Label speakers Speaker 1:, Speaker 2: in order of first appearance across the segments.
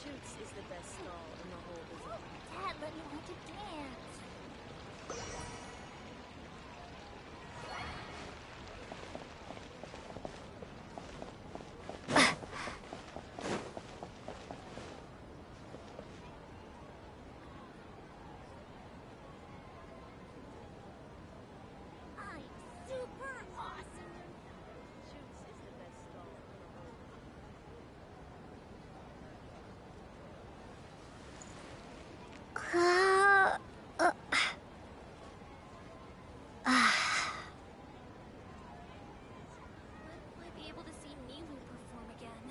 Speaker 1: Shoots is the best stall in the whole business.
Speaker 2: Dad, let me learn to dance. I'm super awesome.
Speaker 1: Shoots is the best stall in the whole
Speaker 2: Will I be able to see Milu perform again?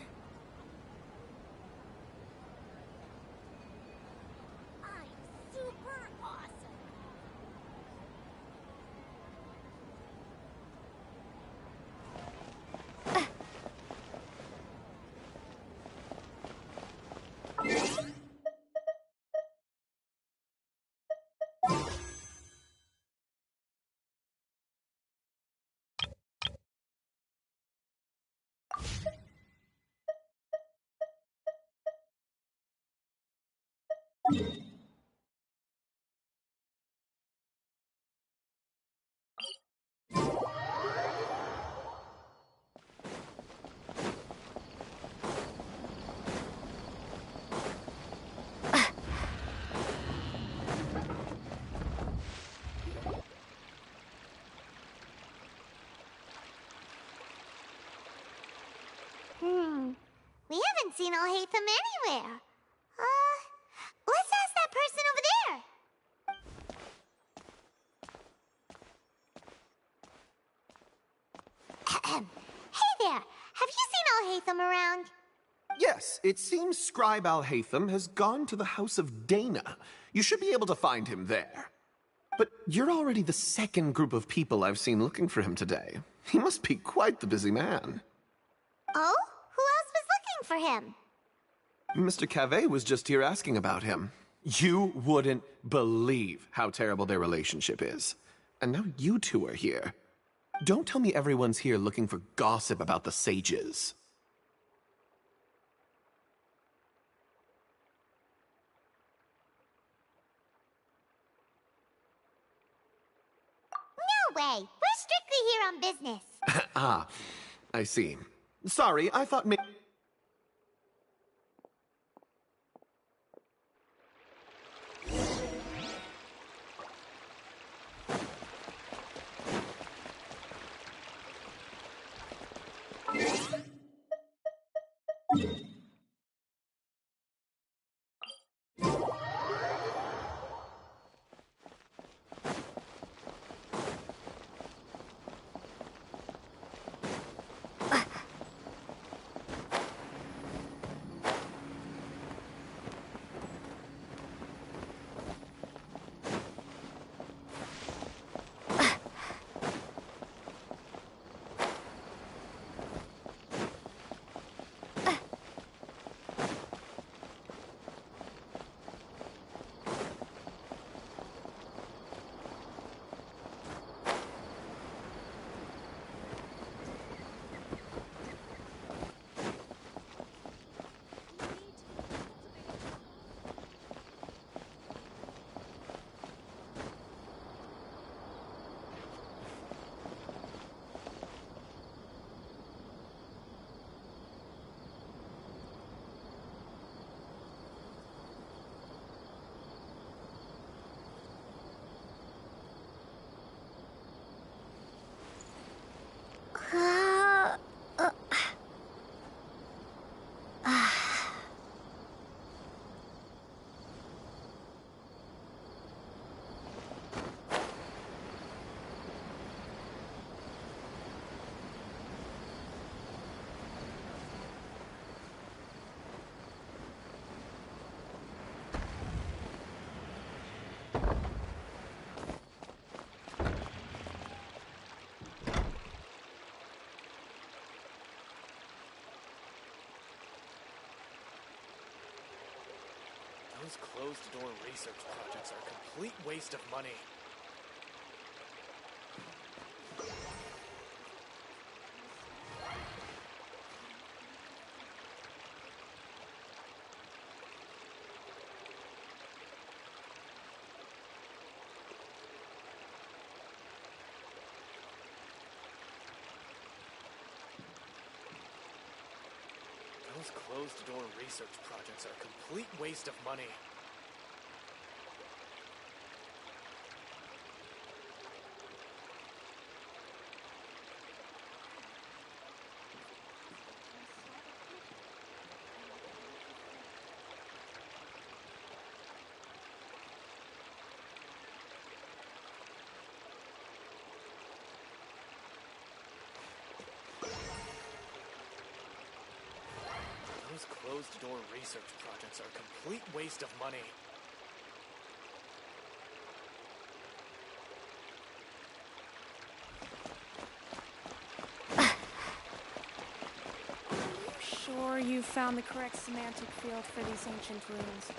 Speaker 2: I'm super awesome. We haven't seen Alhaitham anywhere. Let's ask that person over there. Hey there, have you seen Alhaitham around?
Speaker 3: Yes, it seems Scribe Alhaitham has gone to the house of Dana. You should be able to find him there. But you're already the second group of people I've seen looking for him today. He must be quite the busy man.
Speaker 2: Oh? Who else was looking for him?
Speaker 3: Mr. Cavey was just here asking about him. You wouldn't believe how terrible their relationship is. And now you two are here. Don't tell me everyone's here looking for gossip about the sages.
Speaker 2: No way! We're strictly here on business.
Speaker 3: Ah, I see. Sorry, I thought maybe...
Speaker 4: Those closed-door research projects are a complete waste of money. Those closed-door research projects are a complete waste of money. Those closed-door research projects are a complete waste of money.
Speaker 5: Sure you found the correct semantic field for these ancient ruins.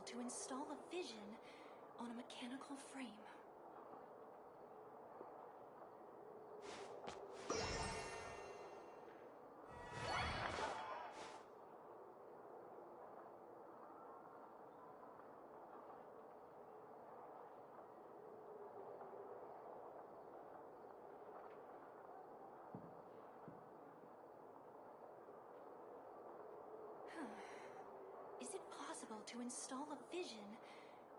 Speaker 6: to install a vision on a mechanical frame? Is it possible to install a vision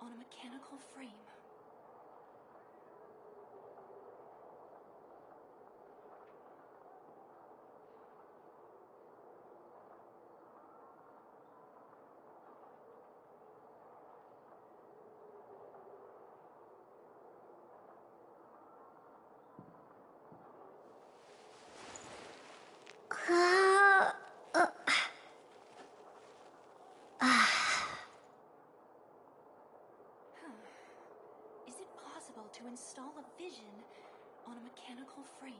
Speaker 6: on a mechanical frame? Is it possible to install a vision on a mechanical frame?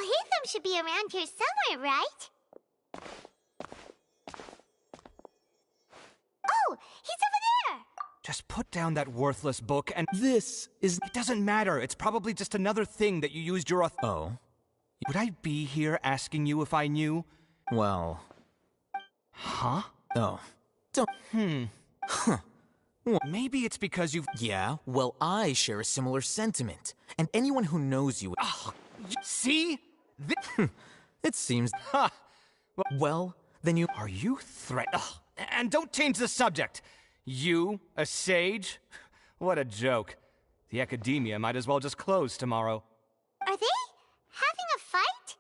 Speaker 2: Hatham should be around here somewhere, right? Oh, he's over there!
Speaker 7: Just put down that worthless book and this is... It doesn't matter. It's probably just another thing that you used your Oh? Would I be here asking you if I knew?
Speaker 8: Well...
Speaker 7: Huh?
Speaker 8: Oh. Don't...
Speaker 7: Huh. Well, maybe it's because you've...
Speaker 8: Yeah, well, I share a similar sentiment. And anyone who knows you...
Speaker 7: Oh, see?
Speaker 8: It seems...
Speaker 7: Ha!
Speaker 8: Well, then you...
Speaker 7: Are you And don't change the subject! You, a sage? What a joke. The academia might as well just close tomorrow.
Speaker 2: Are they having a fight?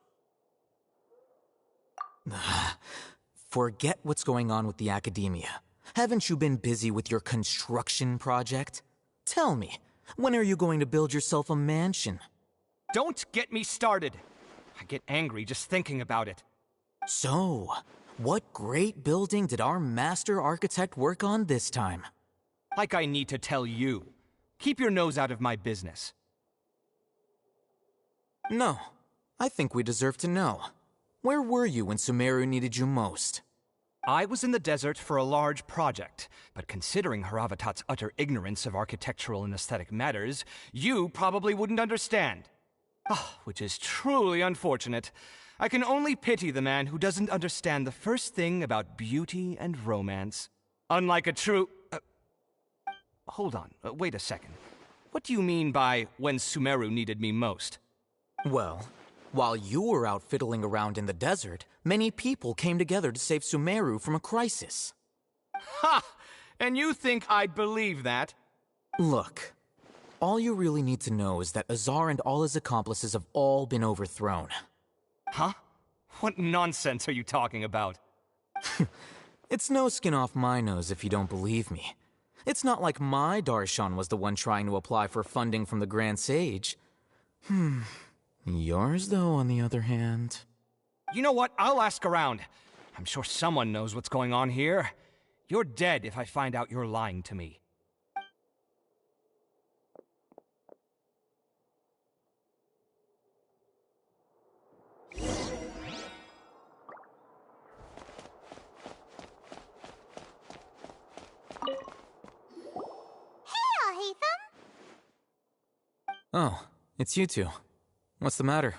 Speaker 8: Forget what's going on with the academia. Haven't you been busy with your construction project? Tell me, when are you going to build yourself a mansion?
Speaker 7: Don't get me started. I get angry just thinking about it.
Speaker 8: So, what great building did our master architect work on this time?
Speaker 7: Like I need to tell you. Keep your nose out of my business.
Speaker 8: No, I think we deserve to know. Where were you when Sumeru needed you most?
Speaker 7: I was in the desert for a large project, but considering Haravatat's utter ignorance of architectural and aesthetic matters, you probably wouldn't understand. Which is truly unfortunate. I can only pity the man who doesn't understand the first thing about beauty and romance. Unlike a true... hold on, wait a second. What do you mean by when Sumeru needed me most?
Speaker 8: Well, while you were out fiddling around in the desert, many people came together to save Sumeru from a crisis.
Speaker 7: Ha! And you think I'd believe that?
Speaker 8: Look, All you really need to know is that Azar and all his accomplices have all been overthrown.
Speaker 7: Huh? What nonsense are you talking about?
Speaker 8: It's no skin off my nose if you don't believe me. It's not like my Darshan was the one trying to apply for funding from the Grand Sage. Yours, though, on the other hand...
Speaker 7: You know what? I'll ask around. I'm sure someone knows what's going on here. You're dead if I find out you're lying to me.
Speaker 2: Hey, Alhaitham!
Speaker 8: Oh, it's you two. What's the matter?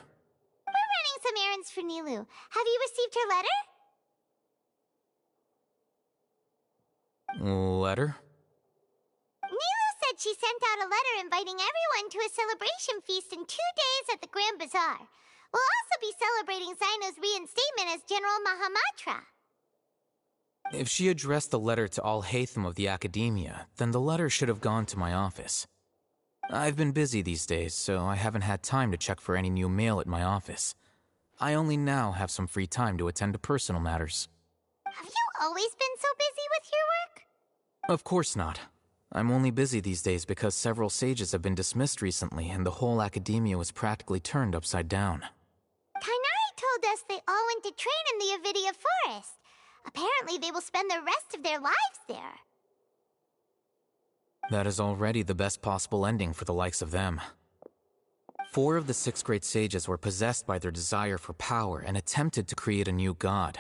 Speaker 2: We're running some errands for Nilu. Have you received her letter?
Speaker 8: Letter?
Speaker 2: Nilu said she sent out a letter inviting everyone to a celebration feast in 2 days at the Grand Bazaar. We'll also be celebrating Zaino's reinstatement as General Mahamatra.
Speaker 8: If she addressed the letter to Alhaitham of the Academia, then the letter should have gone to my office. I've been busy these days, so I haven't had time to check for any new mail at my office. I only now have some free time to attend to personal matters.
Speaker 2: Have you always been so busy with your work?
Speaker 8: Of course not. I'm only busy these days because several sages have been dismissed recently and the whole Academia was practically turned upside down.
Speaker 2: Kainari told us they all went to train in the Avidia Forest. Apparently they will spend the rest of their lives there.
Speaker 8: That is already the best possible ending for the likes of them. 4 of the 6 great sages were possessed by their desire for power and attempted to create a new god.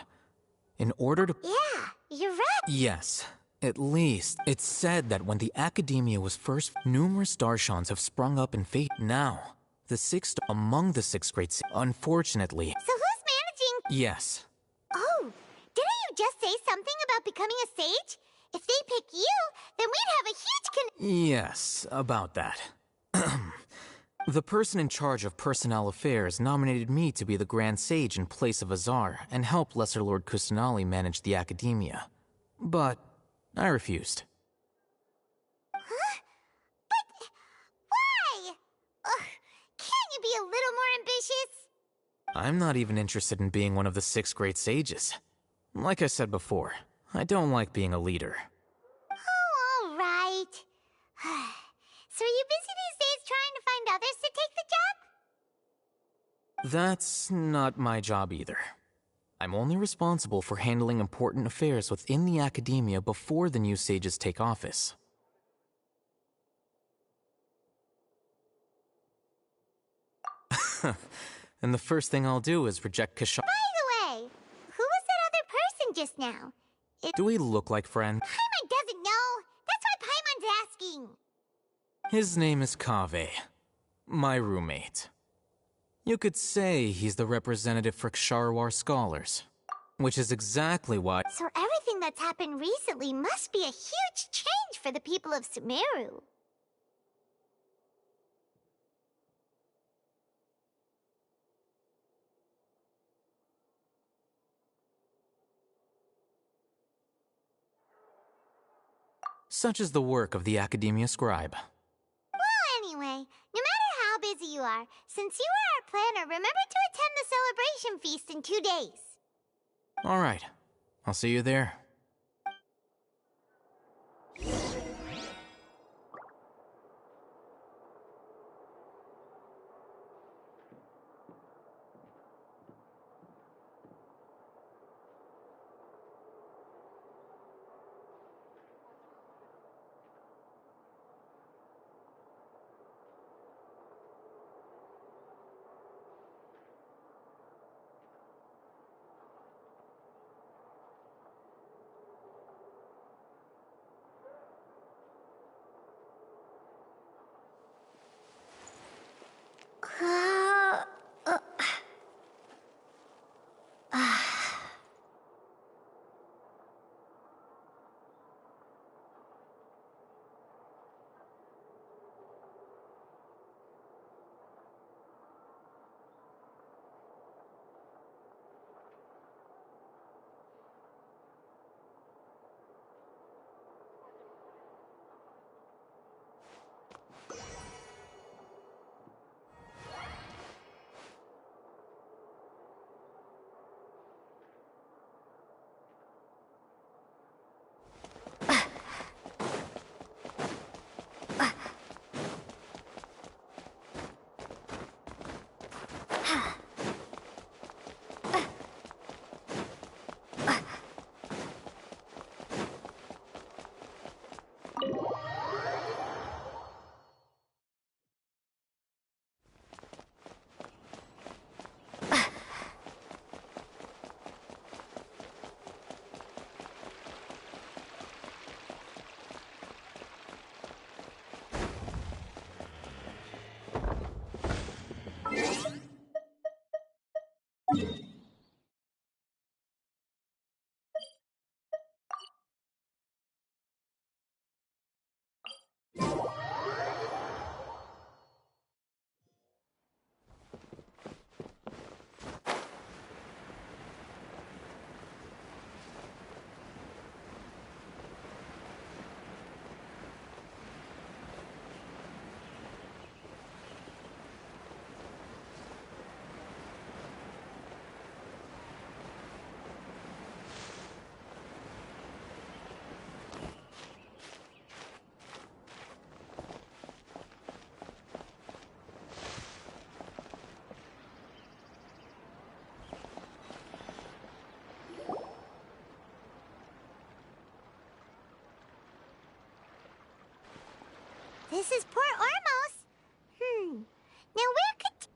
Speaker 8: In order to...
Speaker 2: Yeah, you're right.
Speaker 8: Yes. At least, it's said that when the Academia was first, numerous Darshans have sprung up in fate. Now, the 6th among the 6 great sages... Unfortunately...
Speaker 2: So who's managing...
Speaker 8: Yes.
Speaker 2: Oh, didn't you just say something about becoming a sage? If they pick you, then we'd have a huge
Speaker 8: Yes, about that. The person in charge of personnel affairs nominated me to be the Grand Sage in place of Azar and help Lesser Lord Kusanali manage the Academia. But I refused.
Speaker 2: Huh? But... why? Ugh, can't you be a little more ambitious?
Speaker 8: I'm not even interested in being one of the 6 great sages. Like I said before, I don't like being a leader.
Speaker 2: Oh, all right. So are you busy these days trying to find others to take the job?
Speaker 8: That's not my job either. I'm only responsible for handling important affairs within the Academia before the new sages take office. And the first thing I'll do is reject Kasha-
Speaker 2: By the way, who was that other person just now?
Speaker 8: Do we look like friends?
Speaker 2: Paimon doesn't know. That's why Paimon's asking.
Speaker 8: His name is Kaveh, my roommate. You could say he's the representative for Ksharwar scholars, which is exactly why...
Speaker 2: So everything that's happened recently must be a huge change for the people of Sumeru.
Speaker 8: Such is the work of the Academia Scribe.
Speaker 2: Well, anyway, no matter how busy you are, since you are our planner, remember to attend the celebration feast in 2 days.
Speaker 8: All right, I'll see you there.
Speaker 2: This is Port Ormos. Now where could...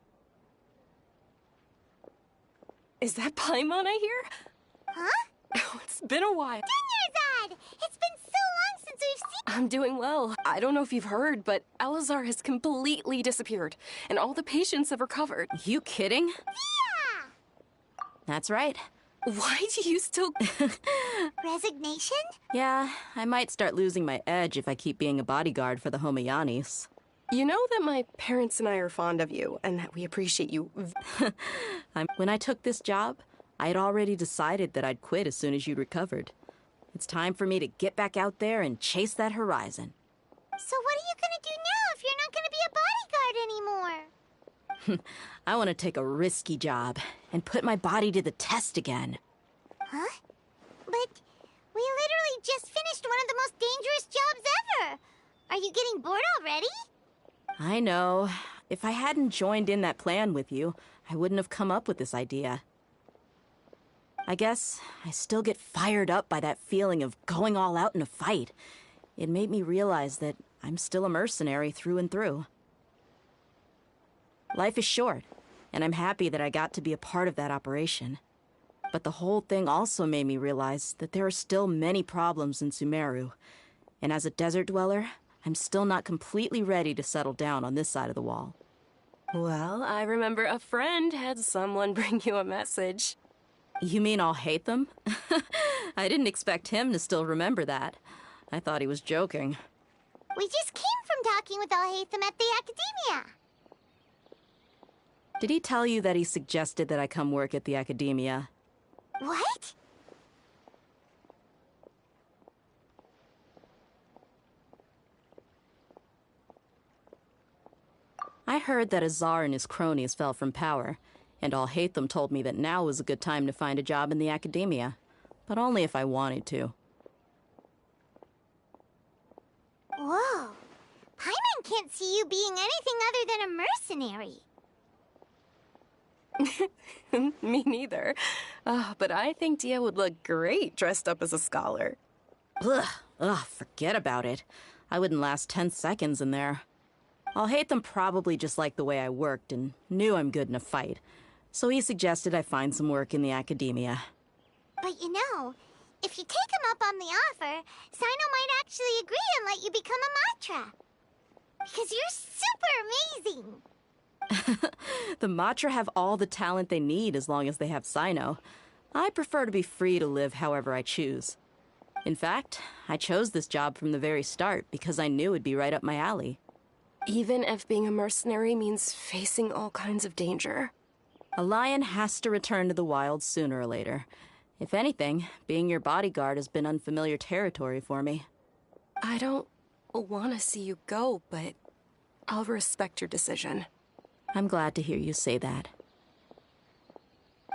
Speaker 9: Is that Paimon I hear?
Speaker 2: Huh?
Speaker 9: Oh, it's been a while.
Speaker 2: Dunyarzad! It's been so long since we've seen...
Speaker 9: I'm doing well. I don't know if you've heard, but Elazar has completely disappeared, and all the patients have recovered.
Speaker 10: You kidding?
Speaker 2: Yeah!
Speaker 10: That's right.
Speaker 9: Why do you still...
Speaker 2: Resignation?
Speaker 10: Yeah, I might start losing my edge if I keep being a bodyguard for the Homayanis.
Speaker 9: You know that my parents and I are fond of you, and that we appreciate you.
Speaker 10: When I took this job, I had already decided that I'd quit as soon as you'd recovered. It's time for me to get back out there and chase that horizon.
Speaker 2: So what are you gonna do now if you're not gonna be a bodyguard anymore?
Speaker 10: I want to take a risky job and put my body to the test again.
Speaker 2: Huh? But we literally just finished one of the most dangerous jobs ever. Are you getting bored already?
Speaker 10: I know. If I hadn't joined in that plan with you, I wouldn't have come up with this idea. I guess I still get fired up by that feeling of going all out in a fight. It made me realize that I'm still a mercenary through and through. Life is short, and I'm happy that I got to be a part of that operation. But the whole thing also made me realize that there are still many problems in Sumeru. And as a desert dweller, I'm still not completely ready to settle down on this side of the wall.
Speaker 9: Well, I remember a friend had someone bring you a message.
Speaker 10: You mean I'll hate them? I didn't expect him to still remember that. I thought he was joking.
Speaker 2: We just came from talking with Alhaitham at the Academia.
Speaker 10: Did he tell you that he suggested that I come work at the Academia?
Speaker 2: What?
Speaker 10: I heard that Azar and his cronies fell from power, and Alhaitham told me that now was a good time to find a job in the Academia, but only if I wanted to.
Speaker 2: Whoa. Paimon can't see you being anything other than a mercenary.
Speaker 9: Me neither. But I think Dia would look great dressed up as a scholar.
Speaker 10: Ugh, forget about it. I wouldn't last 10 seconds in there. Alhaitham probably just liked the way I worked and knew I'm good in a fight, so he suggested I find some work in the Academia.
Speaker 2: But you know, if you take him up on the offer, Sino might actually agree and let you become a Matra. Because you're super amazing.
Speaker 10: The Matra have all the talent they need as long as they have Sino. I prefer to be free to live however I choose. In fact, I chose this job from the very start because I knew it'd be right up my alley.
Speaker 9: Even if being a mercenary means facing all kinds of danger.
Speaker 10: A lion has to return to the wild sooner or later. If anything, being your bodyguard has been unfamiliar territory for me.
Speaker 9: I don't want to see you go, but I'll respect your decision.
Speaker 10: I'm glad to hear you say that.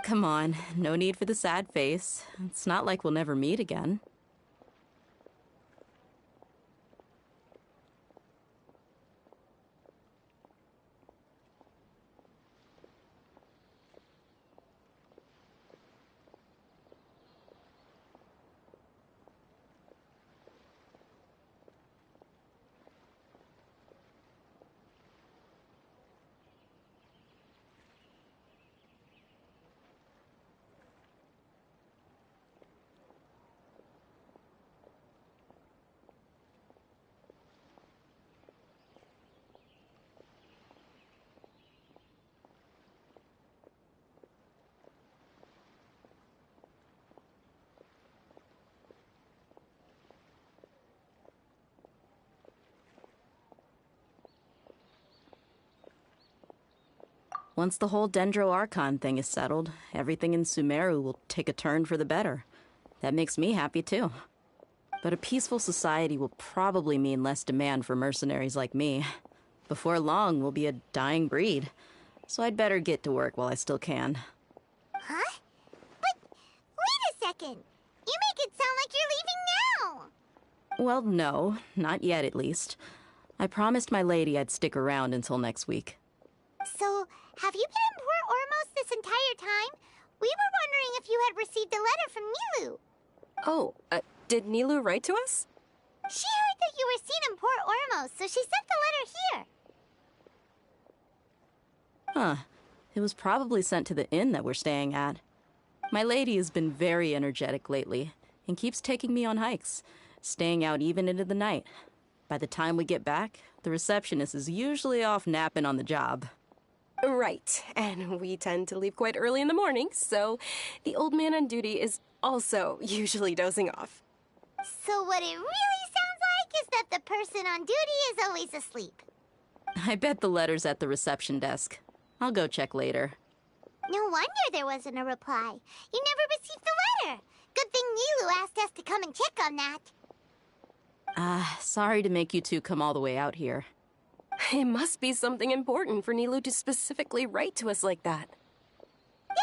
Speaker 10: Come on, no need for the sad face. It's not like we'll never meet again. Once the whole Dendro Archon thing is settled, everything in Sumeru will take a turn for the better. That makes me happy too. But a peaceful society will probably mean less demand for mercenaries like me. Before long, we'll be a dying breed. So I'd better get to work while I still can.
Speaker 2: Huh? But wait a second. You make it sound like you're leaving now.
Speaker 10: Well, no, not yet at least. I promised my lady I'd stick around until next week.
Speaker 2: So, have you been in Port Ormos this entire time? We were wondering if you had received a letter from Nilu.
Speaker 9: Oh, did Nilu write to us?
Speaker 2: She heard that you were seen in Port Ormos, so she sent the letter here.
Speaker 10: Huh. It was probably sent to the inn that we're staying at. My lady has been very energetic lately and keeps taking me on hikes, staying out even into the night. By the time we get back, the receptionist is usually off napping on the job.
Speaker 9: Right, and we tend to leave quite early in the morning, so the old man on duty is also usually dozing off.
Speaker 2: So what it really sounds like is that the person on duty is always asleep.
Speaker 10: I bet the letter's at the reception desk. I'll go check later.
Speaker 2: No wonder there wasn't a reply. You never received the letter. Good thing Nilu asked us to come and check on that.
Speaker 10: Sorry to make you two come all the way out here.
Speaker 9: It must be something important for Nilu to specifically write to us like that.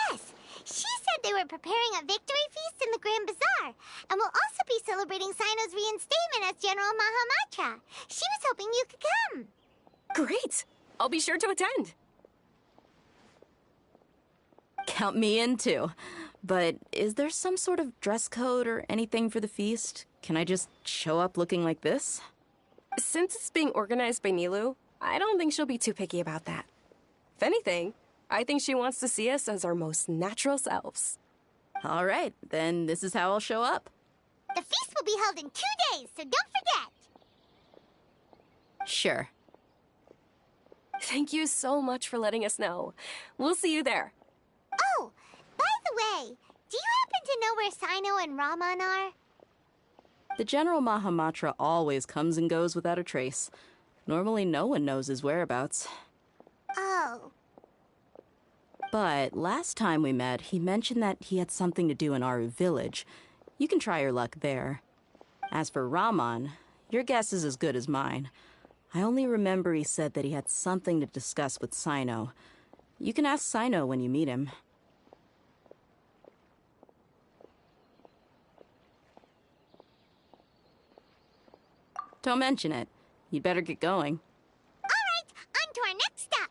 Speaker 2: Yes, she said they were preparing a victory feast in the Grand Bazaar, and will also be celebrating Sino's reinstatement as General Mahamatra. She was hoping you could come.
Speaker 9: Great! I'll be sure to attend.
Speaker 10: Count me in too. But is there some sort of dress code or anything for the feast? Can I just show up looking like this?
Speaker 9: Since it's being organized by Nilu, I don't think she'll be too picky about that. If anything, I think she wants to see us as our most natural selves.
Speaker 10: All right, then this is how I'll show up.
Speaker 2: The feast will be held in 2 days, so don't forget.
Speaker 10: Sure.
Speaker 9: Thank you so much for letting us know. We'll see you there.
Speaker 2: Oh, by the way, do you happen to know where Sino and Raman are?
Speaker 10: The General Mahamatra always comes and goes without a trace. Normally no one knows his whereabouts.
Speaker 2: Oh.
Speaker 10: But last time we met, he mentioned that he had something to do in our village. You can try your luck there. As for Raman, your guess is as good as mine. I only remember he said that he had something to discuss with Sino. You can ask Sino when you meet him. Don't mention it. You'd better get going.
Speaker 2: All right, on to our next stop.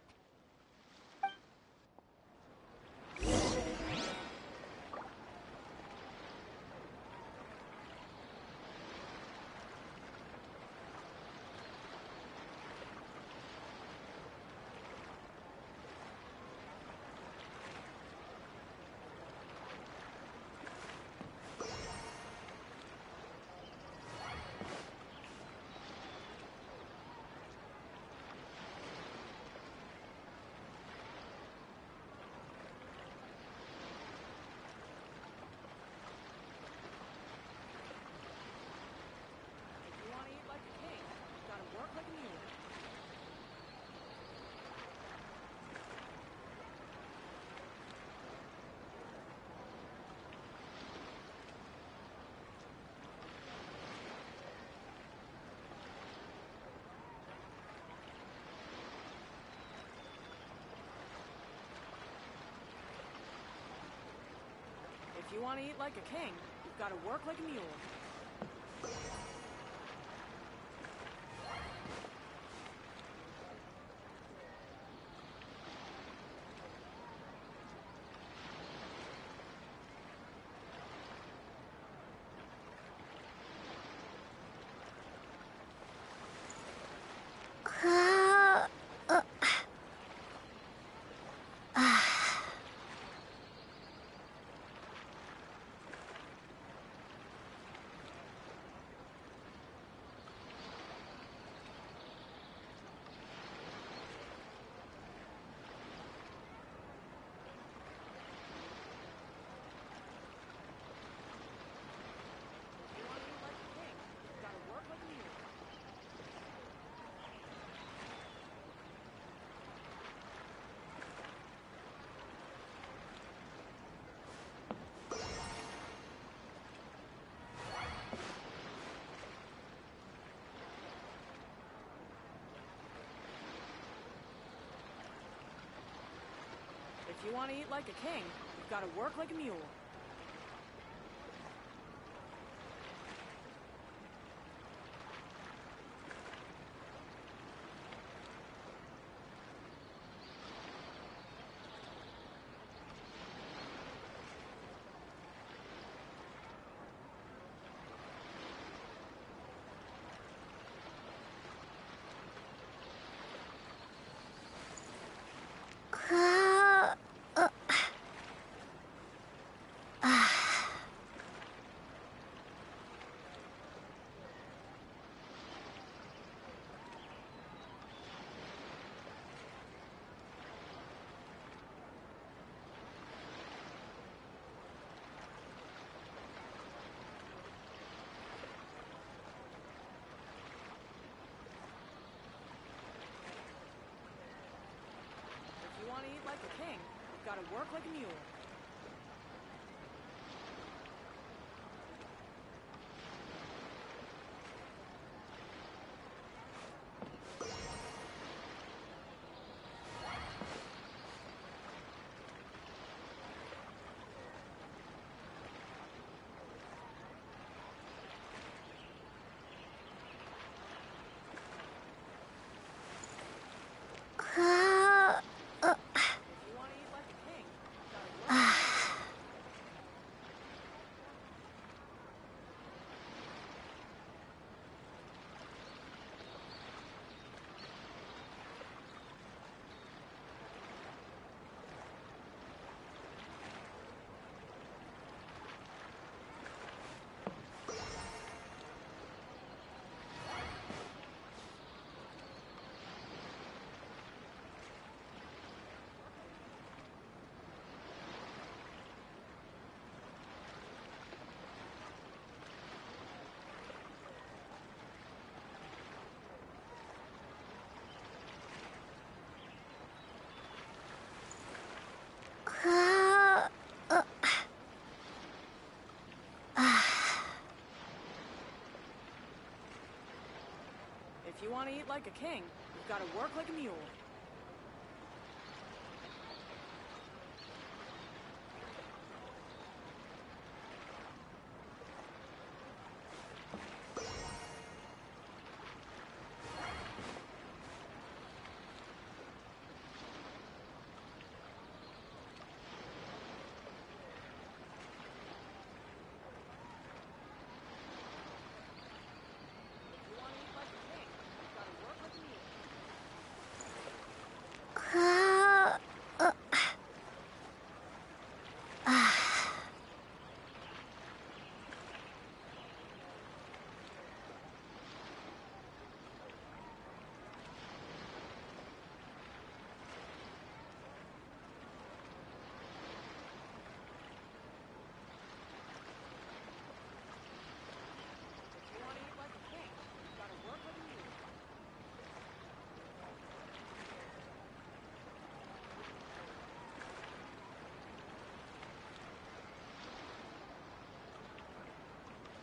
Speaker 5: If you want to eat like a king, you've got to work like a mule. If you want to eat like a king, you've got to work like a mule.
Speaker 11: If you want to eat like a king, you've got to work like a mule. If you want to eat like a king, you've got to work like a mule. If you want to eat like a king, you've got to work like a mule.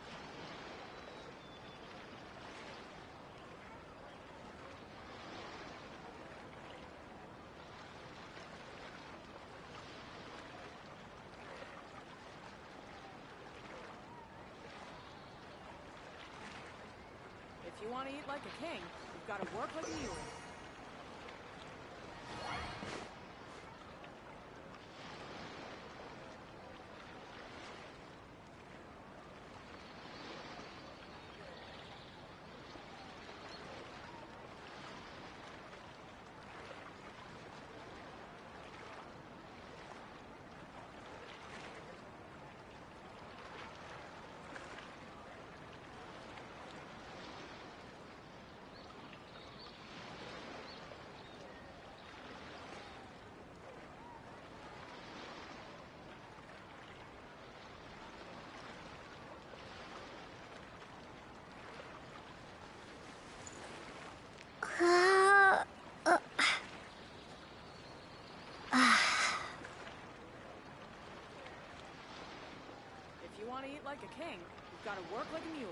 Speaker 11: If you want to eat like a king, you've got to work like a mule. If you want to eat like a king, you've got to work like a mule.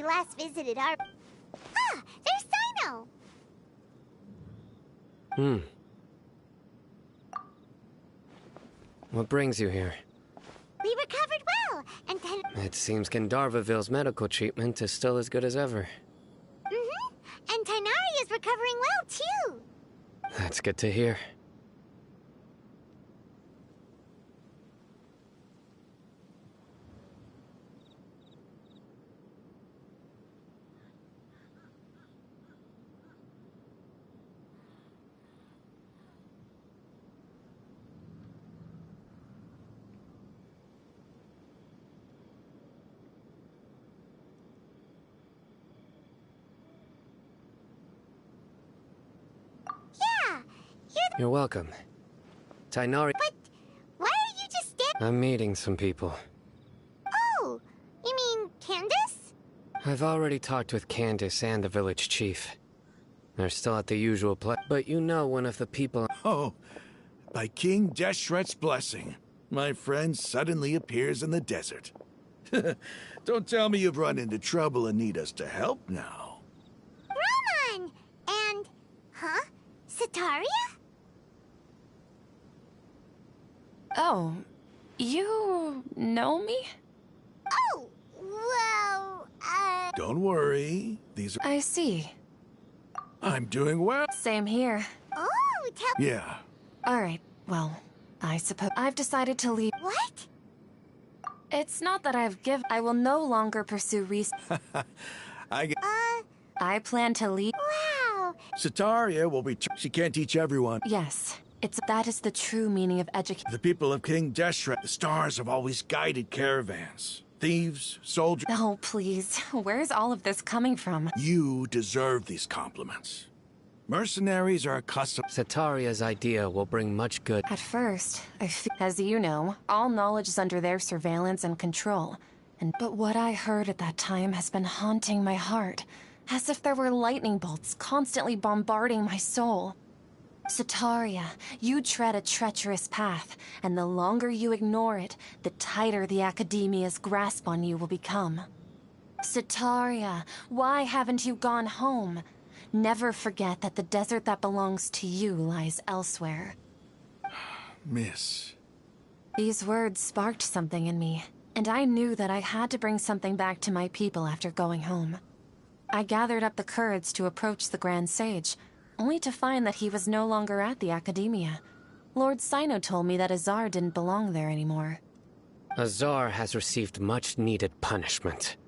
Speaker 2: we last visited our... Ah, there's Sino!
Speaker 12: What brings you here?
Speaker 2: We recovered well, and then...
Speaker 12: It seems Gandharvaville's medical treatment is still as good as ever.
Speaker 2: And Tainari is recovering well, too!
Speaker 12: That's good to hear. You're welcome. Tainari...
Speaker 2: But why are you just standing...
Speaker 12: I'm meeting some people.
Speaker 2: Oh, you mean Candace?
Speaker 12: I've already talked with Candace and the village chief. They're still at the usual place, but you know one of the people...
Speaker 13: Oh, by King Deshret's blessing, my friend suddenly appears in the desert. Don't tell me you've run into trouble and need us to help now.
Speaker 2: Roman! And... Huh? Sataria?
Speaker 9: Oh, you know me?
Speaker 2: Oh, well,
Speaker 13: Don't worry, these are...
Speaker 9: I see.
Speaker 13: I'm doing well.
Speaker 9: Same here.
Speaker 2: Oh, tell...
Speaker 13: Yeah.
Speaker 9: Alright, well, I suppose I've decided to leave.
Speaker 2: What?
Speaker 9: It's not that I will no longer pursue research. I plan to leave.
Speaker 2: Wow.
Speaker 13: Sataria will be... She can't teach everyone.
Speaker 9: Yes, that is the true meaning of education.
Speaker 13: The people of King Deshret, the stars have always guided caravans. Thieves, soldiers...
Speaker 9: Oh, please. Where's all of this coming from?
Speaker 13: You deserve these compliments. Mercenaries are accustomed...
Speaker 12: Sataria's idea will bring much good.
Speaker 9: At first, as you know, all knowledge is under their surveillance and control. But what I heard at that time has been haunting my heart, as if there were lightning bolts constantly bombarding my soul. Sataria, you tread a treacherous path, and the longer you ignore it, the tighter the Academia's grasp on you will become. Sataria, why haven't you gone home? Never forget that the desert that belongs to you lies elsewhere.
Speaker 13: Miss.
Speaker 9: These words sparked something in me, and I knew that I had to bring something back to my people after going home. I gathered up the courage to approach the Grand Sage, only to find that he was no longer at the Academia. Lord Sino told me that Azar didn't belong there anymore.
Speaker 12: Azar has received much-needed punishment.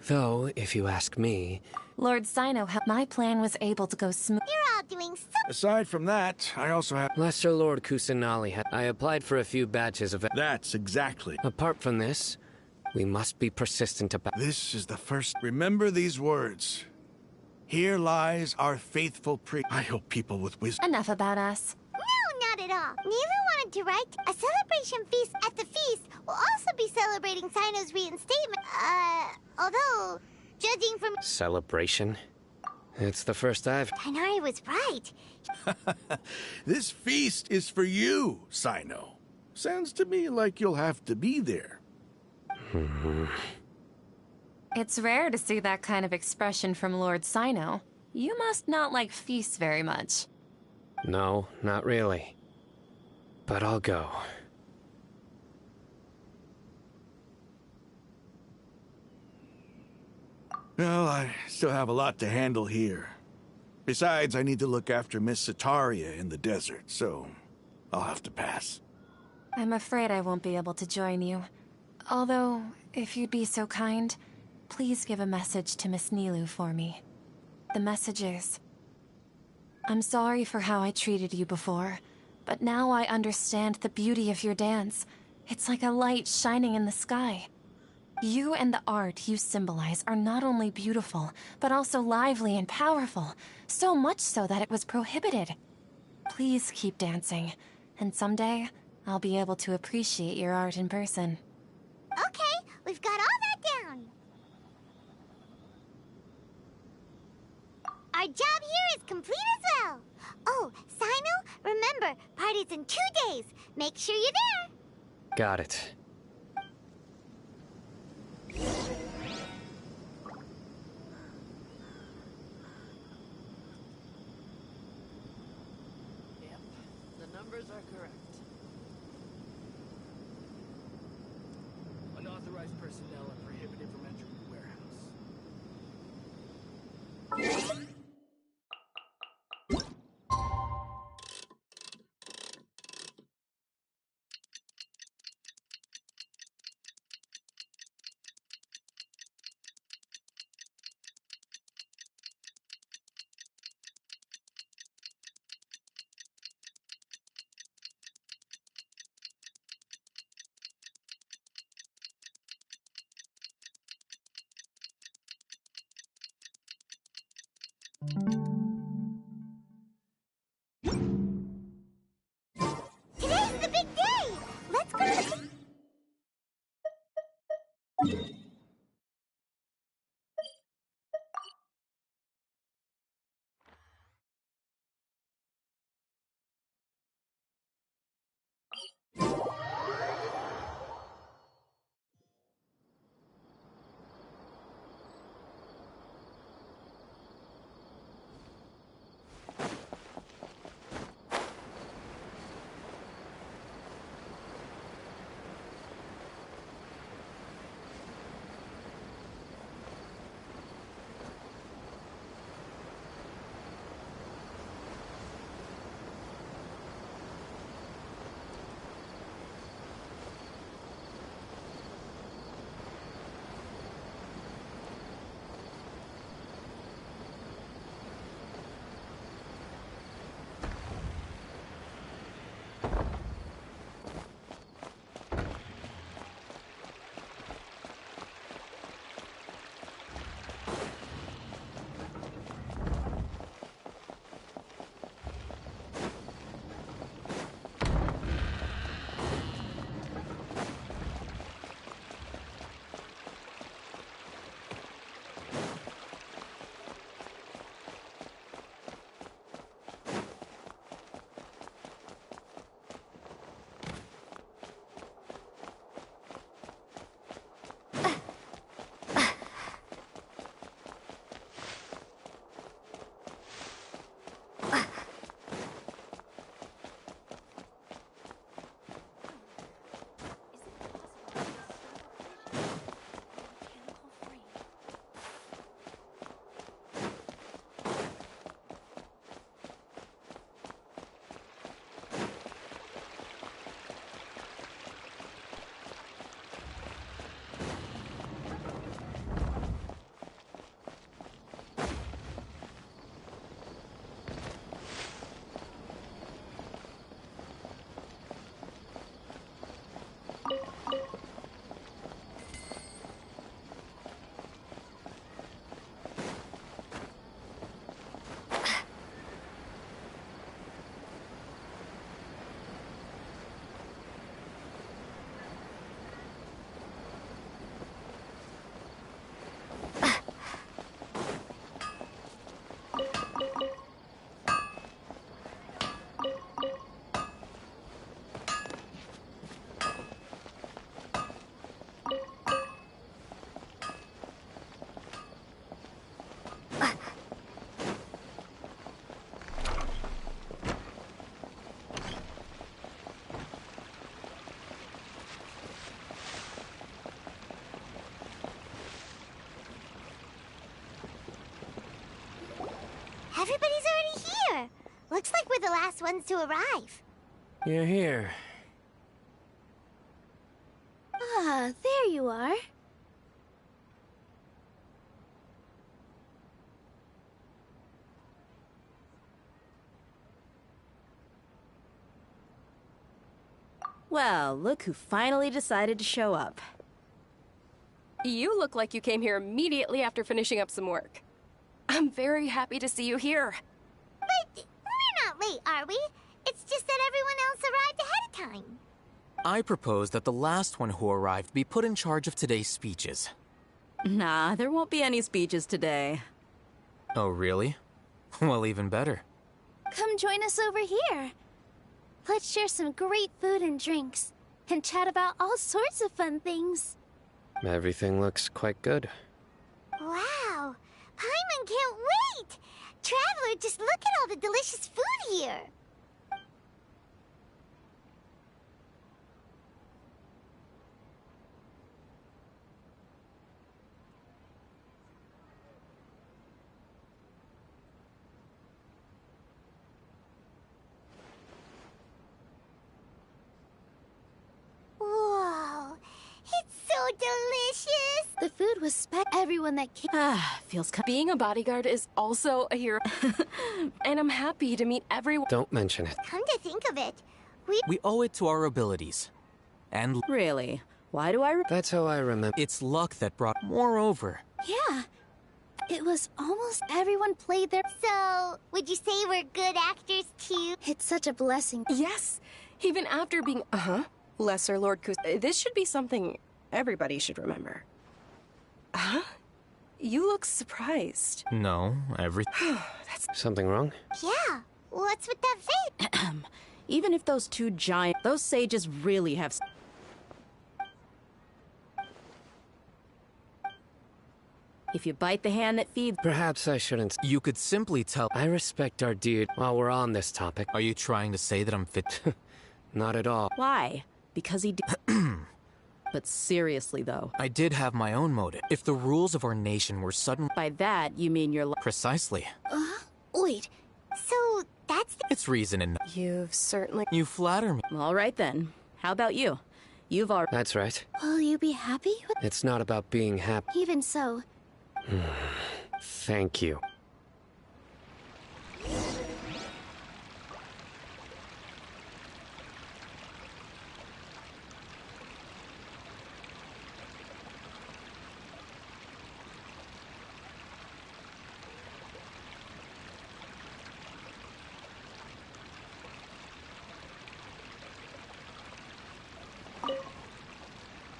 Speaker 12: Though, if you ask me...
Speaker 9: Lord Sino, my plan was able to go smooth.
Speaker 2: You're all doing so...
Speaker 13: Aside from that, I also have...
Speaker 12: Lesser Lord Kusanali I applied for a few badges of...
Speaker 13: That's exactly...
Speaker 12: Apart from this, we must be persistent about...
Speaker 13: This is the first... Remember these words. Here lies our faithful I hope people with wisdom...
Speaker 9: Enough about us.
Speaker 2: No, not at all. Nilu wanted to write a celebration feast at the feast. We'll also be celebrating Sino's reinstatement. Although, judging from...
Speaker 12: Celebration? It's the first I've...
Speaker 2: Tainari was right.
Speaker 13: This feast is for you, Sino. Sounds to me like you'll have to be there.
Speaker 9: It's rare to see that kind of expression from Lord Sino. You must not like feasts very much.
Speaker 12: No, not really. But I'll go.
Speaker 13: Well, I still have a lot to handle here. Besides, I need to look after Miss Sataria in the desert, so I'll have to pass.
Speaker 9: I'm afraid I won't be able to join you. Although, if you'd be so kind, please give a message to Miss Nilu for me. The message is... I'm sorry for how I treated you before, but now I understand the beauty of your dance. It's like a light shining in the sky. You and the art you symbolize are not only beautiful, but also lively and powerful, so much so that it was prohibited. Please keep dancing, and someday I'll be able to appreciate your art in person.
Speaker 2: Okay, we've got all that down. Our job here is complete as well. Oh, Sino, remember, party's in 2 days. Make sure you're there.
Speaker 12: Got it.
Speaker 2: Today's the big day! Let's go to the... Everybody's already here. Looks like we're the last ones to arrive.
Speaker 12: You're here.
Speaker 2: Ah, there you are.
Speaker 10: Well, look who finally decided to show up.
Speaker 14: You look like you came here immediately after finishing up some work. I'm very happy to see you here.
Speaker 2: But we're not late, are we? It's just that everyone else arrived ahead of time.
Speaker 8: I propose that the last one who arrived be put in charge of today's speeches.
Speaker 10: Nah, there won't be any speeches today.
Speaker 8: Oh, really? Well, even better.
Speaker 2: Come join us over here. Let's share some great food and drinks, and chat about all sorts of fun things.
Speaker 12: Everything looks quite good.
Speaker 2: Wow! Paimon can't wait! Traveler, just look at all the delicious food here! Whoa! It's so delicious! The food was everyone that came.
Speaker 10: Feels
Speaker 14: Being a bodyguard is also a hero. And I'm happy to meet everyone.
Speaker 12: Don't mention it.
Speaker 2: Come to think of it,
Speaker 8: We owe it to our abilities. And
Speaker 10: Really? Why do I
Speaker 12: That's how I remember.
Speaker 8: it's luck that brought... Moreover,
Speaker 2: yeah. It was almost everyone played their... So, would you say we're good actors too? It's such a blessing.
Speaker 14: Yes, even after being, Lesser Lord Kus. This should be something everybody should remember. Huh? You look surprised.
Speaker 8: No,
Speaker 12: Something wrong?
Speaker 2: Yeah, what's with that face?
Speaker 10: Even if those those sages really have... If you bite the hand that feeds...
Speaker 12: Perhaps I shouldn't.
Speaker 8: You could simply tell.
Speaker 12: I respect our dude. While we're on this topic.
Speaker 8: Are you trying to say that I'm fit?
Speaker 12: Not at all.
Speaker 10: Why? Because he But seriously, though.
Speaker 8: I did have my own motive. If the rules of our nation were suddenly...
Speaker 10: By that, you mean you're...
Speaker 8: Precisely.
Speaker 2: Wait, so that's the...
Speaker 8: It's reason enough.
Speaker 14: You've certainly...
Speaker 8: You flatter me.
Speaker 10: All right, then. How about you? You've already...
Speaker 12: That's right.
Speaker 2: Will you be happy with...
Speaker 12: It's not about being happy.
Speaker 2: Even so...
Speaker 12: Thank you.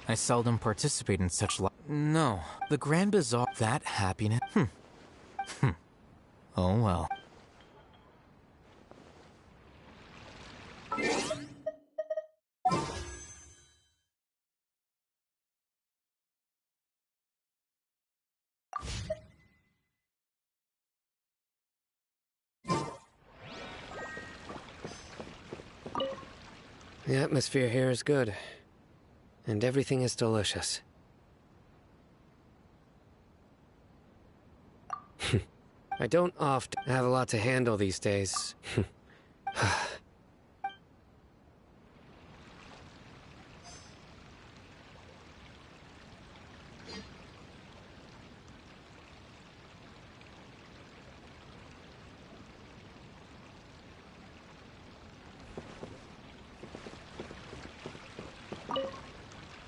Speaker 8: I seldom participate in such No, the Grand Bazaar... That happiness... Oh well.
Speaker 12: The atmosphere here is good. And everything is delicious. I don't often have a lot to handle these days.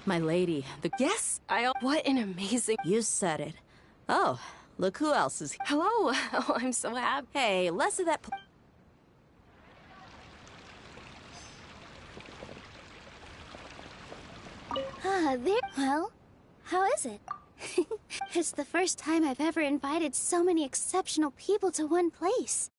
Speaker 10: My lady, the...
Speaker 14: Yes, what an amazing...
Speaker 10: You said it. Oh, look who else is here.
Speaker 14: Hello. Oh, I'm so happy.
Speaker 10: Hey, less of that...
Speaker 2: Well, how is it? It's the first time I've ever invited so many exceptional people to one place.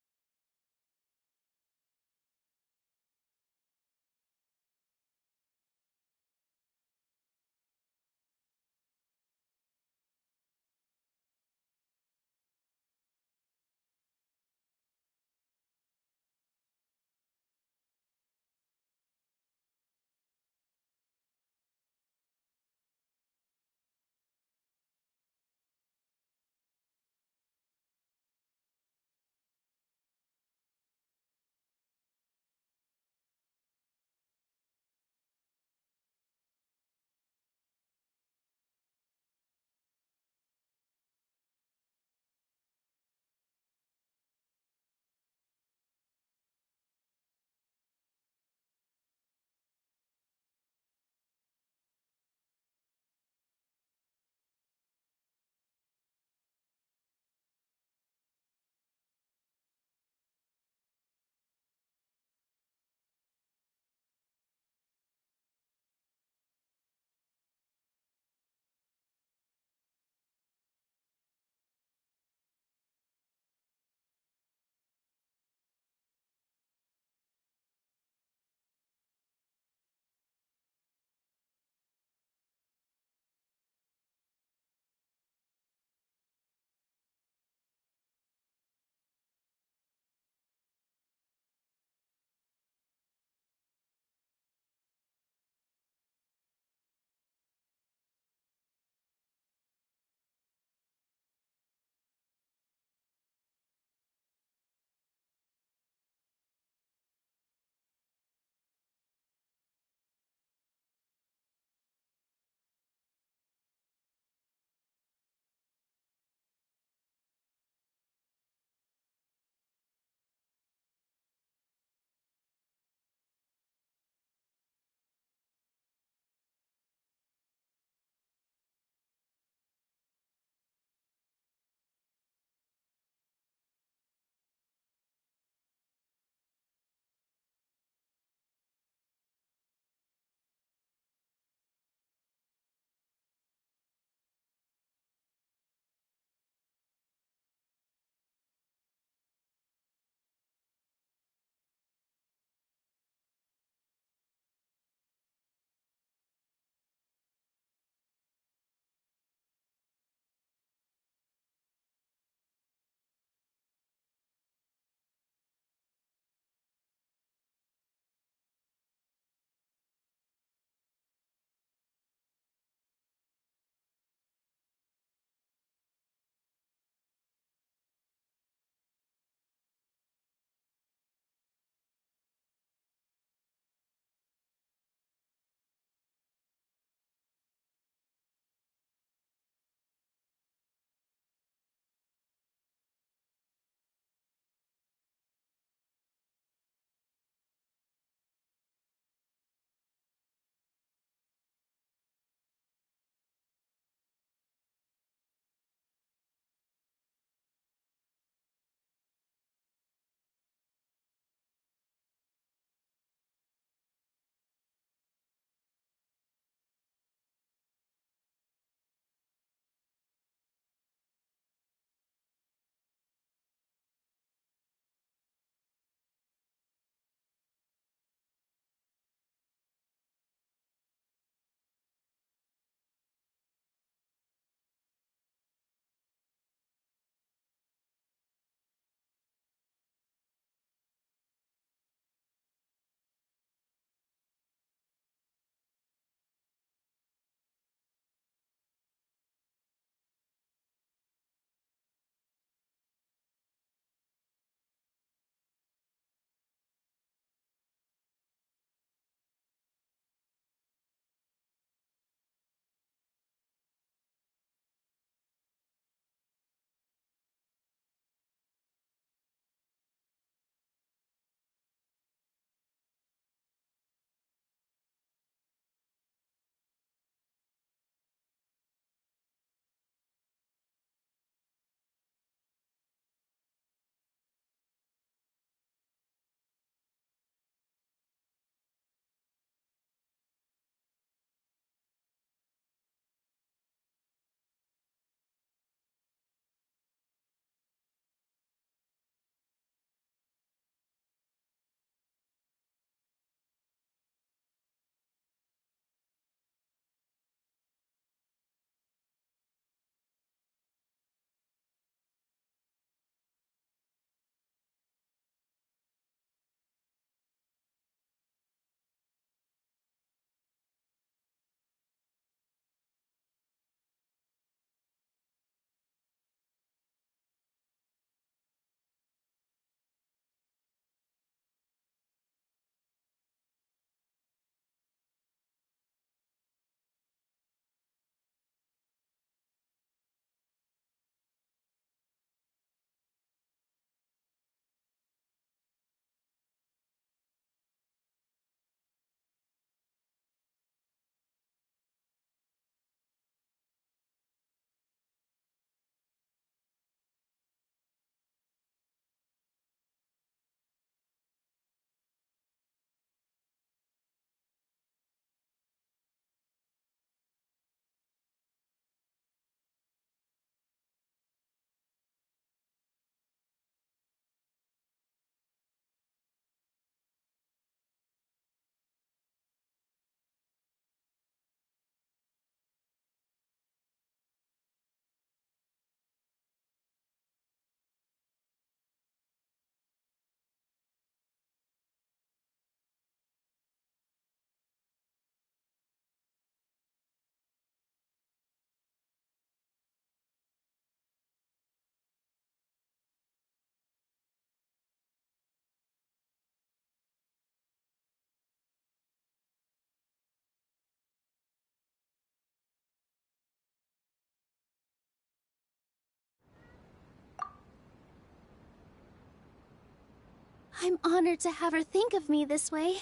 Speaker 2: I'm honored to have her think of me this way.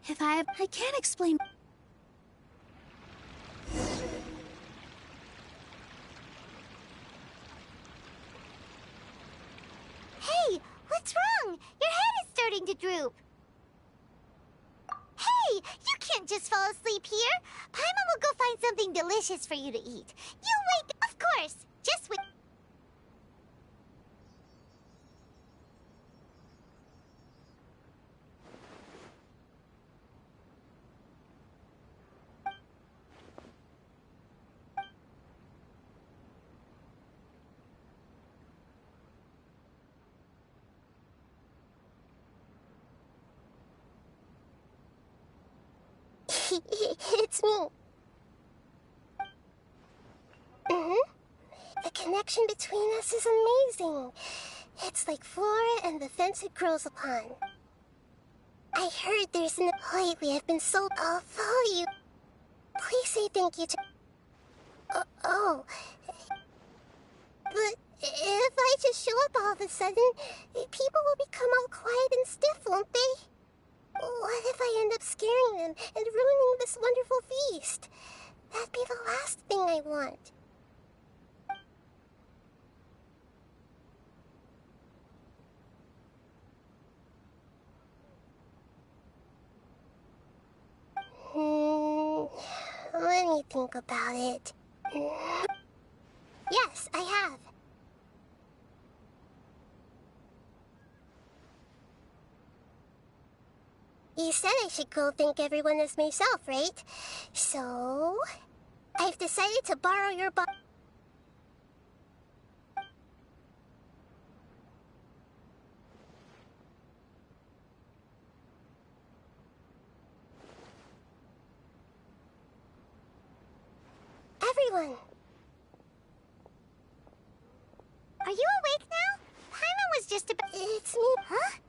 Speaker 2: I can't explain. Hey, what's wrong? Your head is starting to droop. Hey, you can't just fall asleep here. Paimon will go find something delicious for you to eat. You wait. Of course. Just wait. It's me. The connection between us is amazing. It's like flora and the fence it grows upon. I heard there's an... Lately, I've been so... I'll follow you. Please say thank you to... oh. But if I just show up all of a sudden, people will become all quiet and stiff, won't they? What if I end up scaring them and ruining this wonderful feast? That'd be the last thing I want. Let me think about it. Yes, I have. You said I should go thank everyone as myself, right? So... I've decided to borrow your Everyone! Are you awake now? Paimon was just about... It's me. Huh?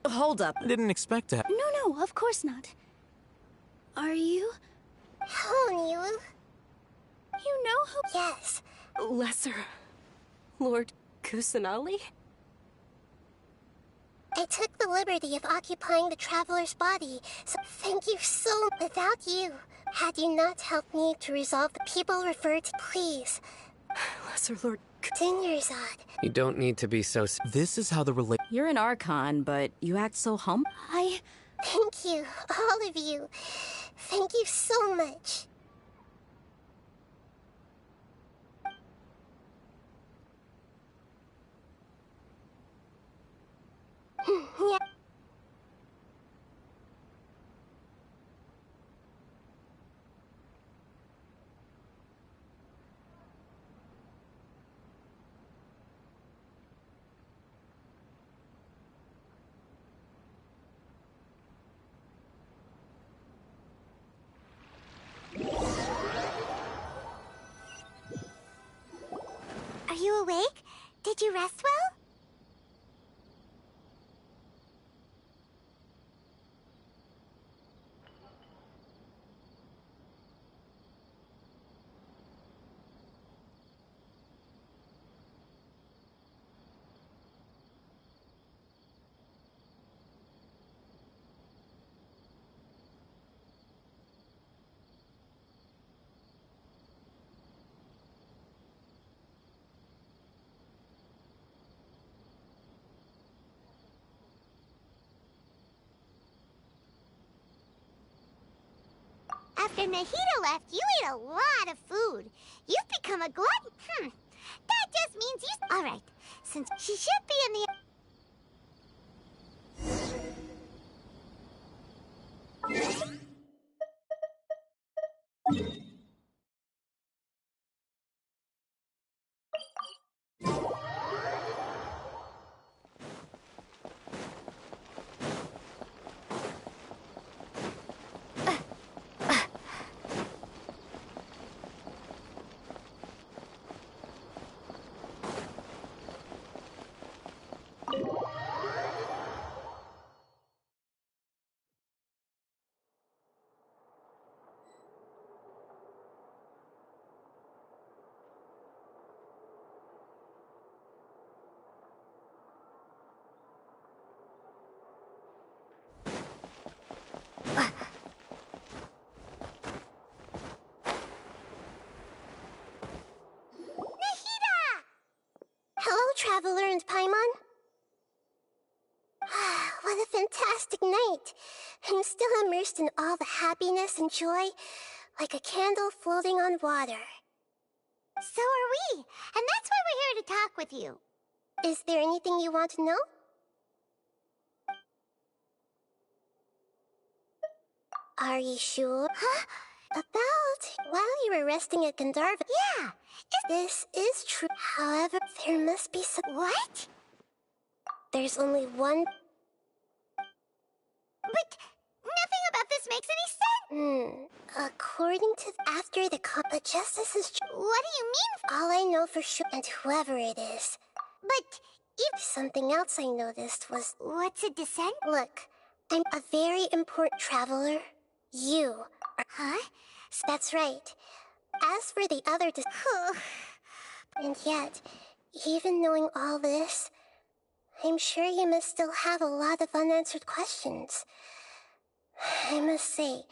Speaker 10: Hold up.
Speaker 8: I didn't expect that.
Speaker 2: No, of course not. Are you? Hello, Nilu. You know who... Yes.
Speaker 14: Lesser Lord Kusanali?
Speaker 2: I took the liberty of occupying the traveler's body, so thank you so much. Without you, had you not helped me to resolve the people referred to, please.
Speaker 14: Lesser Lord...
Speaker 2: Dinyarzad.
Speaker 12: You don't need to be so...
Speaker 8: This is how the
Speaker 10: You're an Archon, but you act so humble.
Speaker 2: Thank you, all of you. Thank you so much. Yeah. Are you awake? Did you rest well? After Nahida left, you ate a lot of food. You've become a glutton. That just means you... All right, since she should be in the... Traveler and Paimon. What a fantastic night. I'm still immersed in all the happiness and joy, like a candle floating on water. So are we, and that's why we're here to talk with you. Is there anything you want to know? Are you sure? Huh? About while you were resting at Gandharva. Yeah, this is true. However, there must be some. What? There's only one. But nothing about this makes any sense. According to after the justice is. What do you mean? All I know for sure, and whoever it is. But if something else I noticed was. What's a descent? Look, I'm a very important traveler. You are. Huh? That's right. As for the other and yet, even knowing all this, I'm sure you must still have a lot of unanswered questions. I must say,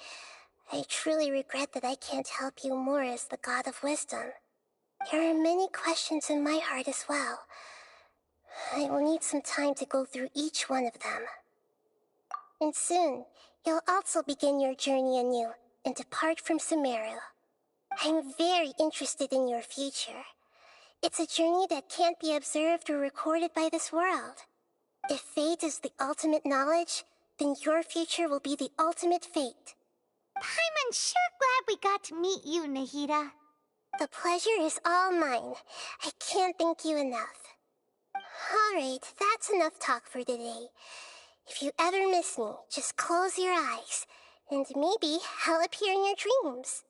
Speaker 2: I truly regret that I can't help you more as the God of Wisdom. There are many questions in my heart as well. I will need some time to go through each one of them. And soon, you'll also begin your journey anew and depart from Sumeru. I'm very interested in your future. It's a journey that can't be observed or recorded by this world. If fate is the ultimate knowledge, then your future will be the ultimate fate. I'm sure glad we got to meet you, Nahida. The pleasure is all mine. I can't thank you enough. Alright, that's enough talk for today. If you ever miss me, just close your eyes, and maybe I'll appear in your dreams.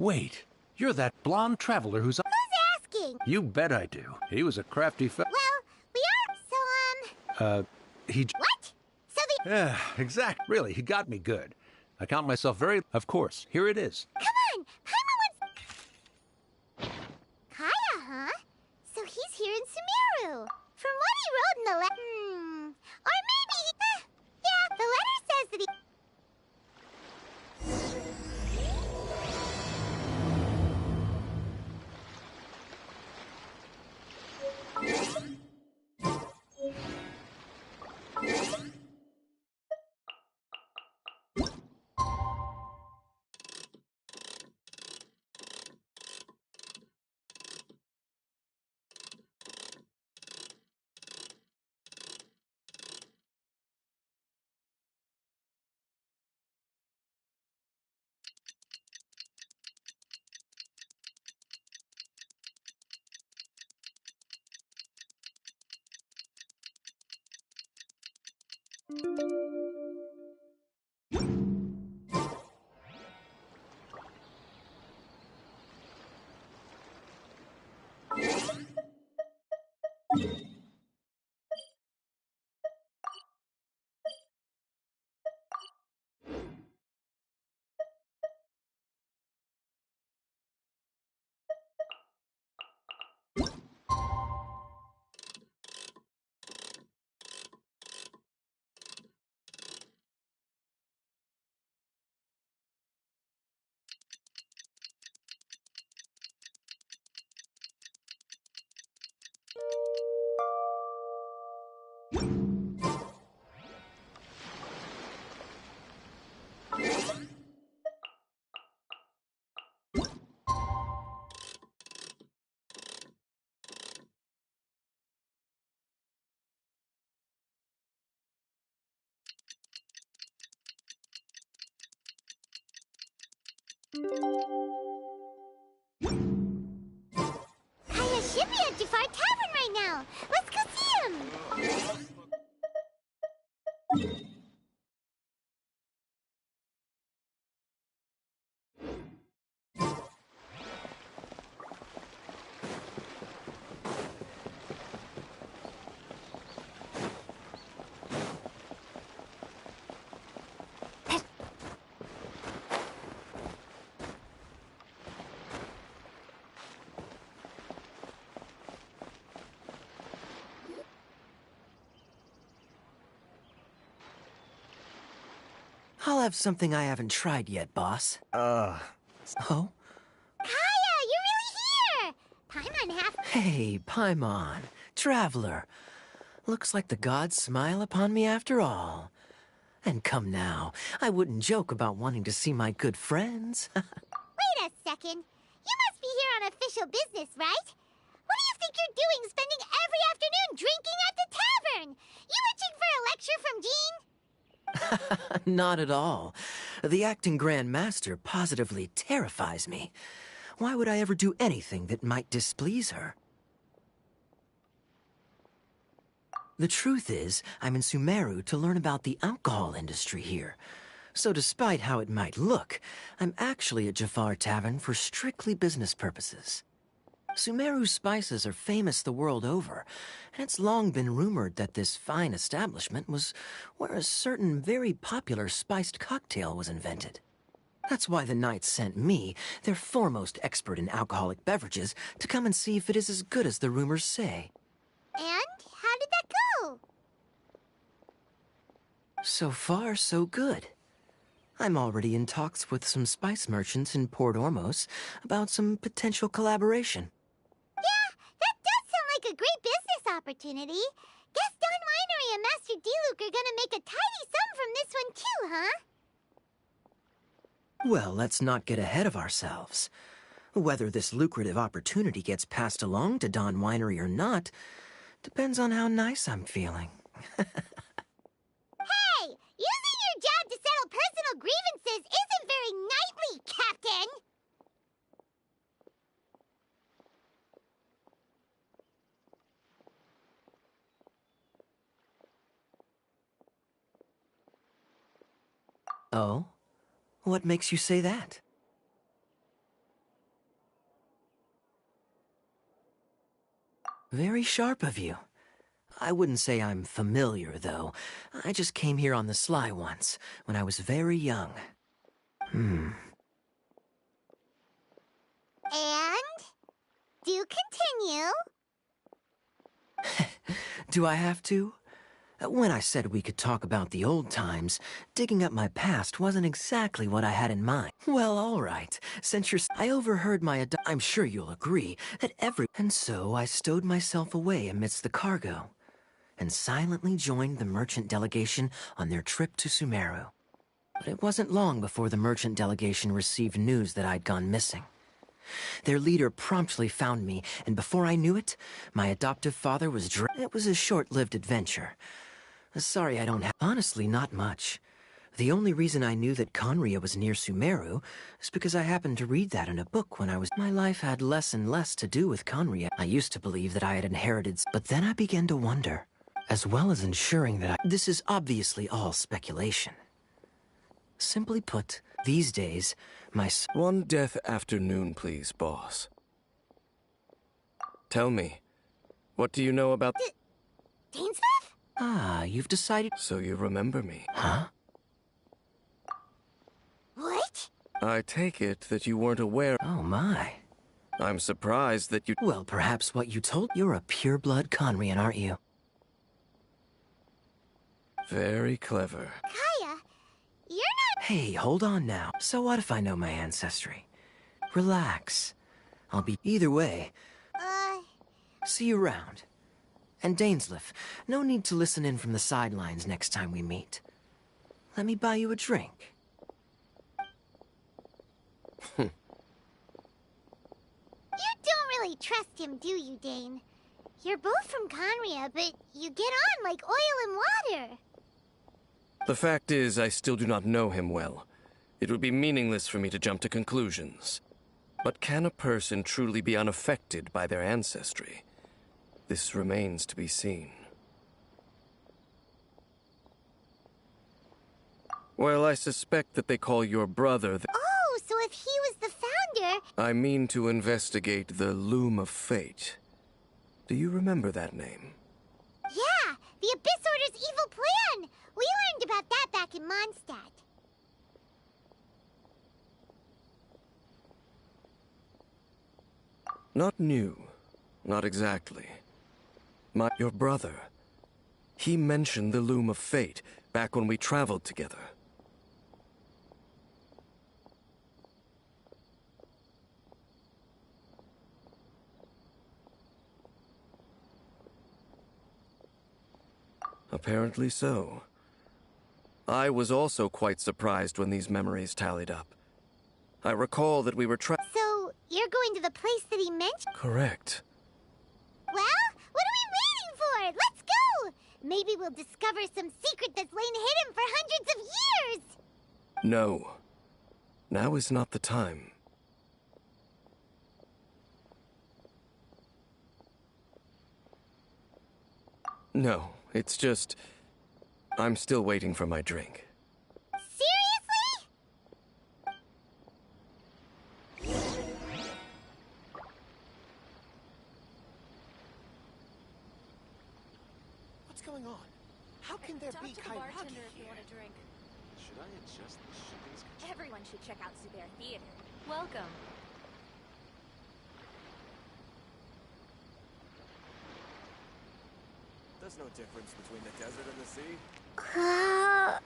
Speaker 15: Wait, you're that blonde traveler who's...
Speaker 2: Who's asking?
Speaker 15: You bet I do. He was a crafty
Speaker 2: Well, we are, so,
Speaker 15: he...
Speaker 2: What? So the...
Speaker 15: Yeah, exact. Really, he got me good. I count myself very... Of course, here it is.
Speaker 2: Come on! Paimon wants... Kaya, huh? So he's here in Sumeru. From what he wrote in the letter... Or maybe... yeah, the letter says that he... Kaya should be at Jafar Tavern right now. Let's go see him.
Speaker 16: I'll have something I haven't tried yet, boss. Oh?
Speaker 2: Kaya, you're really here. Paimon
Speaker 16: Hey, Paimon. Traveler. Looks like the gods smile upon me after all. And come now, I wouldn't joke about wanting to see my good friends.
Speaker 2: Wait a second. You must be here on official business, right? What do you think you're doing spending every afternoon drinking at the tavern? You itching for a lecture from Jean?
Speaker 16: Not at all. The acting Grand Master positively terrifies me. Why would I ever do anything that might displease her? The truth is, I'm in Sumeru to learn about the alcohol industry here. So despite how it might look, I'm actually at Jafar Tavern for strictly business purposes. Sumeru spices are famous the world over, and it's long been rumored that this fine establishment was where a certain very popular spiced cocktail was invented. That's why the Knights sent me, their foremost expert in alcoholic beverages, to come and see if it is as good as the rumors say.
Speaker 2: And how did that go?
Speaker 16: So far, so good. I'm already in talks with some spice merchants in Port Ormos about some potential collaboration.
Speaker 2: Yeah, that does sound like a great business opportunity. Guess Don Winery and Master D-Luke are gonna make a tidy sum from this one too, huh?
Speaker 16: Well, let's not get ahead of ourselves. Whether this lucrative opportunity gets passed along to Don Winery or not depends on how nice I'm feeling.
Speaker 2: Hey! Using your job to settle personal grievances isn't very knightly, Captain!
Speaker 16: Oh? What makes you say that? Very sharp of you. I wouldn't say I'm familiar, though. I just came here on the sly once, when I was very young.
Speaker 2: And? Do continue.
Speaker 16: Do I have to? When I said we could talk about the old times, digging up my past wasn't exactly what I had in mind. Well, all right. Since I overheard I'm sure you'll agree that And so I stowed myself away amidst the cargo and silently joined the merchant delegation on their trip to Sumeru. But it wasn't long before the merchant delegation received news that I'd gone missing. Their leader promptly found me, and before I knew it, my adoptive father was It was a short-lived adventure. Sorry I don't have... Honestly, not much. The only reason I knew that Conria was near Sumeru is because I happened to read that in a book when I was... My life had less and less to do with Conria. I used to believe that I had inherited... But then I began to wonder, as well as ensuring that This is obviously all speculation. Simply put, these days,
Speaker 17: One death afternoon, please, boss. Tell me, what do you know about...
Speaker 2: Dainsmith?
Speaker 16: Ah, you've decided...
Speaker 17: So you remember me.
Speaker 16: Huh?
Speaker 2: What?
Speaker 17: I take it that you weren't aware...
Speaker 16: Oh, my.
Speaker 17: I'm surprised that you...
Speaker 16: Well, perhaps what you told... You're a pure-blood Conrian, aren't you?
Speaker 17: Very clever.
Speaker 2: Kaya, you're not...
Speaker 16: Hey, hold on now. So what if I know my ancestry? Relax. I'll be... Either way. See you around. And Dainsleif, no need to listen in from the sidelines next time we meet. Let me buy you a drink.
Speaker 2: You don't really trust him, do you, Dane? You're both from Conria, but you get on like oil and water.
Speaker 17: The fact is, I still do not know him well. It would be meaningless for me to jump to conclusions. But can a person truly be unaffected by their ancestry? This remains to be seen. Well, I suspect that they call your brother the...
Speaker 2: Oh, so if he was the founder...
Speaker 17: I mean to investigate the Loom of Fate. Do you remember that name?
Speaker 2: Yeah, the Abyss Order's evil plan! We learned about that back in Mondstadt.
Speaker 17: Not new. Not exactly. Your brother. He mentioned the Loom of Fate back when we traveled together. Apparently so. I was also quite surprised when these memories tallied up. I recall that we were
Speaker 2: So, you're going to the place that he mentioned?
Speaker 17: Correct.
Speaker 2: Well, what are we waiting for? Let's go! Maybe we'll discover some secret that's lain hidden for hundreds of years!
Speaker 17: No. Now is not the time. No, it's just... I'm still waiting for my drink.
Speaker 2: Seriously?
Speaker 4: What's going on? How can there be Kairagi here?
Speaker 3: Should I adjust the shipping schedule?
Speaker 1: Everyone should check out Zubair Theater. Welcome.
Speaker 4: There's no difference between the desert and the sea.
Speaker 5: Got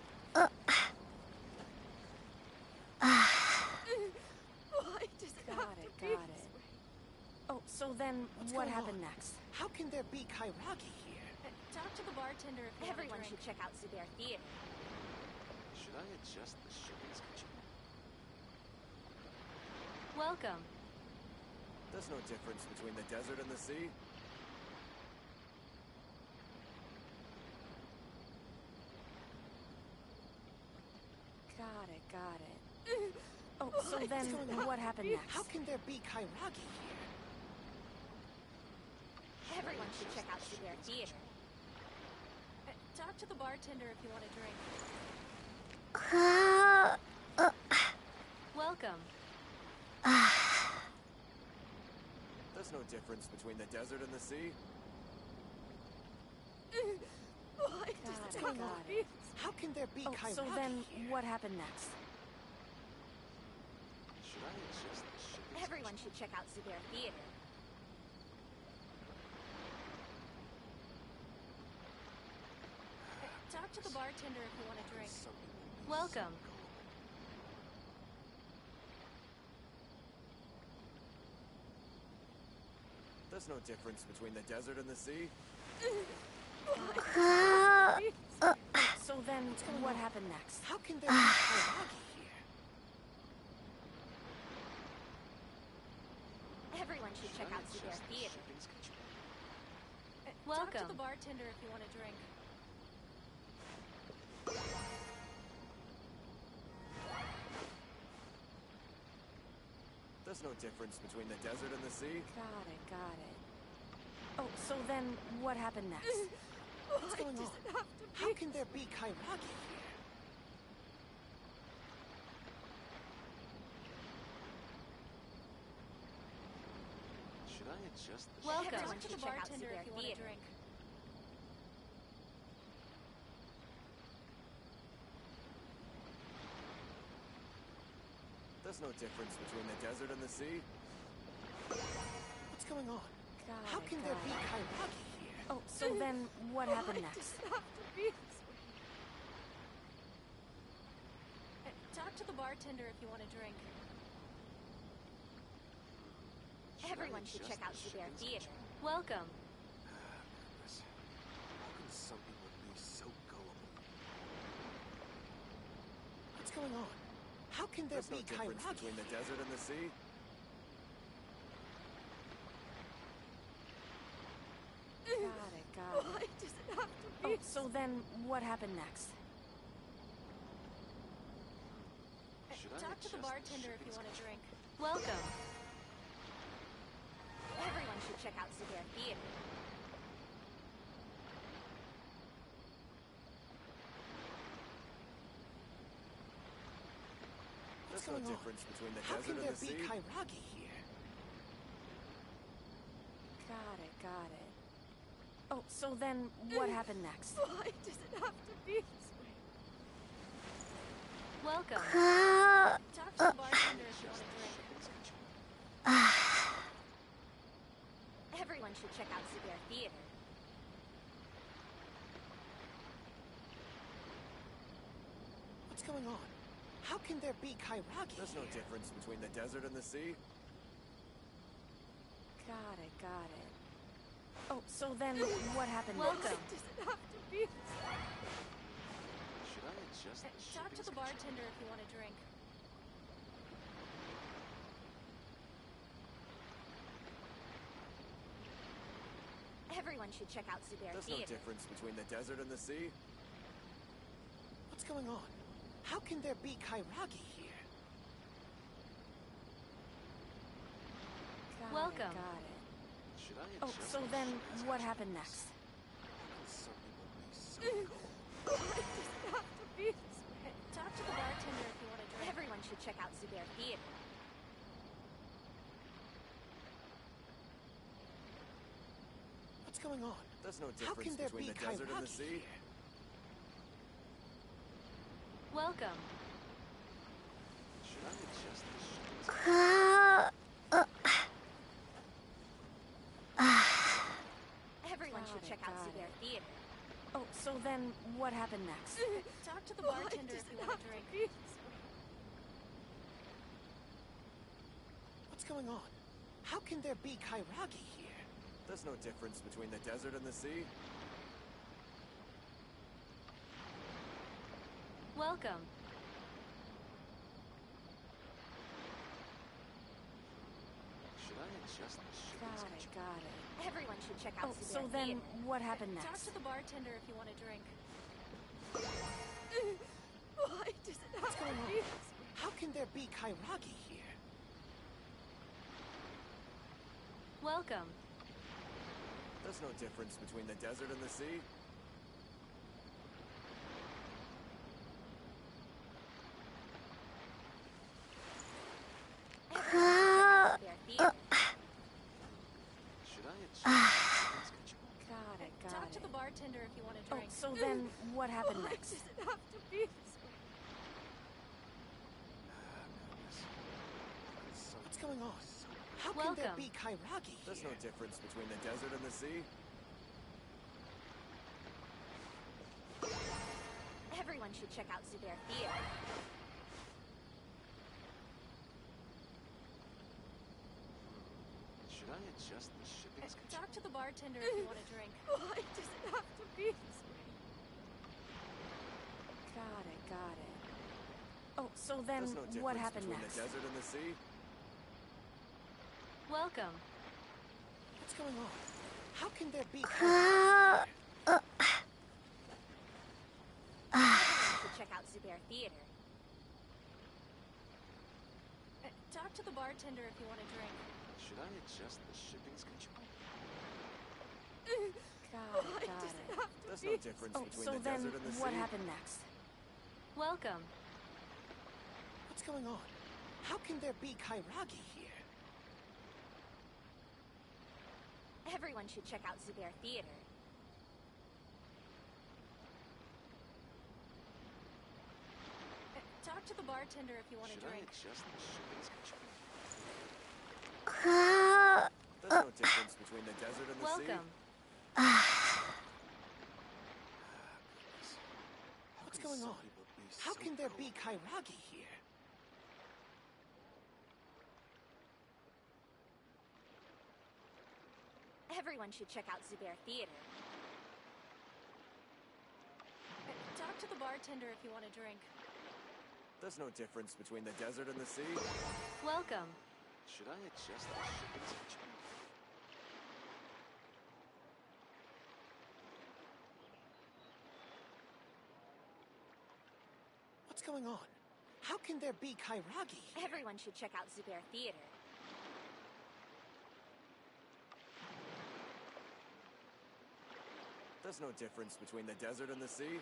Speaker 5: it. Oh, so then what happened next?
Speaker 4: How can there be Kairagi here?
Speaker 1: Talk to the bartender if you Everyone should check out Zubair Theater.
Speaker 3: Should I adjust the shipping schedule?
Speaker 1: Welcome.
Speaker 4: There's no difference between the desert and the sea.
Speaker 5: Got it. Oh, so then what happened next?
Speaker 4: How can there be Kairagi here?
Speaker 1: Everyone should check out Zubair Theater. Talk to the bartender if you want a drink. Welcome.
Speaker 4: There's no difference between the desert and the sea.
Speaker 5: Got it.
Speaker 4: How can there be Kairagi
Speaker 5: So then,
Speaker 4: here?
Speaker 5: what happened next?
Speaker 1: Should I adjust the shipping? Everyone should check out Zubair Theater. Talk to the bartender if you want a drink. Welcome.
Speaker 4: There's no difference between the desert and the sea.
Speaker 5: So then, what happened next?
Speaker 4: How can there be Kairagi here?
Speaker 1: Everyone should check out Zubair Theater. Welcome. Talk to the bartender if you want a drink.
Speaker 4: There's no difference between the desert and the sea.
Speaker 5: Got it. Oh, so then, what happened next?
Speaker 4: What's going on? How can there be Kairagi here?
Speaker 1: Should I adjust the Welcome. Everyone should check out Zubair if you want a drink.
Speaker 4: There's no difference between the desert and the sea. What's going on? How can there be Kairagi here?
Speaker 5: Oh, so then, what happened next?
Speaker 1: Talk to the bartender if you want a drink. Everyone should check out Zubair Theater. Welcome.
Speaker 4: How can some people be so gullible? What's going on? How can there be Kairagi between the desert and the sea?
Speaker 5: Got it.
Speaker 6: Why does it have to be?
Speaker 5: Oh, so then, what happened next?
Speaker 1: Talk to the bartender if you want a drink. Welcome. Everyone should check out Zubair Theater.
Speaker 4: There's no difference between the desert and the sea. How can there be Kairagi here?
Speaker 5: Got it. Oh, so then, what happened next?
Speaker 6: Why does it have to be this way?
Speaker 1: Welcome. Talk to the bartender if you want a drink. Everyone should check out Zubair Theater.
Speaker 4: What's going on? How can there be Kairagi? There's no difference between the desert and the sea.
Speaker 5: Got it. Oh, so then, what happened
Speaker 1: Welcome.
Speaker 5: next?
Speaker 6: Does it have to be this way?
Speaker 1: Should I adjust the Talk to the bartender if you want a drink. Everyone should check out Zubair
Speaker 4: There's
Speaker 1: Theater.
Speaker 4: no difference between the desert and the sea. What's going on? How can there be Kairagi here?
Speaker 1: Welcome.
Speaker 5: Got it.
Speaker 4: Should I
Speaker 5: Oh, so then, what happened next?
Speaker 4: Some people be so
Speaker 6: Why does it have to be this way?
Speaker 1: Talk to the bartender if you want a drink. Everyone should check out Zubair Theater.
Speaker 4: What's going on? There's no difference between the desert and the sea.
Speaker 1: Welcome.
Speaker 4: Should I adjust the
Speaker 1: Everyone should check out Zubair Theater.
Speaker 5: Oh, so then, what happened next?
Speaker 1: Talk to the bartender if you want a drink.
Speaker 4: What's going on? How can there be Kairagi here? There's no difference between the desert and the sea.
Speaker 1: Welcome.
Speaker 4: Should I adjust the
Speaker 5: Got it.
Speaker 1: Everyone should check out
Speaker 5: Oh,
Speaker 1: Zubair
Speaker 5: so then,
Speaker 1: Theater.
Speaker 5: what happened
Speaker 1: Talk
Speaker 5: next?
Speaker 1: to the bartender if you want a drink.
Speaker 6: Why does it have to be this way?
Speaker 4: How can there be Kairagi here?
Speaker 1: Welcome.
Speaker 4: There's no difference between the desert and the sea.
Speaker 1: Should I adjust?
Speaker 5: Got it.
Speaker 1: Talk to the bartender
Speaker 5: bartender if you want a drink. So then, what happened next?
Speaker 11: Does it have to be this way?
Speaker 4: What's going on? How can there be Kairagi here? There's no difference between the desert and the sea.
Speaker 2: Everyone should check out Zubair Theater.
Speaker 1: Should I adjust the shipping schedule?
Speaker 5: Talk to the bartender if you want a drink.
Speaker 11: Why does it have to be this way?
Speaker 5: Got it. Oh, so then,
Speaker 4: There's no difference
Speaker 5: what happened
Speaker 4: between
Speaker 5: next?
Speaker 4: the desert and the sea.
Speaker 2: Welcome.
Speaker 4: What's going on? How can there be
Speaker 2: Everyone should check out Zubair Theater.
Speaker 5: Talk to the bartender if you want a drink.
Speaker 1: Should I adjust the shipping schedule?
Speaker 5: Got it.
Speaker 4: There's no difference between the desert and the sea.
Speaker 5: What happened next?
Speaker 2: Welcome.
Speaker 4: What's going on? How can there be Kairagi here?
Speaker 2: Everyone should check out Zubair Theater.
Speaker 5: Talk to the bartender if you want a
Speaker 1: Should I
Speaker 5: drink.
Speaker 1: adjust the shipping schedule?
Speaker 4: There's no difference between the desert and the
Speaker 2: Welcome.
Speaker 4: What's going on? How can there be Kairagi here?
Speaker 2: Everyone should check out Zubair Theater.
Speaker 5: Talk to the bartender if you want a drink.
Speaker 4: There's no difference between the desert and the sea.
Speaker 2: Welcome.
Speaker 1: Should I adjust the shipping schedule?
Speaker 4: What's going on? How can there be Kairagi here?
Speaker 2: Everyone should check out Zubair Theater.
Speaker 4: There's no difference between the desert and the sea.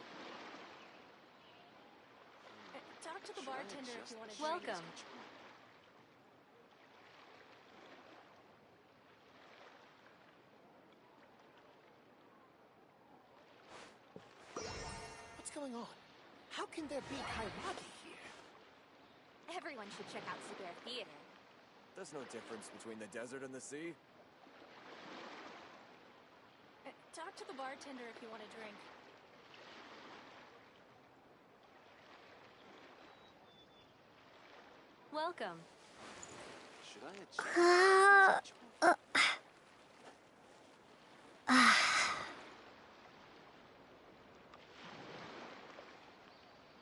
Speaker 5: Talk to the bartender if you want a drink.
Speaker 2: Welcome.
Speaker 4: What's going on? How can there be Kairagi here?
Speaker 2: Everyone should check out Zubair Theater.
Speaker 4: There's no difference between the desert and the sea.
Speaker 5: Talk to the bartender if you want a drink.
Speaker 2: Welcome.
Speaker 1: Should I adjust the shipping schedule?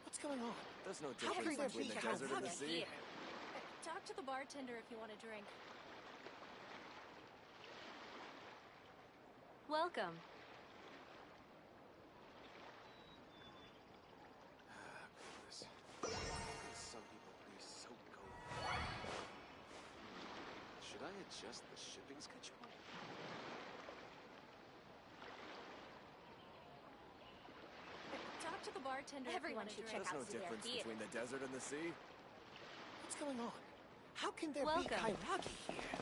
Speaker 4: What's going on? There's no difference
Speaker 2: Everyone
Speaker 4: between
Speaker 2: should
Speaker 4: the
Speaker 2: check out
Speaker 4: desert and the
Speaker 2: Zubair
Speaker 4: sea.
Speaker 2: Theater.
Speaker 5: Talk to the bartender if you want a drink.
Speaker 2: Welcome.
Speaker 1: Goodness. How can some people be so cold? Should I adjust the shipping schedule?
Speaker 5: Talk to the bartender
Speaker 2: Everyone
Speaker 5: if you
Speaker 2: should
Speaker 5: want a
Speaker 2: check
Speaker 5: drink.
Speaker 4: There's no
Speaker 2: out Zubair
Speaker 4: difference
Speaker 2: Theater.
Speaker 4: between the desert and the sea. What's going on? How can there be
Speaker 2: Welcome.
Speaker 4: Kairagi here?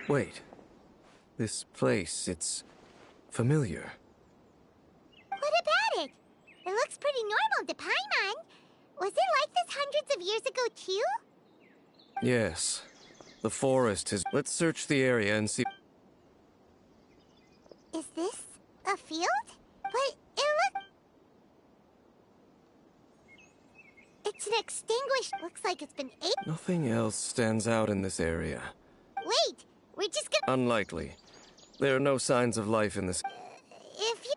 Speaker 17: Wait. This place, it's familiar.
Speaker 2: What about it? It looks pretty normal to Paimon. Was it like this hundreds of years ago, too?
Speaker 17: Yes. The forest has... Let's search the area and see...
Speaker 2: Is this a field? But it looks... It's an extinguished... Looks like it's been ate...
Speaker 17: Nothing else stands out in this area.
Speaker 2: Wait! We're just gonna...
Speaker 17: Unlikely. There are no signs of life in this...
Speaker 2: If you...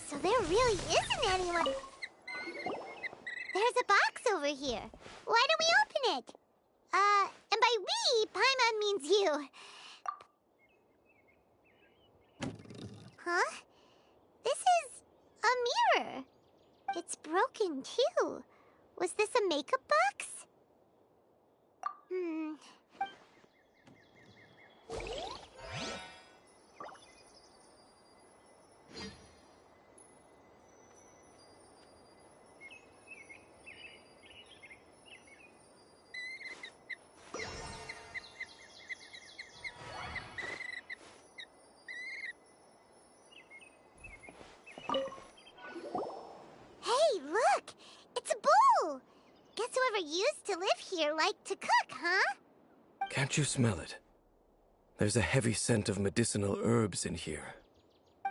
Speaker 2: So there really isn't anyone... There's a box over here. Why don't we open it? And by we, Paimon means you. Huh? This is a mirror. It's broken, too. Was this a makeup box? Hey, look! It's a bowl! Guess whoever used to live here liked to cook, huh?
Speaker 17: Can't you smell it? There's a heavy scent of medicinal herbs in here.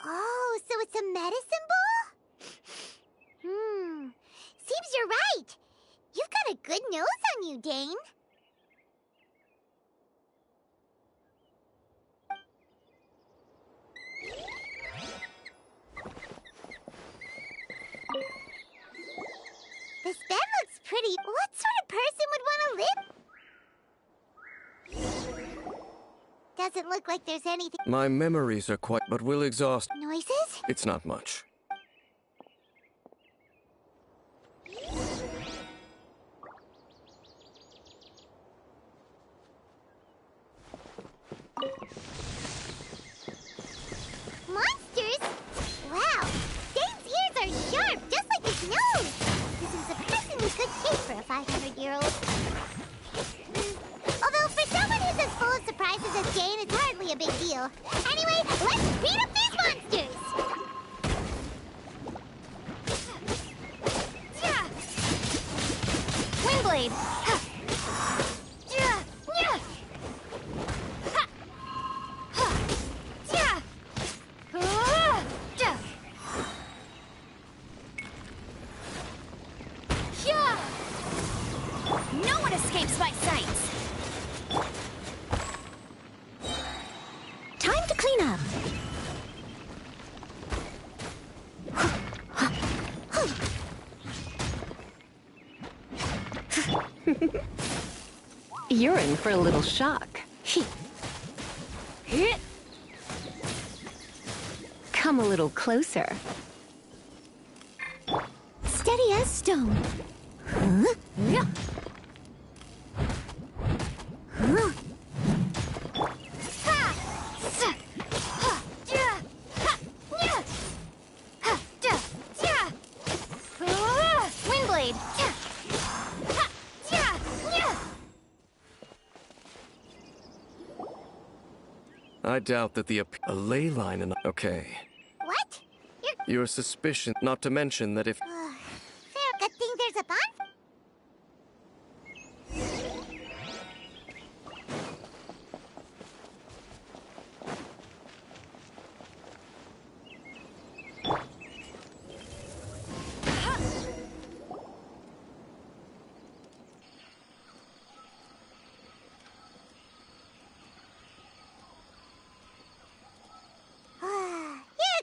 Speaker 2: Oh, so it's a medicine bowl? Seems you're right. You've got a good nose on you, Dane. This bed looks pretty. What sort of person would want to live? Doesn't look like there's anything.
Speaker 17: My memories are quite... but will exhaust...
Speaker 2: Noises?
Speaker 17: It's not much.
Speaker 2: Monsters? Wow! Dane's ears are sharp, just like his nose! This is surprisingly good shape for a 500-year-old. Although for someone who's as full of surprises as Dane, it's hardly a big deal. Anyway, let's beat up these monsters!
Speaker 9: Windblade! No one escapes my sights! Time to clean up. You're in for a little shock. Come a little closer. Steady as stone. Windblade.
Speaker 17: I doubt that a ley line and... Okay.
Speaker 2: What?
Speaker 17: Your suspicion... Not to mention that if...
Speaker 2: Fair, good thing there's a bonfire.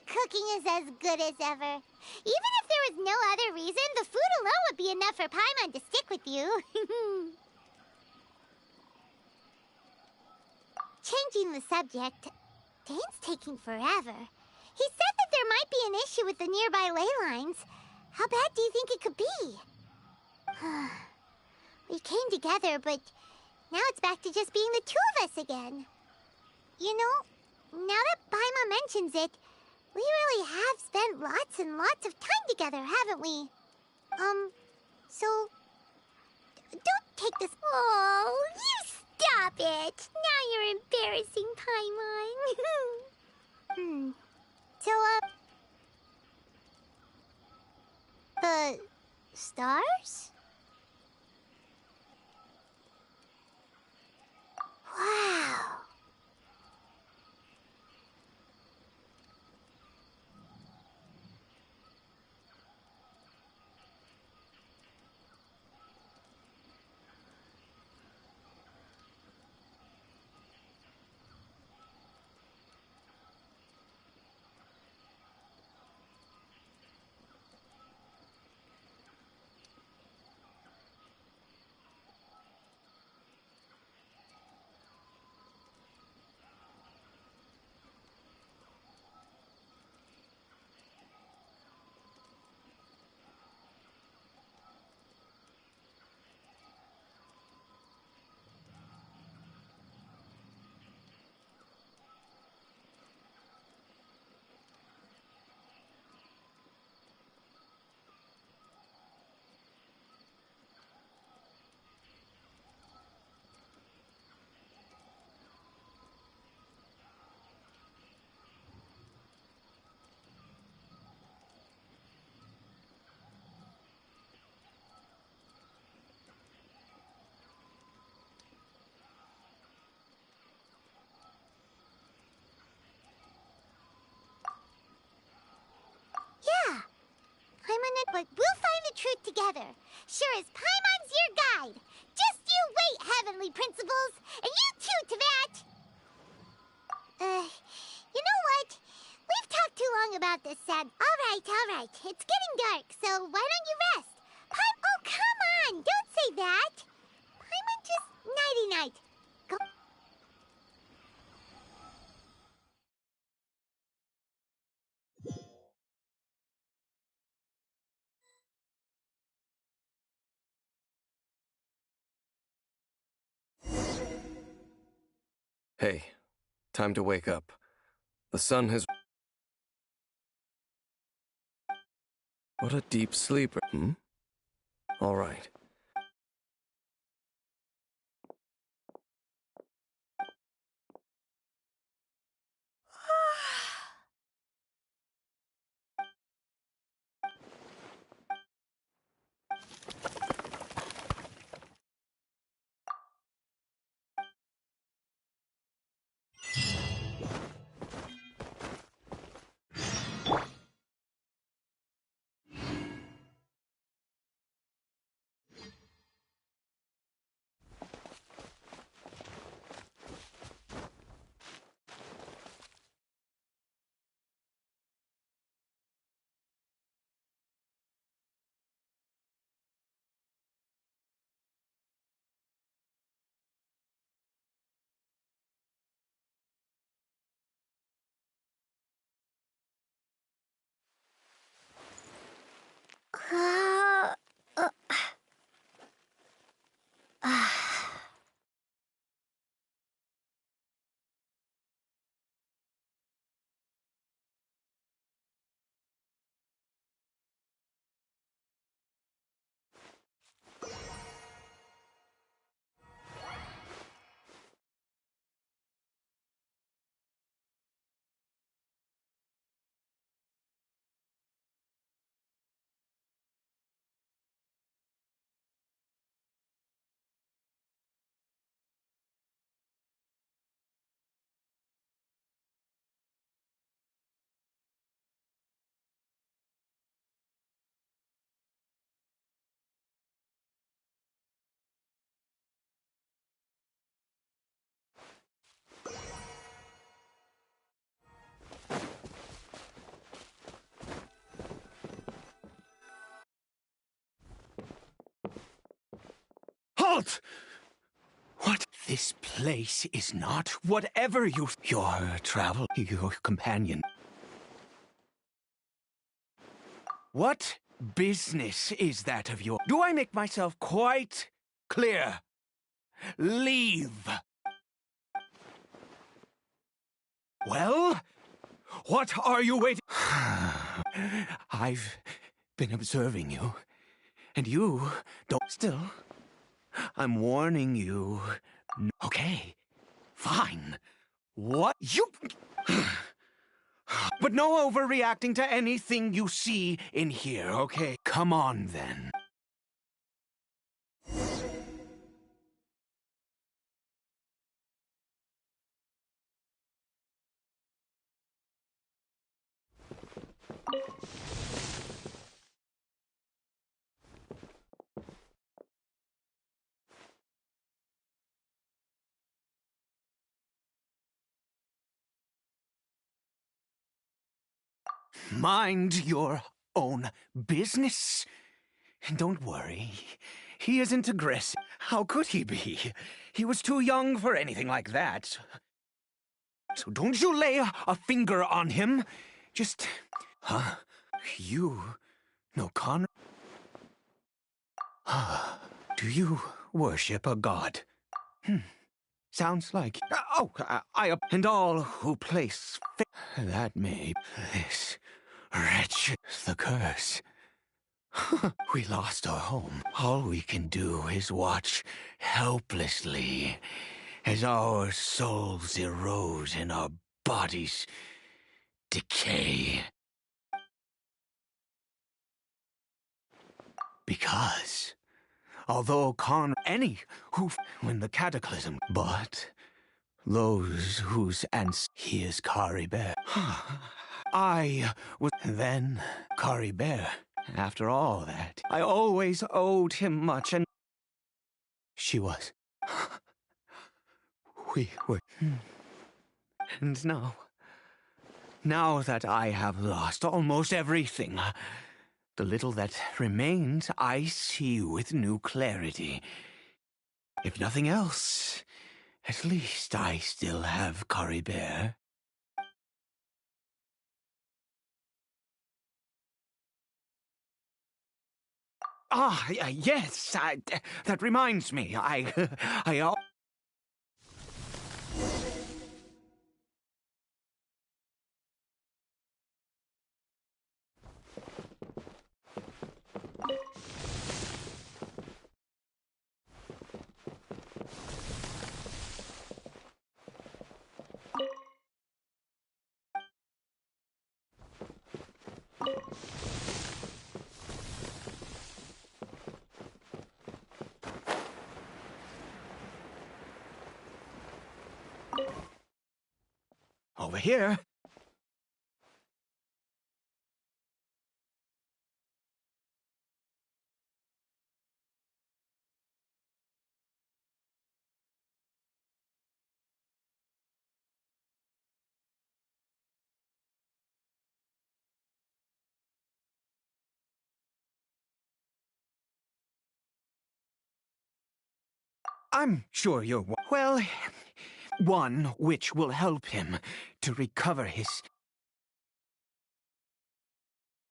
Speaker 2: Cooking is as good as ever. Even if there was no other reason, the food alone would be enough for Paimon to stick with you. changing the subject, Dane's taking forever. He said that there might be an issue with the nearby ley lines. How bad do you think it could be? We came together, but now it's back to just being the two of us again. You know, now that Paimon mentions it, we really have spent lots and lots of time together, haven't we? So... Don't take this... Oh, you stop it! Now you're embarrassing, Paimon. So, the stars? Wow. Yeah. Paimon, but we'll find the truth together. Sure as Paimon's your guide. Just you wait, Heavenly Principles. And you too, Teyvat. You know what? We've talked too long about this, Sad. All right. It's getting dark, so why don't you rest? Oh, come on. Don't say that. Paimon, just nighty-night. Go.
Speaker 17: Hey, time to wake up. The sun has... What a deep sleeper. All right.
Speaker 13: Halt! What?
Speaker 7: This place is not whatever your travel, your companion. What business is that of yours? Do I make myself quite clear? Leave. Well, what are you waiting? I've been observing you, and you don't. Still, I'm warning you. Okay, fine. What? You. But no overreacting to anything you see in here, okay? Come on, then. Mind your own business. Don't worry. He isn't aggressive. How could he be? He was too young for anything like that. So don't you lay a finger on him. Just... Huh? You know Connor? Do you worship a god? Sounds like... And all who place... That may... This... Wretched... The curse. We lost our home. All we can do is watch helplessly as our souls erode and our bodies decay. Because, although any who when the cataclysm, but those whose he is Kari Bear. I was then Kari Bear. After all that, I always owed him much, and she was. We were. And now that I have lost almost everything, the little that remains, I see with new clarity. If nothing else, at least I still have Kari Bear. Yes, that reminds me, over here. I'm sure you're well, one which will help him to recover his...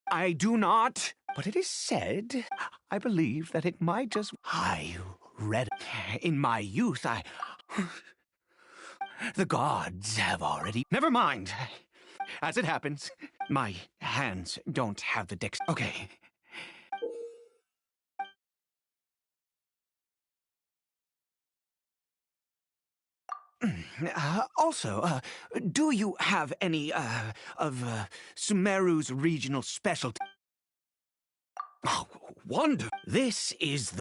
Speaker 7: I do not, but it is said, I believe that it might just... I read... In my youth, The gods have already... Never mind. As it happens, my hands don't have the dex... Okay. Also, do you have any, of Sumeru's regional specialty? Oh, wonder. This is the...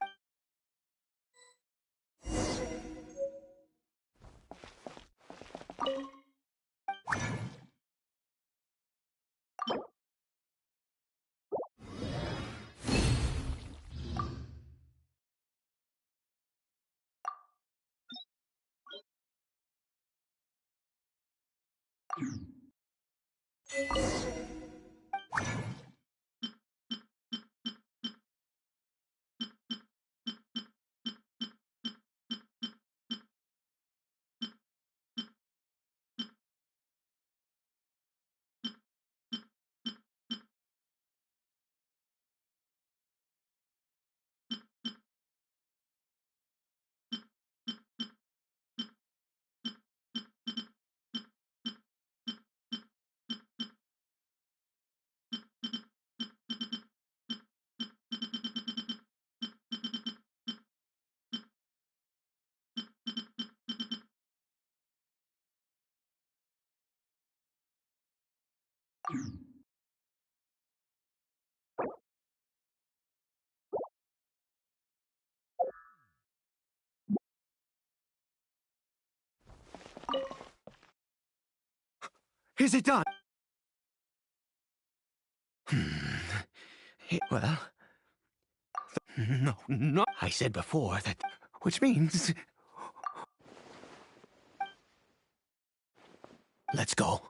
Speaker 7: Is it done? Well... No. I said before that... Which means... Let's go.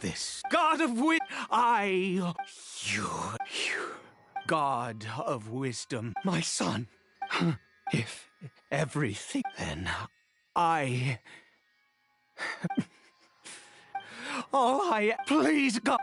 Speaker 7: This God of you, God of wisdom, my son. If everything, then please, God.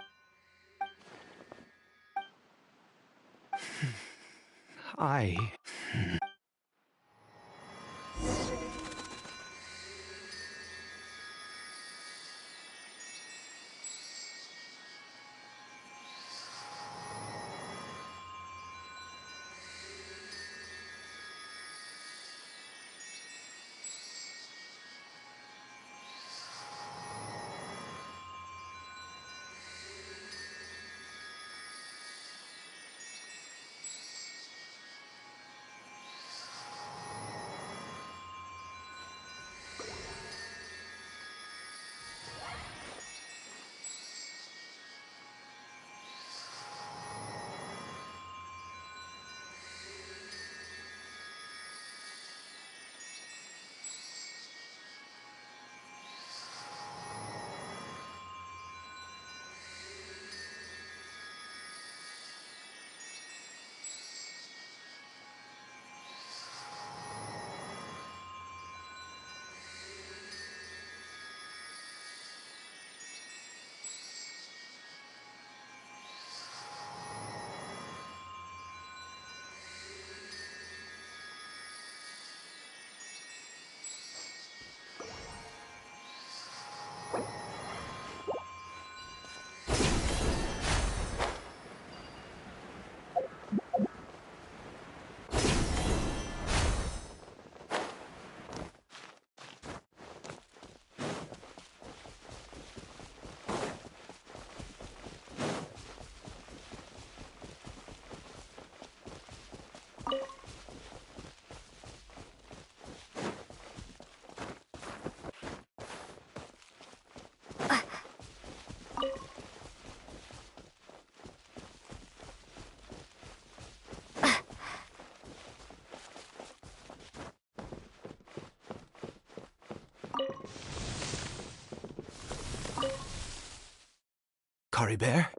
Speaker 7: Cory Bear?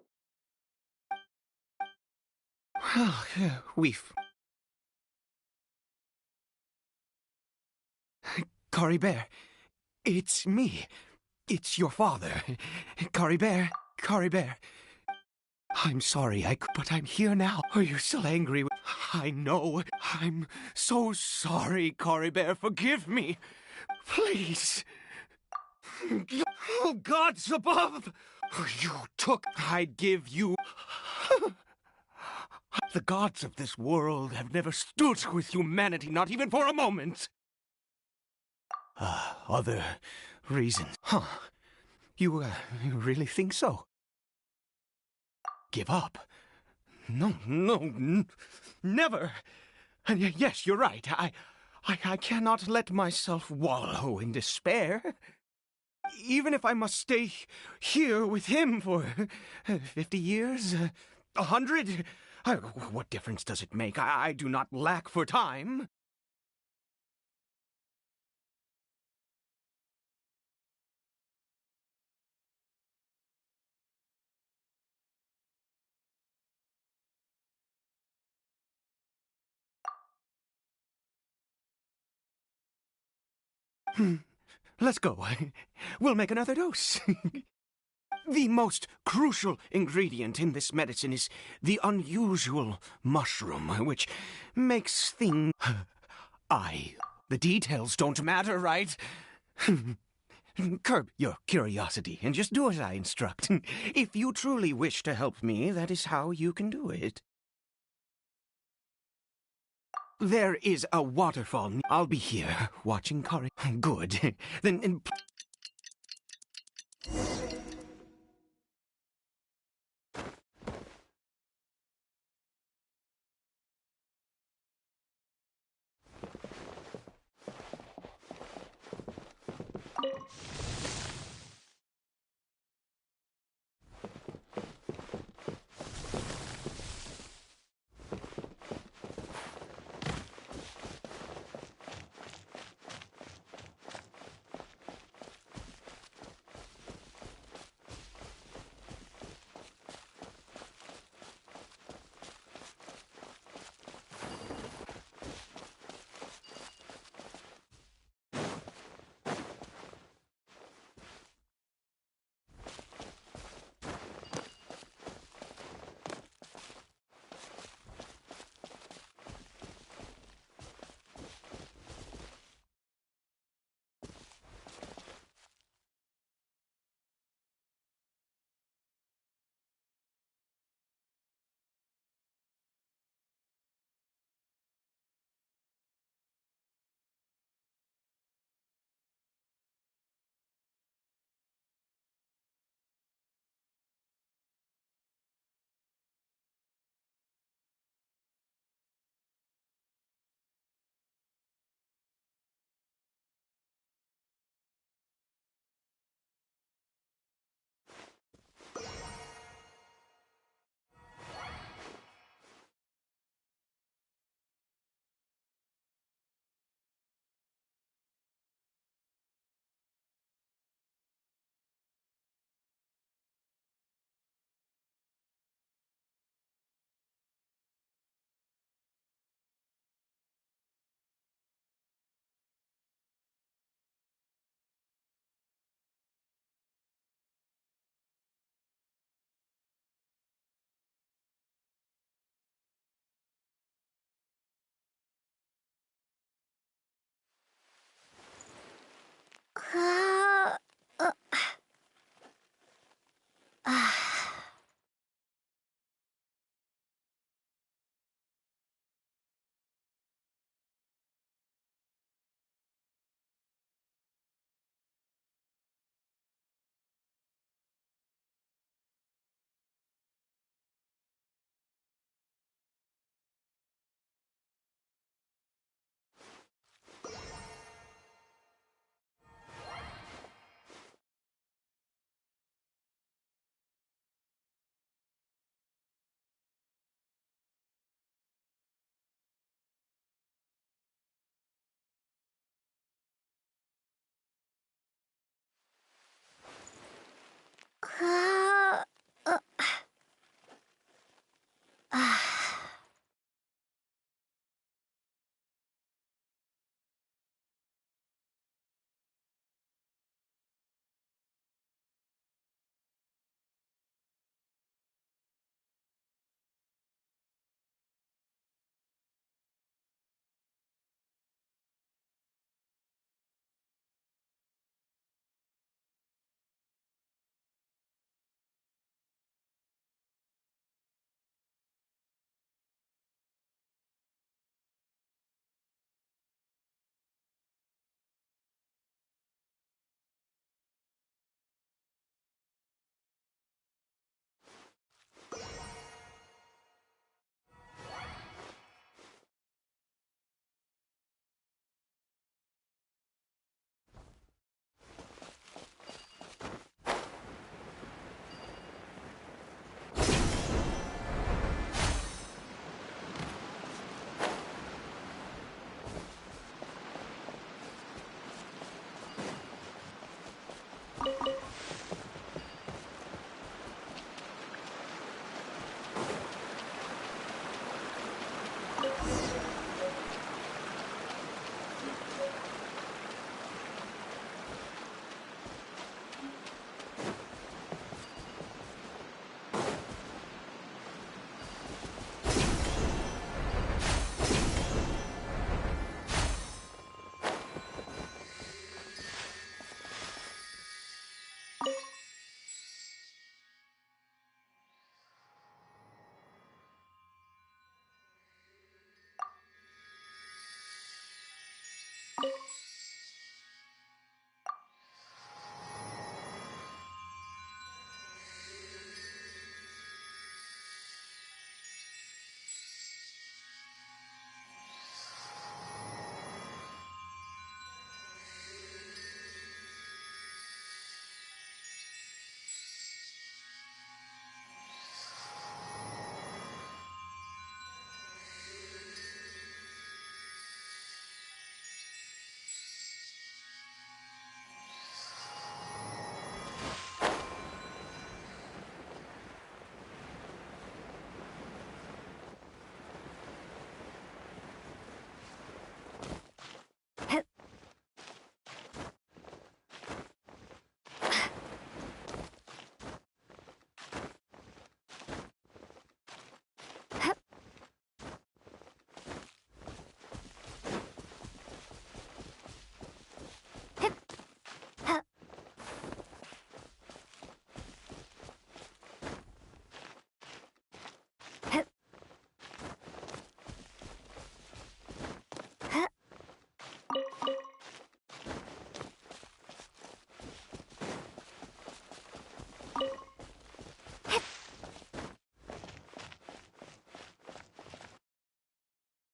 Speaker 7: Well, Cory Bear, it's me. It's your father. Cory Bear, Cory Bear. I'm sorry, but I'm here now. Are you still angry? I know. I'm so sorry, Cory Bear. Forgive me. Please. Oh, gods above! You took... I'd give you... The gods of this world have never stood with humanity, not even for a moment. Other reasons. Huh. You really think so? Give up? No, never. And yes, you're right. I cannot let myself wallow in despair. Even if I must stay here with him for 50 years, 100, what difference does it make? I do not lack for time. Let's go. We'll make another dose. The most crucial ingredient in this medicine is the unusual mushroom, which makes things... The details don't matter, right? Curb your curiosity and just do as I instruct. If you truly wish to help me, that is how you can do it. There is a waterfall. I'll be here, watching Kari. Good. Then...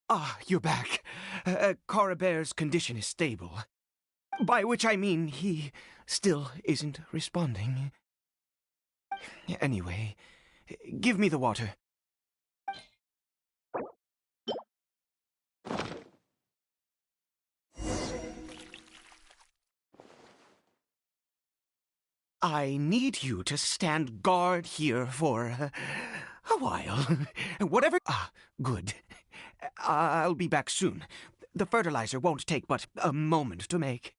Speaker 7: Ah, you're back. Coribere's condition is stable. By which I mean he still isn't responding. Anyway, give me the water. I need you to stand guard here for a while. Whatever. Ah, good. I'll be back soon. The fertilizer won't take but a moment to make.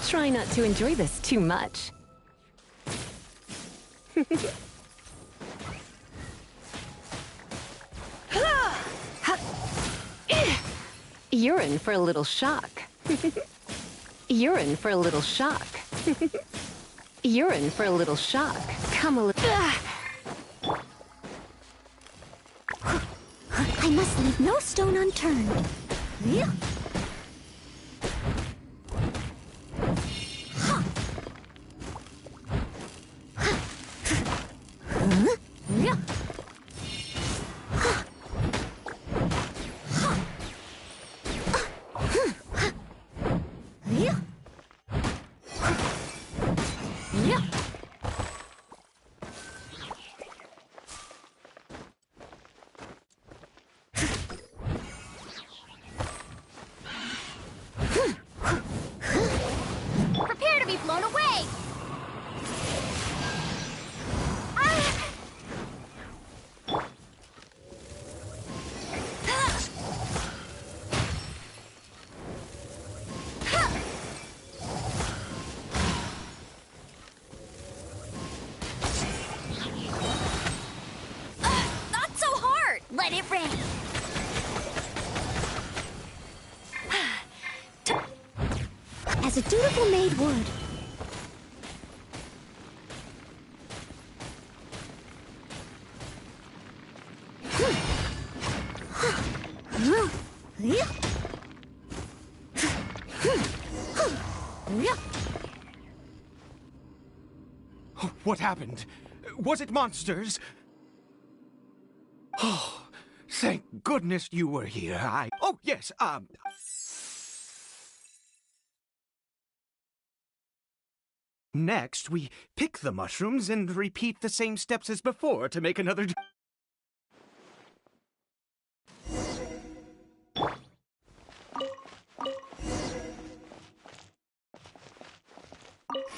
Speaker 18: Try not to enjoy this too much. You're in for a little shock. You're in for a little shock. You're in for a little shock. Come a little.
Speaker 2: I must leave no stone unturned. Yeah.
Speaker 19: Prepare to be blown away! Not so hard! Let it rain!
Speaker 2: As a dutiful maid would.
Speaker 7: What happened? Was it monsters? Oh, thank goodness you were here. Oh, yes, Next, we pick the mushrooms and repeat the same steps as before to make another...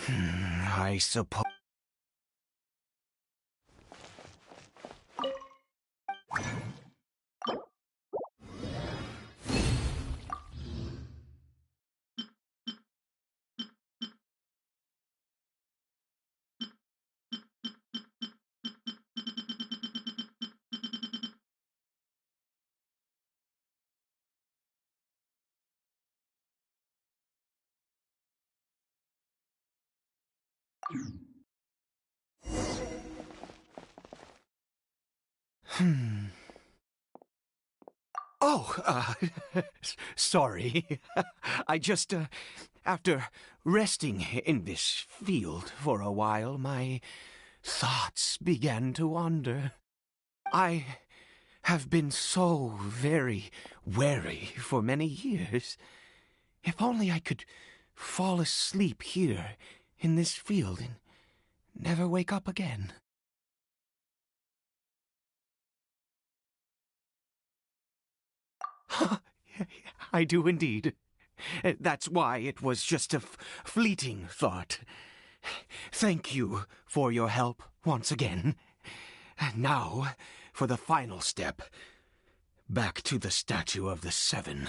Speaker 7: I suppose... Oh, sorry. I just, after resting in this field for a while, my thoughts began to wander. I have been so very wary for many years. If only I could fall asleep here in this field and never wake up again. I do indeed. That's why it was just a fleeting thought. Thank you for your help once again. Now, for the final step. Back to the Statue of the Seven.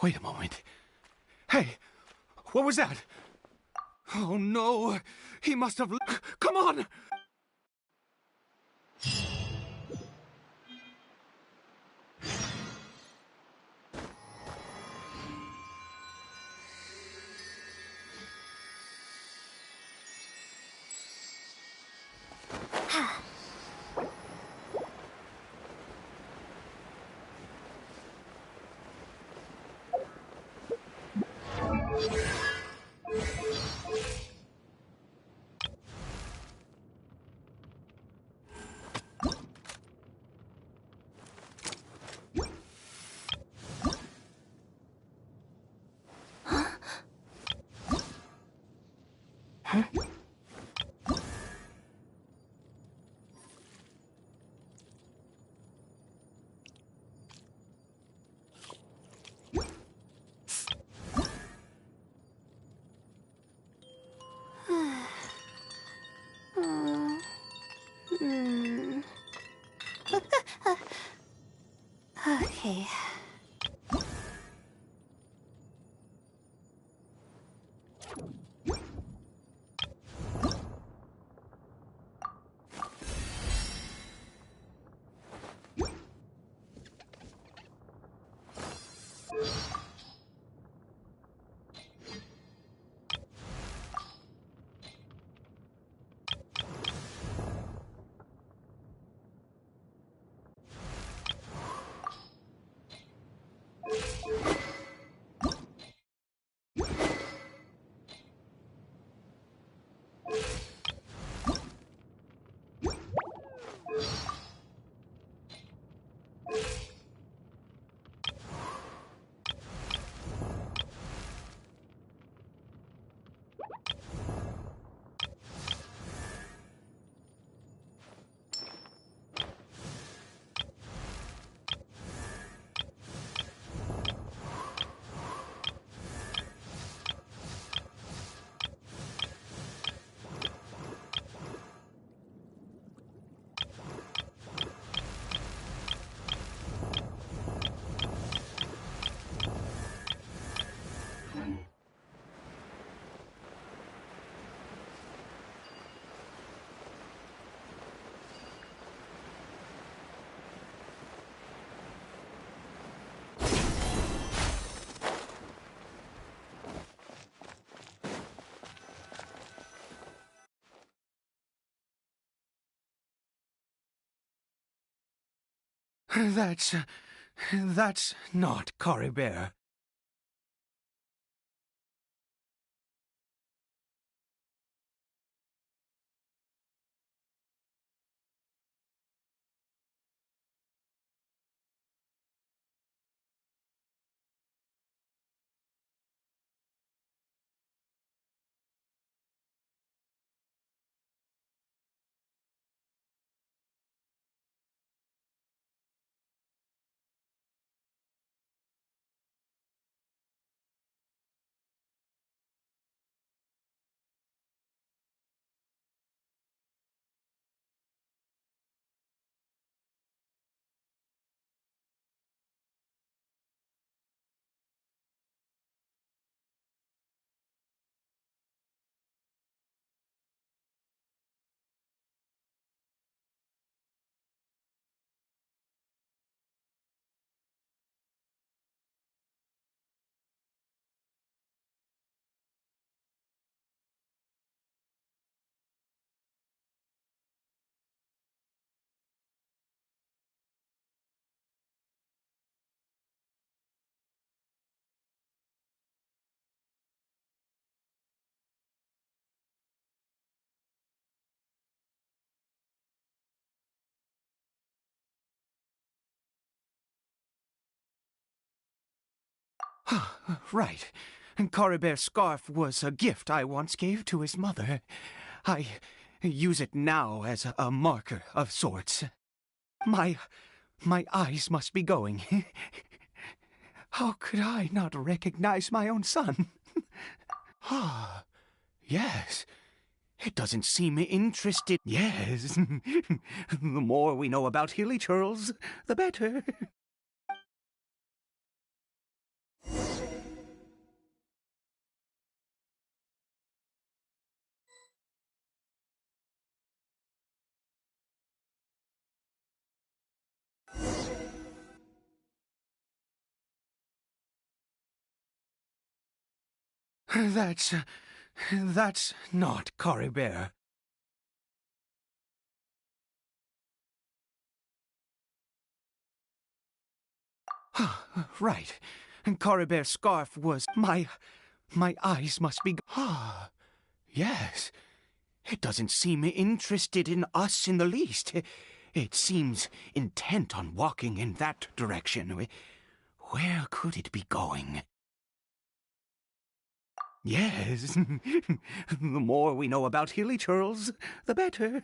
Speaker 7: Wait a moment. Hey, what was that? Oh no, he must have... Come on!
Speaker 2: Okay.
Speaker 7: That's not Coribert. Right. Coribert's scarf was a gift I once gave to his mother. I use it now as a marker of sorts. My eyes must be going. How could I not recognize my own son? Ah, yes. It doesn't seem interested. Yes. The more we know about Hilly Churls, the better. That's not Coribert. Right. Coribert's scarf was... My eyes must be... Ah, yes. It doesn't seem interested in us in the least. It seems intent on walking in that direction. Where could it be going? Yes. The more we know about Hilly Churls, the better.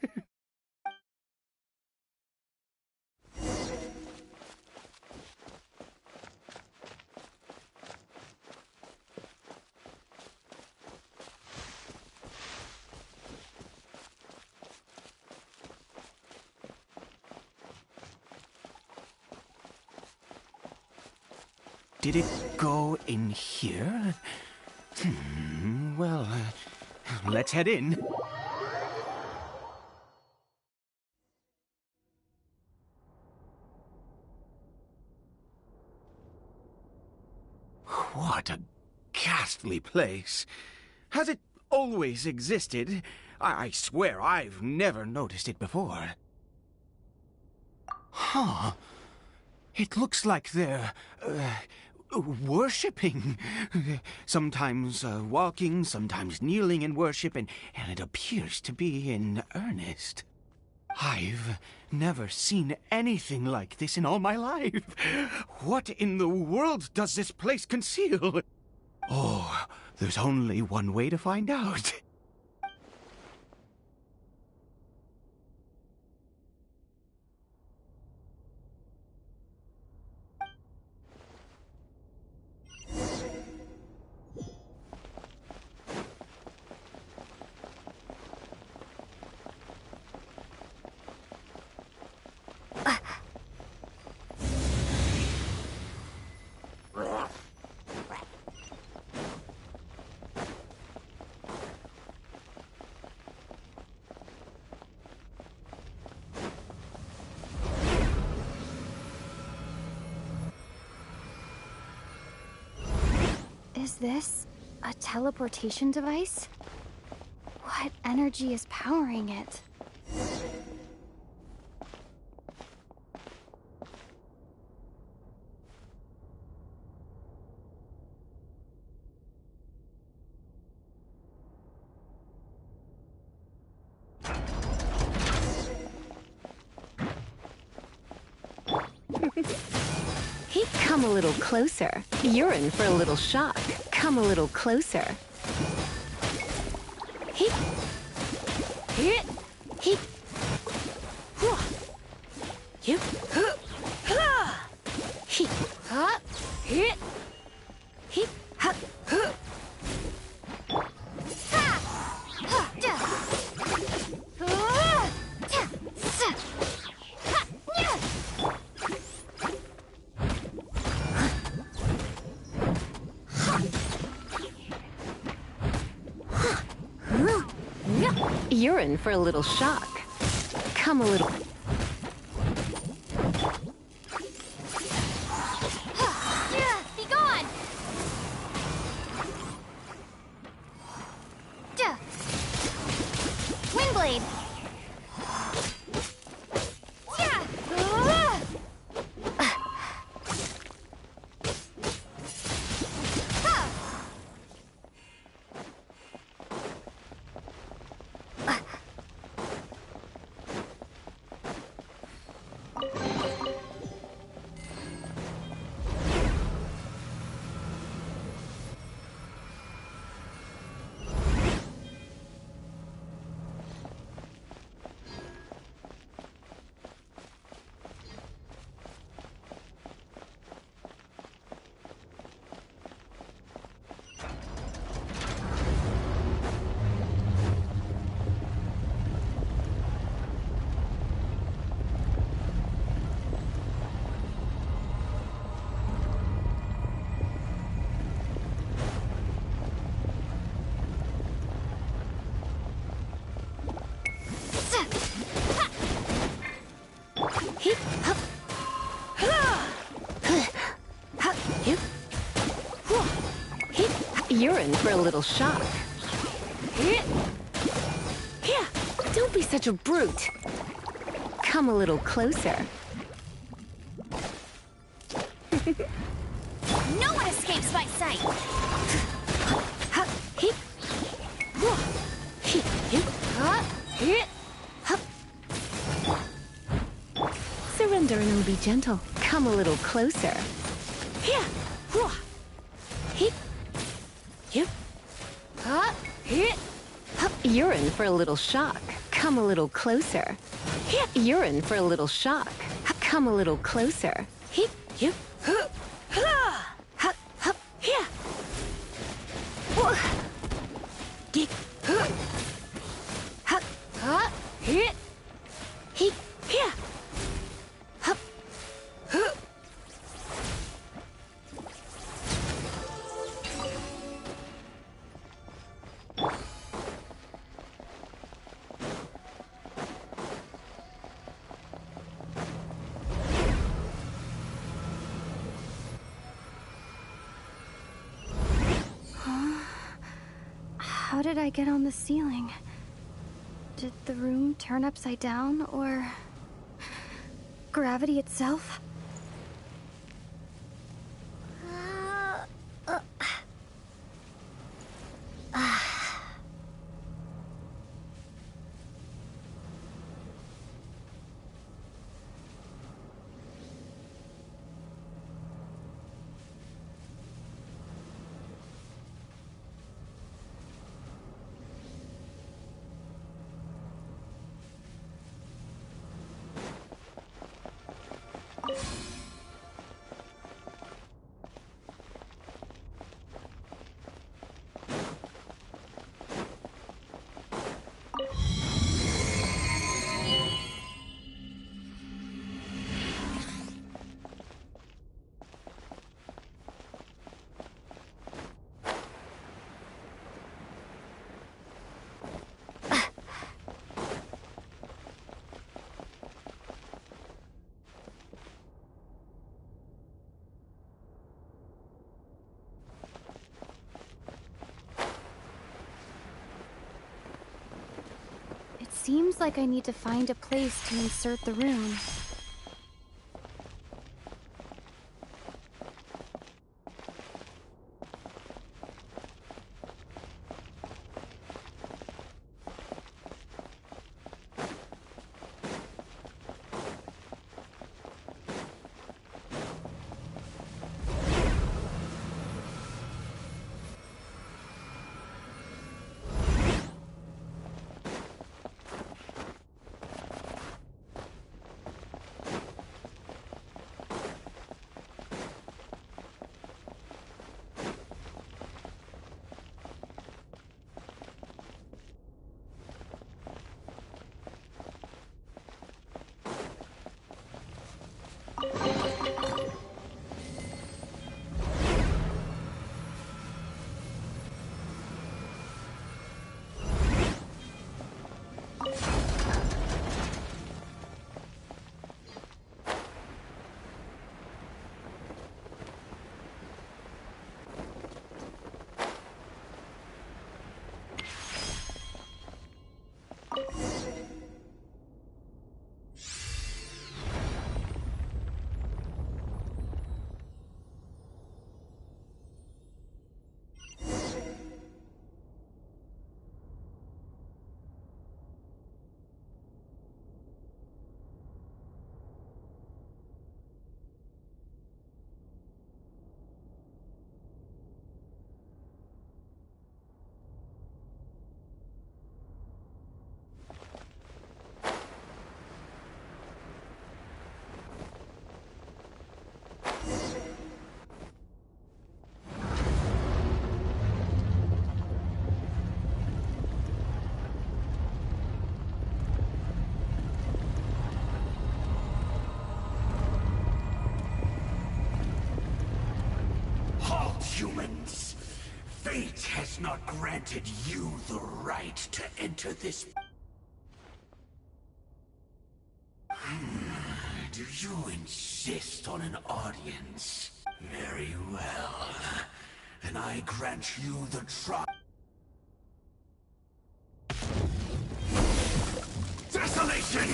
Speaker 7: Did it go in here? Well, let's head in. What a ghastly place. Has it always existed? I swear I've never noticed it before. Huh. It looks like they're, worshipping. Sometimes walking, sometimes kneeling in worship, and it appears to be in earnest. I've never seen anything like this in all my life. What in the world does this place conceal? Oh, there's only one way to find out.
Speaker 20: Is this a teleportation device? What energy is powering it?
Speaker 18: Hey, come a little closer. You're in for a little shock. Come a little closer. Hey. Hey. Hey. You. Hey. Hey. Hey. You're in for a little shock. Come a little...
Speaker 2: Be gone! Windblade!
Speaker 18: You're in for a little shock. Yeah, don't be such a brute. Come a little closer.
Speaker 19: No one escapes my sight!
Speaker 18: Surrender and it'll be gentle. Come a little closer. You're in for a little shock. Come a little closer. You're in for a little shock. Come a little closer.
Speaker 20: How did I get on the ceiling? Did the room turn upside down, or gravity itself? Seems like I need to find a place to insert the rune.
Speaker 21: Humans, fate has not granted you the right to enter this. Do you insist on an audience? Very well. Then I grant you the trust. Desolation!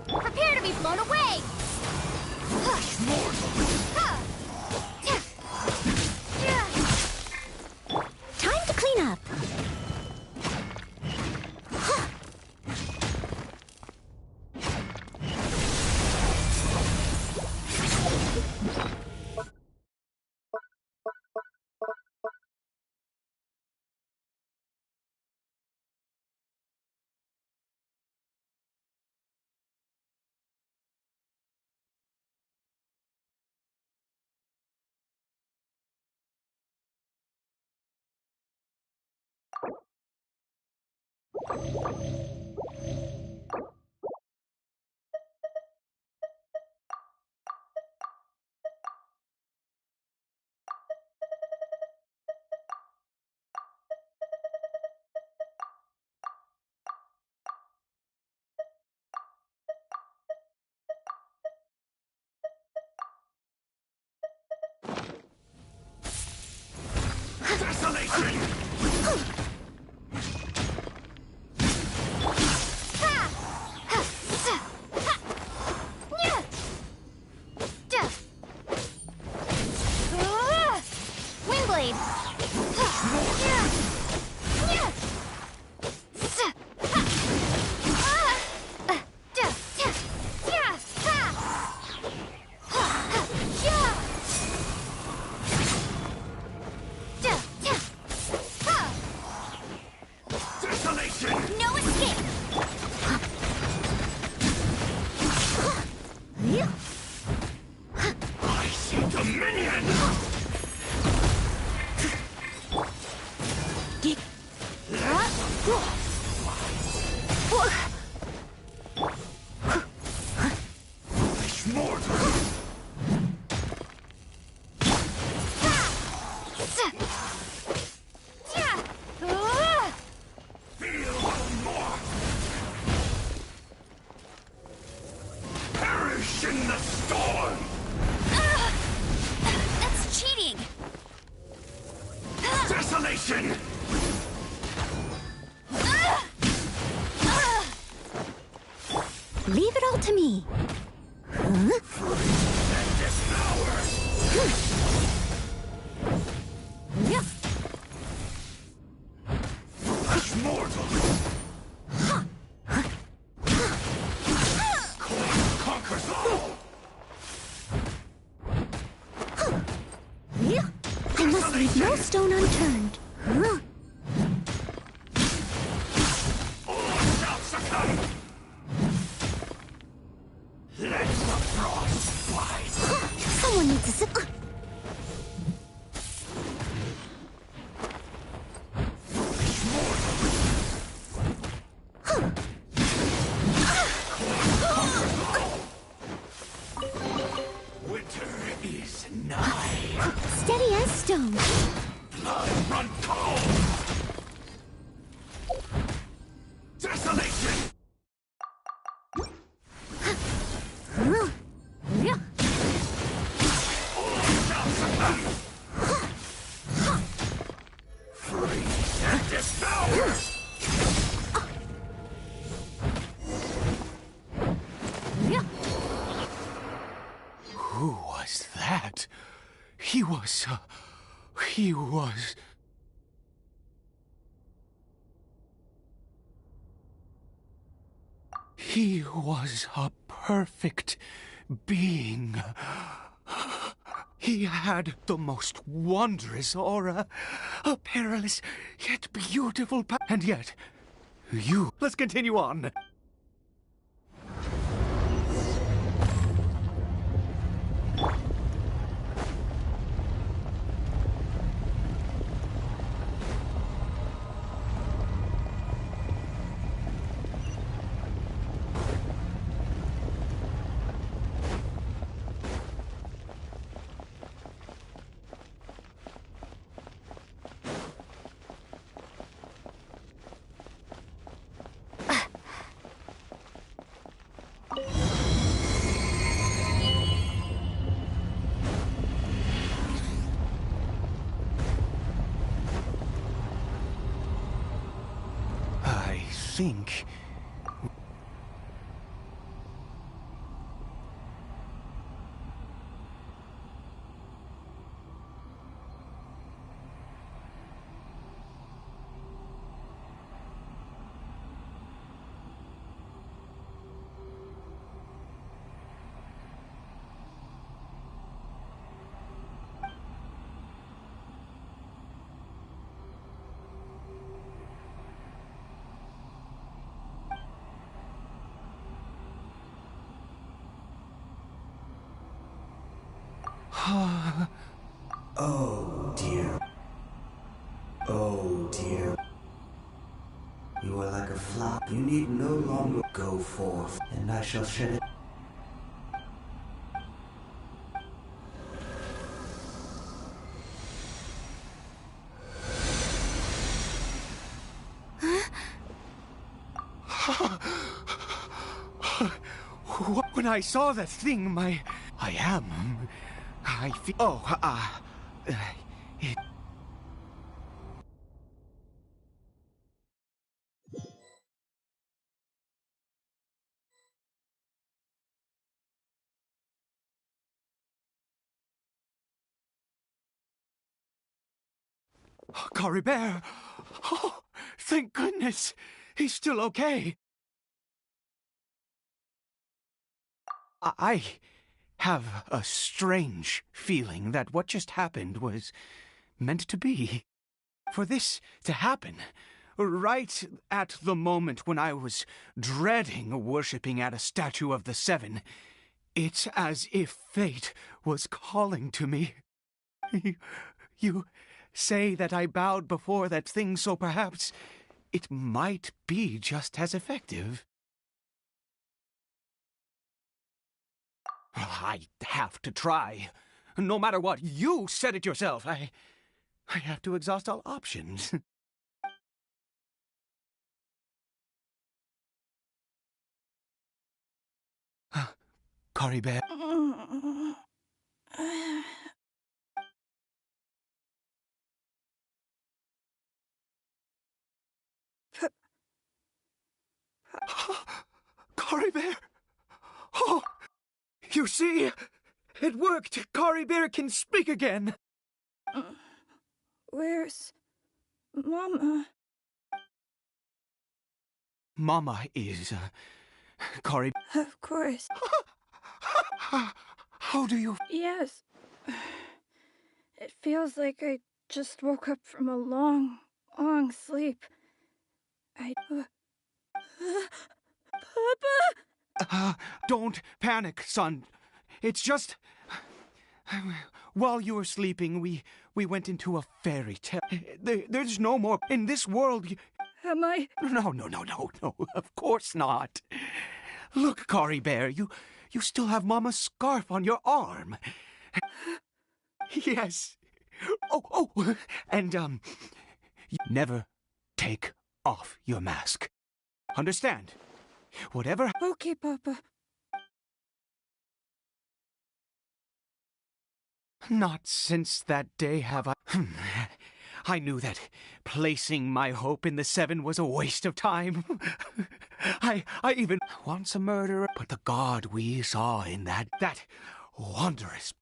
Speaker 2: Prepare to be blown away! Time to clean up.
Speaker 21: Desolation!
Speaker 2: Windblade!
Speaker 21: Desolation!
Speaker 2: No escape!
Speaker 21: I see dominion! Flesh mortal! Feel no more! Perish in the storm!
Speaker 2: That's cheating!
Speaker 21: Desolation!
Speaker 2: Leave it all to me.
Speaker 21: Flesh mortal! Conquers all!
Speaker 2: I must leave no stone unturned.
Speaker 21: All shall succumb! Let the frost bite!
Speaker 2: Someone needs to sit.
Speaker 21: Winter is nigh.
Speaker 2: Steady as stone.
Speaker 21: Blood run cold! Desolation! All shall succumb! Freeze and devour!
Speaker 7: Who was that? He was... He was a perfect being. He had the most wondrous aura, a perilous yet beautiful and yet, you... Let's continue on. think...
Speaker 21: Oh dear. Oh dear. You are like a flower. You need no longer go forth, and I shall shed it.
Speaker 7: When I saw that thing, I feel... Oh, it... Cory Bear! Oh, thank goodness! He's still okay! I have a strange feeling that what just happened was meant to be. For this to happen, right at the moment when I was dreading worshipping at a statue of the Seven, it's as if fate was calling to me. You say that I bowed before that thing, so perhaps it might be just as effective. I have to try. No matter what, you said it yourself. I have to exhaust all options. Cory Bear. Cory Bear! Oh! You see? It worked! Cory Bear can speak again!
Speaker 5: Where's Mama?
Speaker 7: Mama is, Cory...
Speaker 5: Of course.
Speaker 7: How do you...
Speaker 5: Yes. It feels like I just woke up from a long, long sleep. Papa?
Speaker 7: Don't panic, son. It's just... While you were sleeping, we went into a fairy tale. There's no more... In this world...
Speaker 5: Am I...
Speaker 7: No, of course not. Look, Cory Bear, you still have Mama's scarf on your arm. Yes. Oh, and, you never take off your mask. Understand? Whatever...
Speaker 5: Okay, Papa.
Speaker 7: Not since that day have I... I knew that placing my hope in the Seven was a waste of time. I even once a murderer, but the God we saw in that wondrous...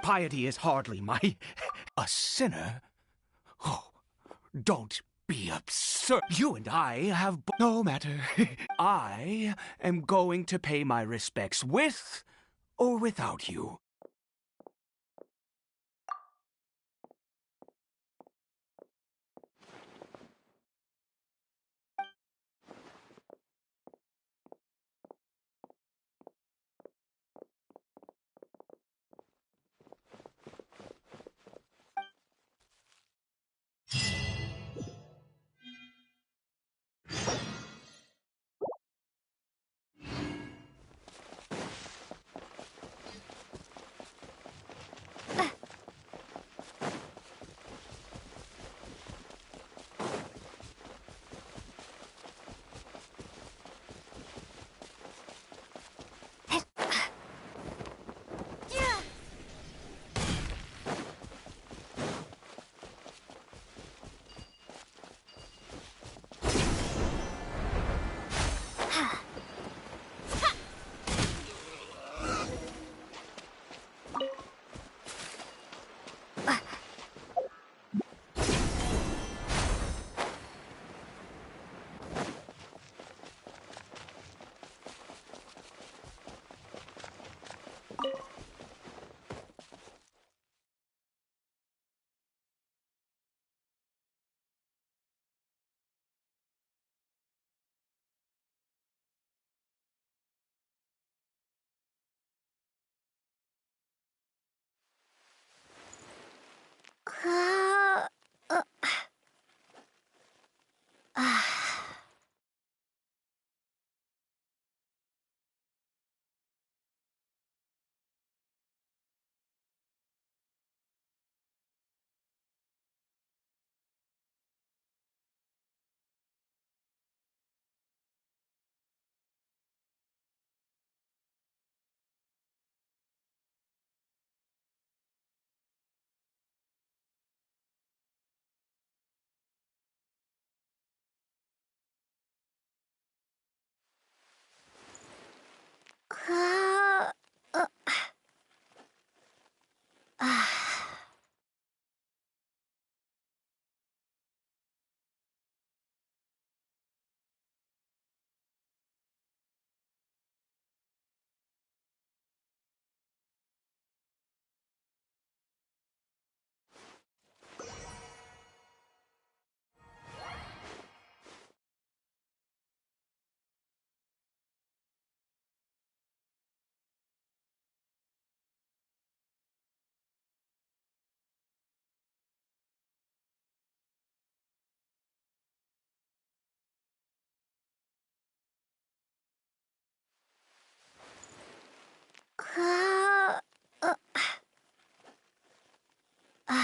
Speaker 7: Piety is hardly my... A sinner? Oh, don't be absurd. You and I have... No matter. I am going to pay my respects with or without you.
Speaker 2: Uh, uh, uh,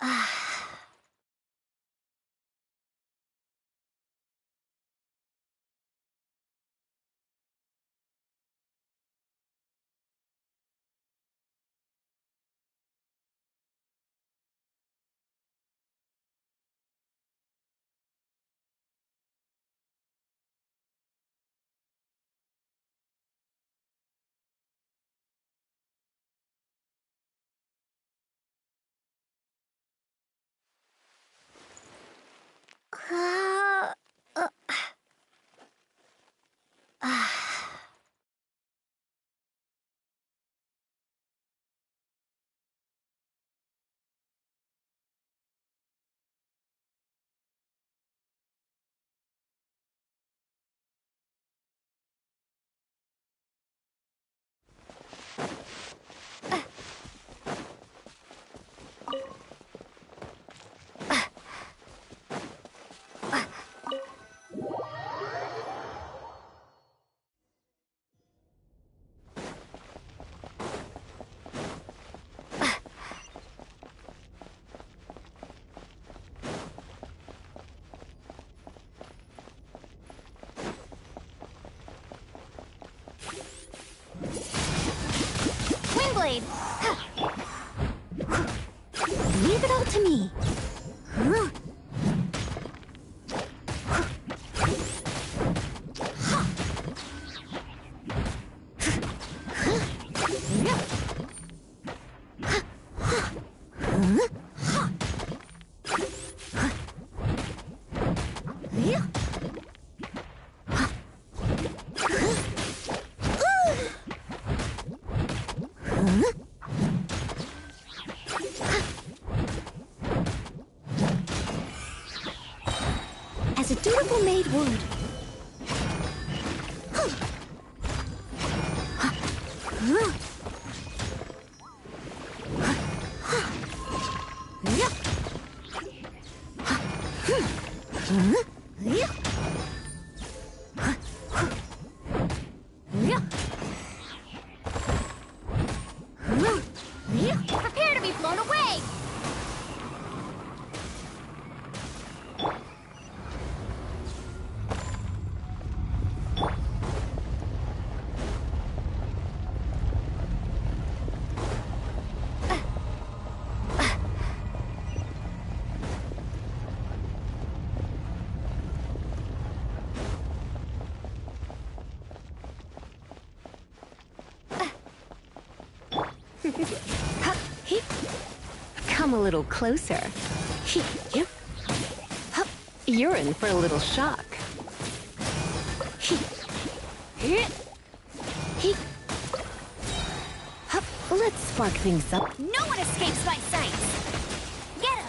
Speaker 2: uh,
Speaker 19: blade. Leave it all to me. As a dutiful maid would.
Speaker 2: Prepare to be blown away!
Speaker 18: Come a little closer. You're in for a little shock. Let's spark things up.
Speaker 19: No one escapes my sights. Get him.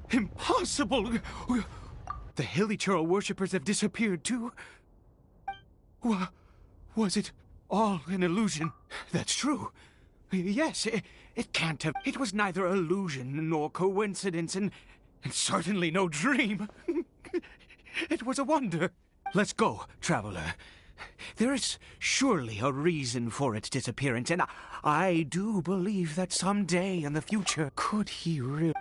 Speaker 7: Impossible! The Hilichurl worshippers have disappeared too? Was it all an illusion? That's true. Yes, it can't have. It was neither illusion nor coincidence, and certainly no dream. It was a wonder. Let's go, traveler. There is surely a reason for its disappearance, and I do believe that someday in the future, could he really...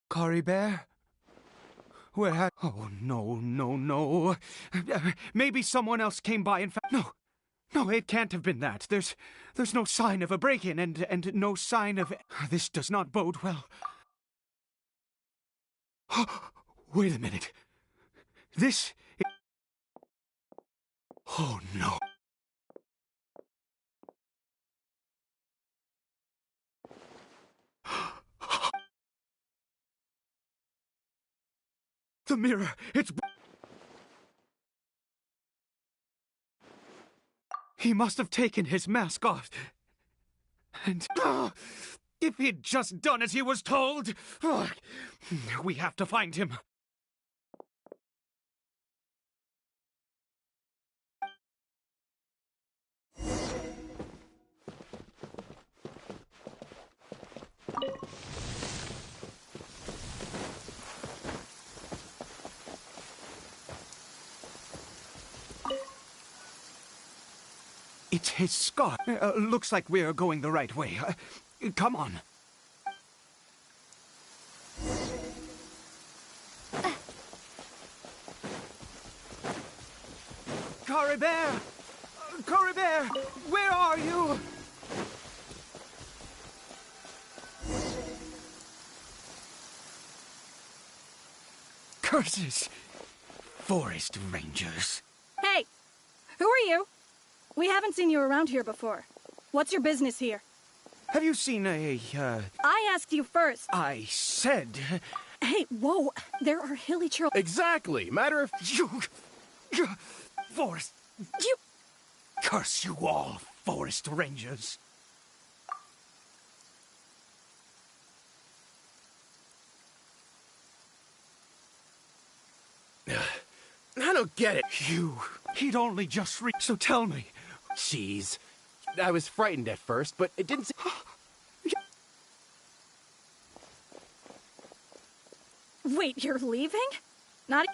Speaker 7: Cory Bear? Where? Oh, no. Maybe someone else came by and found... No, it can't have been that. There's no sign of a break-in and no sign of... This does not bode well. Wait a minute. This... Oh, no. The mirror, it's... He must have taken his mask off. And... if he'd just done as he was told... we have to find him. It's his scar. Looks like we're going the right way. Come on. Cory Bear! Cory Bear! Where are you? Curses! Forest rangers.
Speaker 5: Hey! Who are you? We haven't seen you around here before. What's your business here?
Speaker 7: Have you seen a,
Speaker 5: I asked you first.
Speaker 7: I said...
Speaker 5: Hey, whoa! There are Hilichurl...
Speaker 14: Exactly! Matter of...
Speaker 7: You... Forest...
Speaker 5: You...
Speaker 7: Curse you all, forest rangers.
Speaker 13: don't get it.
Speaker 15: He'd only just so tell me.
Speaker 14: Jeez. I was frightened at first, but it didn't
Speaker 5: Wait, you're leaving? Not.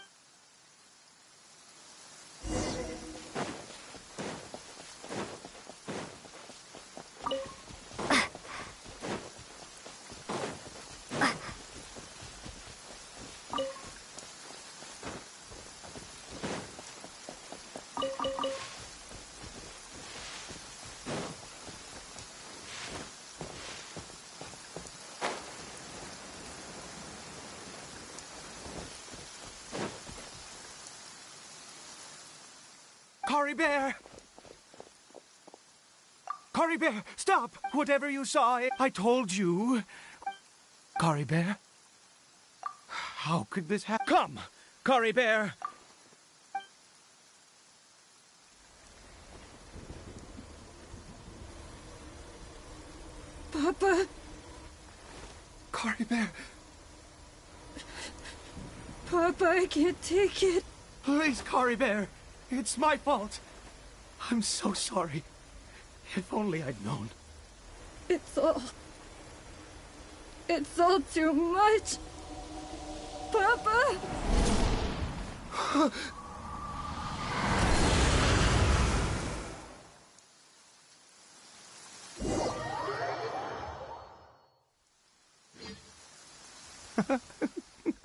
Speaker 7: Cory Bear! Cory Bear, stop! Whatever you saw, I told you. Cory Bear? How could this happen? Come, Cory Bear!
Speaker 5: Papa?
Speaker 7: Cory Bear!
Speaker 5: Papa, I can't take it.
Speaker 7: Please, Cory Bear! It's my fault. I'm so sorry. If only I'd known.
Speaker 5: It's all too much. Papa!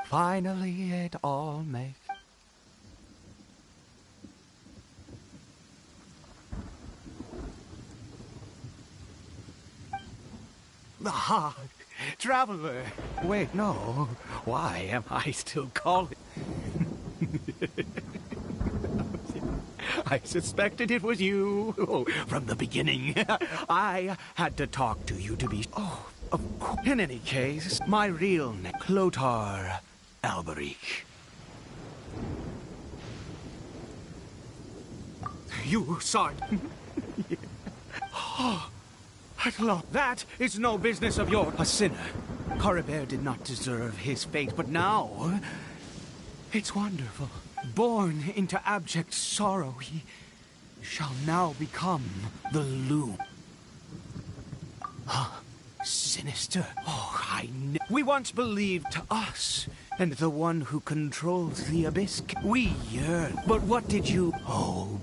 Speaker 7: Finally, it all makes. Ah, traveler. Wait, no. Why am I still calling? I suspected it was you. Oh, from the beginning. I had to talk to you to be... Oh, of course. In any case, my real name, Clotar Alberic. You saw it. Oh, at last. That is no business of yours. A sinner. Cory Bear did not deserve his fate, but now... It's wonderful. Born into abject sorrow, he shall now become the Loom. Huh? Sinister. Oh, we once believed to us, and the one who controls the abyss. We yearn. But what did you... Oh...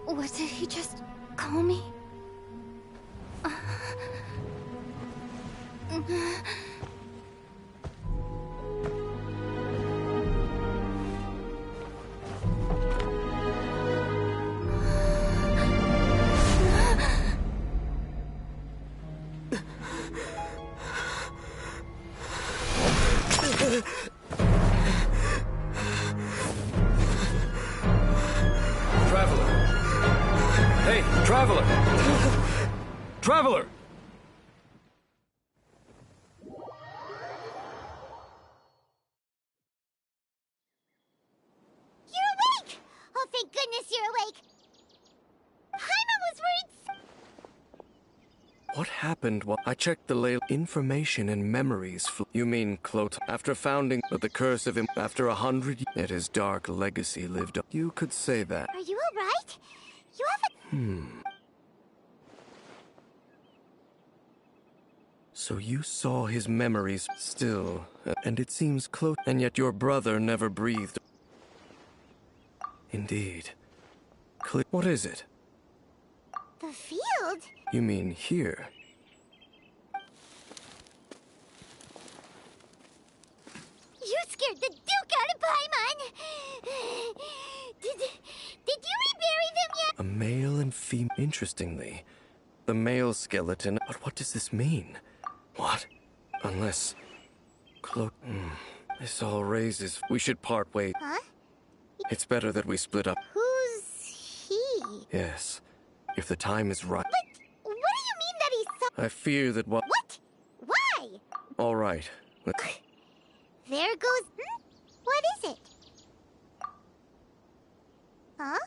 Speaker 20: What did he just call me?
Speaker 17: Traveler! Traveler!
Speaker 2: You're awake! Oh, thank goodness you're awake! Paimon was worried...
Speaker 17: What happened while I checked the lay information and memories You mean Clot after founding but the curse of him after 100 yet his dark legacy lived up. You could say that.
Speaker 2: Are you alright? You haven't...
Speaker 17: So you saw his memories still, and it seems close, and yet your brother never breathed. Indeed. What is it?
Speaker 2: The field?
Speaker 17: You mean here?
Speaker 2: You scared the Duke out of Paimon! Did you rebury them yet?
Speaker 17: A male and female. Interestingly, the male skeleton. But what does this mean? What? Unless... This all raises... We should part ways.
Speaker 2: Huh?
Speaker 17: It's better that we split up.
Speaker 2: Who's he?
Speaker 17: Yes. If the time is right.
Speaker 2: But what do you mean that he's...
Speaker 17: I fear that what...
Speaker 2: What? Why?
Speaker 17: All right.
Speaker 2: There goes... What is it? Huh?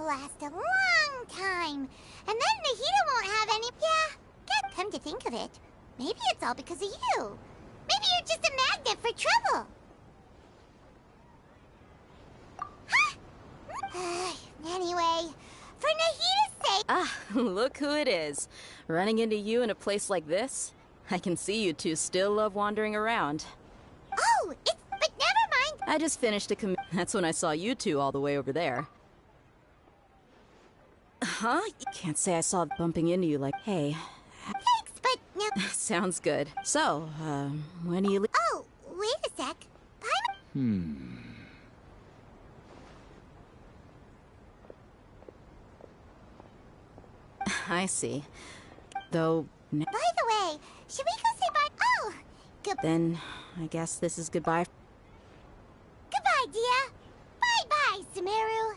Speaker 2: will last a long time. And then Nahida won't have any... Yeah, come to think of it, maybe it's all because of you. Maybe you're just a magnet for trouble. Anyway, for Nahida's sake...
Speaker 10: Ah, look who it is. Running into you in a place like this? I can see you two still love wandering around.
Speaker 2: Oh, but never mind.
Speaker 10: I just finished a That's when I saw you two all the way over there. Huh? You can't say I saw bumping into you like, hey.
Speaker 2: Thanks, but no.
Speaker 10: Sounds good. So, when do you leave?
Speaker 2: Oh, wait a sec.
Speaker 10: I see. Though...
Speaker 2: By the way, should we go say bye? Oh,
Speaker 10: Then, I guess this is goodbye.
Speaker 2: Goodbye, Dia. Bye-bye, Sumeru.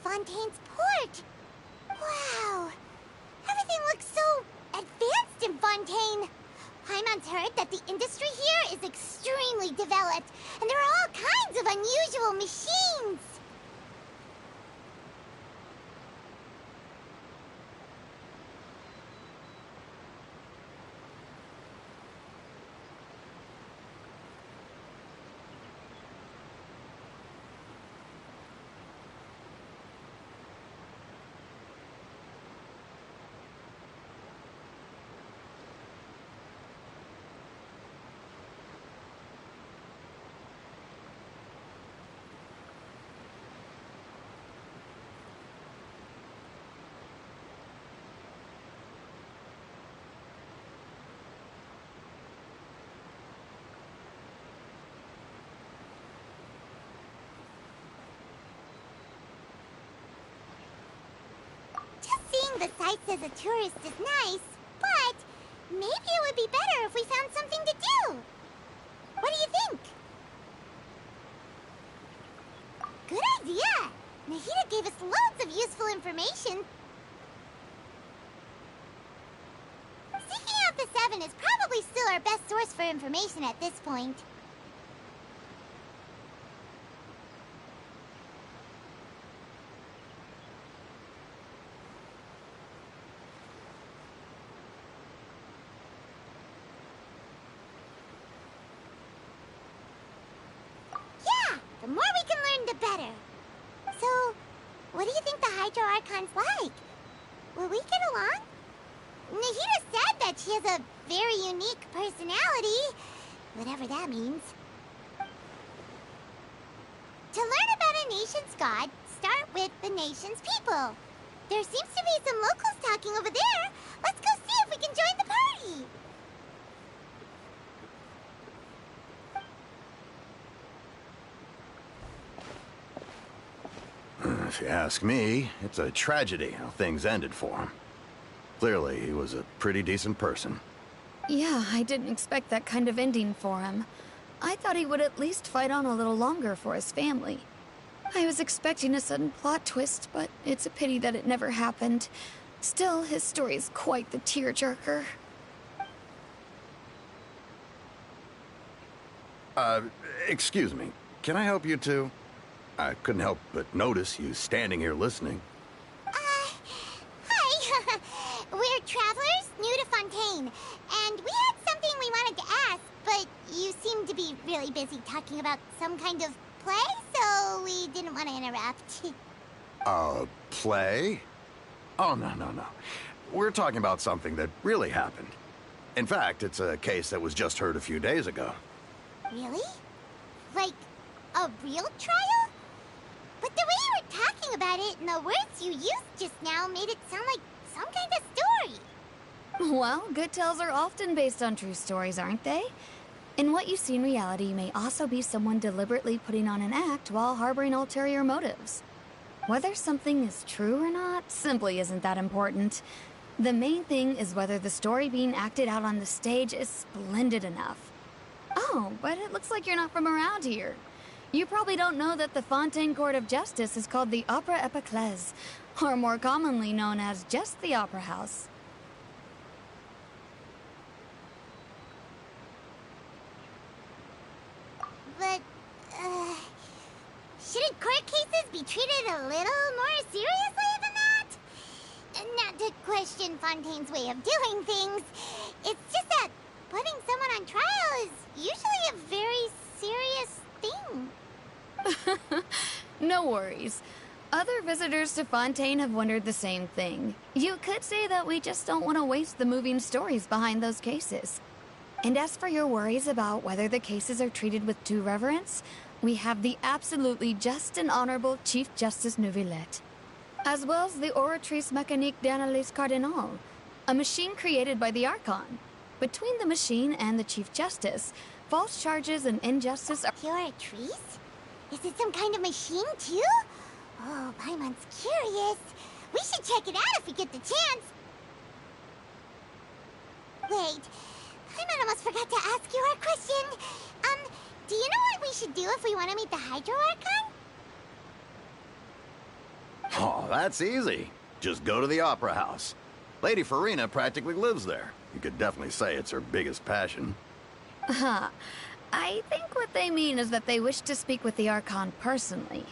Speaker 2: Fontaine's port. Wow. Everything looks so advanced in Fontaine. Paimon's heard that the industry here is extremely developed, and there are all kinds of unusual machines. Seeing the sights as a tourist is nice, but maybe it would be better if we found something to do. What do you think? Good idea! Nahida gave us loads of useful information. for information at this point. Yeah, the more we can learn, the better. So, what do you think the Hydro Archon's like? Will we get along? Nahida said that she has a very unique personality, whatever that means. To learn about a nation's god, start with the nation's people. There seems to be some locals talking over there. Let's go see if we can join the party.
Speaker 12: If you ask me, it's a tragedy how things ended for him. Clearly, he was a pretty decent person.
Speaker 22: Yeah, I didn't expect that kind of ending for him. I thought he would at least fight on a little longer for his family. I was expecting a sudden plot twist, but it's a pity that it never happened. Still, his story is quite the tearjerker.
Speaker 12: Excuse me. Can I help you two? I couldn't help but notice you standing here listening.
Speaker 2: Hi. We're travelers new to Fontaine, and we had something we wanted to ask, but you seem to be really busy talking about some kind of play, so we didn't want to interrupt.
Speaker 12: Play? Oh, no. We're talking about something that really happened. In fact, it's a case that was just heard a few days ago.
Speaker 2: Really? Like, a real trial? But the way you were talking about it and the words you used just now made it sound like some kind of story.
Speaker 22: Well, good tales are often based on true stories, aren't they? And what you see in reality may also be someone deliberately putting on an act while harboring ulterior motives. Whether something is true or not simply isn't that important. The main thing is whether the story being acted out on the stage is splendid enough. Oh, but it looks like you're not from around here. You probably don't know that the Fontaine Court of Justice is called the Opera Epiclese, or more commonly known as just the Opera House.
Speaker 2: But, shouldn't court cases be treated a little more seriously than that? Not to question Fontaine's way of doing things. It's just that putting someone on trial is usually a very serious thing.
Speaker 22: No worries. Other visitors to Fontaine have wondered the same thing. You could say that we just don't want to waste the moving stories behind those cases. And as for your worries about whether the cases are treated with due reverence, we have the absolutely just and honorable Chief Justice Neuvillette, as well as the Oratrice Mécanique d'Analyse Cardinal, a machine created by the Archon. Between the machine and the Chief Justice, false charges and injustice are—
Speaker 2: Oratrice? Is it some kind of machine, too? Oh, Paimon's curious. We should check it out if we get the chance. Wait, Paimon almost forgot to ask you our question. Do you know what we should do if we want to meet the Hydro Archon?
Speaker 12: Oh, that's easy. Just go to the Opera House. Lady Farina practically lives there. You could definitely say it's her biggest passion.
Speaker 22: I think what they mean is that they wish to speak with the Archon personally.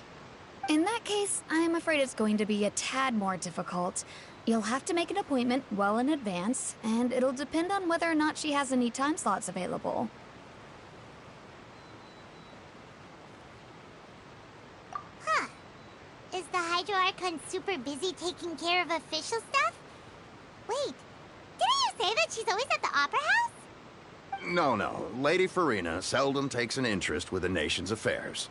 Speaker 22: In that case, I'm afraid it's going to be a tad more difficult. You'll have to make an appointment well in advance, and it'll depend on whether or not she has any time slots available.
Speaker 2: Huh. Is the Hydro Archon super busy taking care of official stuff? Wait, didn't you say that she's always at the Opera House?
Speaker 12: No. Lady Farina seldom takes an interest with the nation's affairs.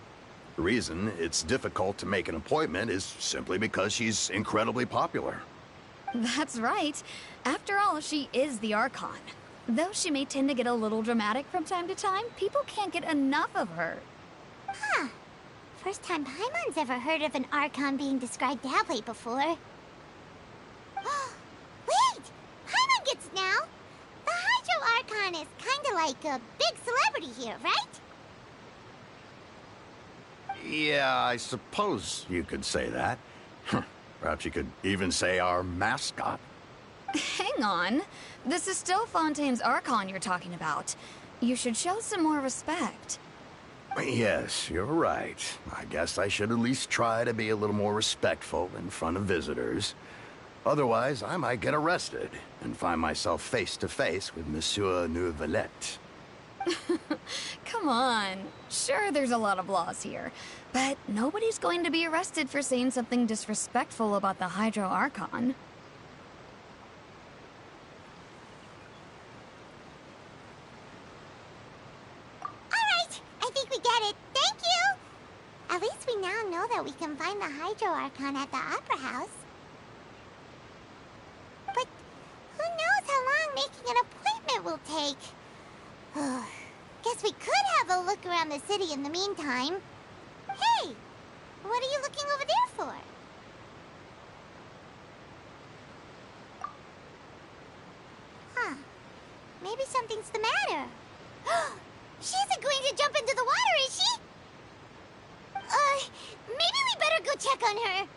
Speaker 12: The reason it's difficult to make an appointment is simply because she's incredibly popular.
Speaker 22: That's right. After all, she is the Archon. Though she may tend to get a little dramatic from time to time, people can't get enough of her.
Speaker 2: Huh. First time Paimon's ever heard of an Archon being described that way before. Wait! Paimon gets it now! The Hydro Archon is kinda like a big celebrity here, right?
Speaker 12: Yeah, I suppose you could say that. Perhaps you could even say our mascot.
Speaker 22: Hang on. This is still Fontaine's Archon you're talking about. You should show some more respect.
Speaker 12: Yes, you're right. I guess I should at least try to be a little more respectful in front of visitors. Otherwise, I might get arrested and find myself face to face with Monsieur Neuvillette.
Speaker 22: Come on. Sure, there's a lot of laws here, but nobody's going to be arrested for saying something disrespectful about the Hydro Archon.
Speaker 2: Alright, I think we get it. Thank you! At least we now know that we can find the Hydro Archon at the Opera House. But who knows how long making an appointment will take? Guess we could have a look around the city in the meantime. Hey! What are you looking over there for? Huh. Maybe something's the matter. She isn't going to jump into the water, is she? Maybe we better go check on her.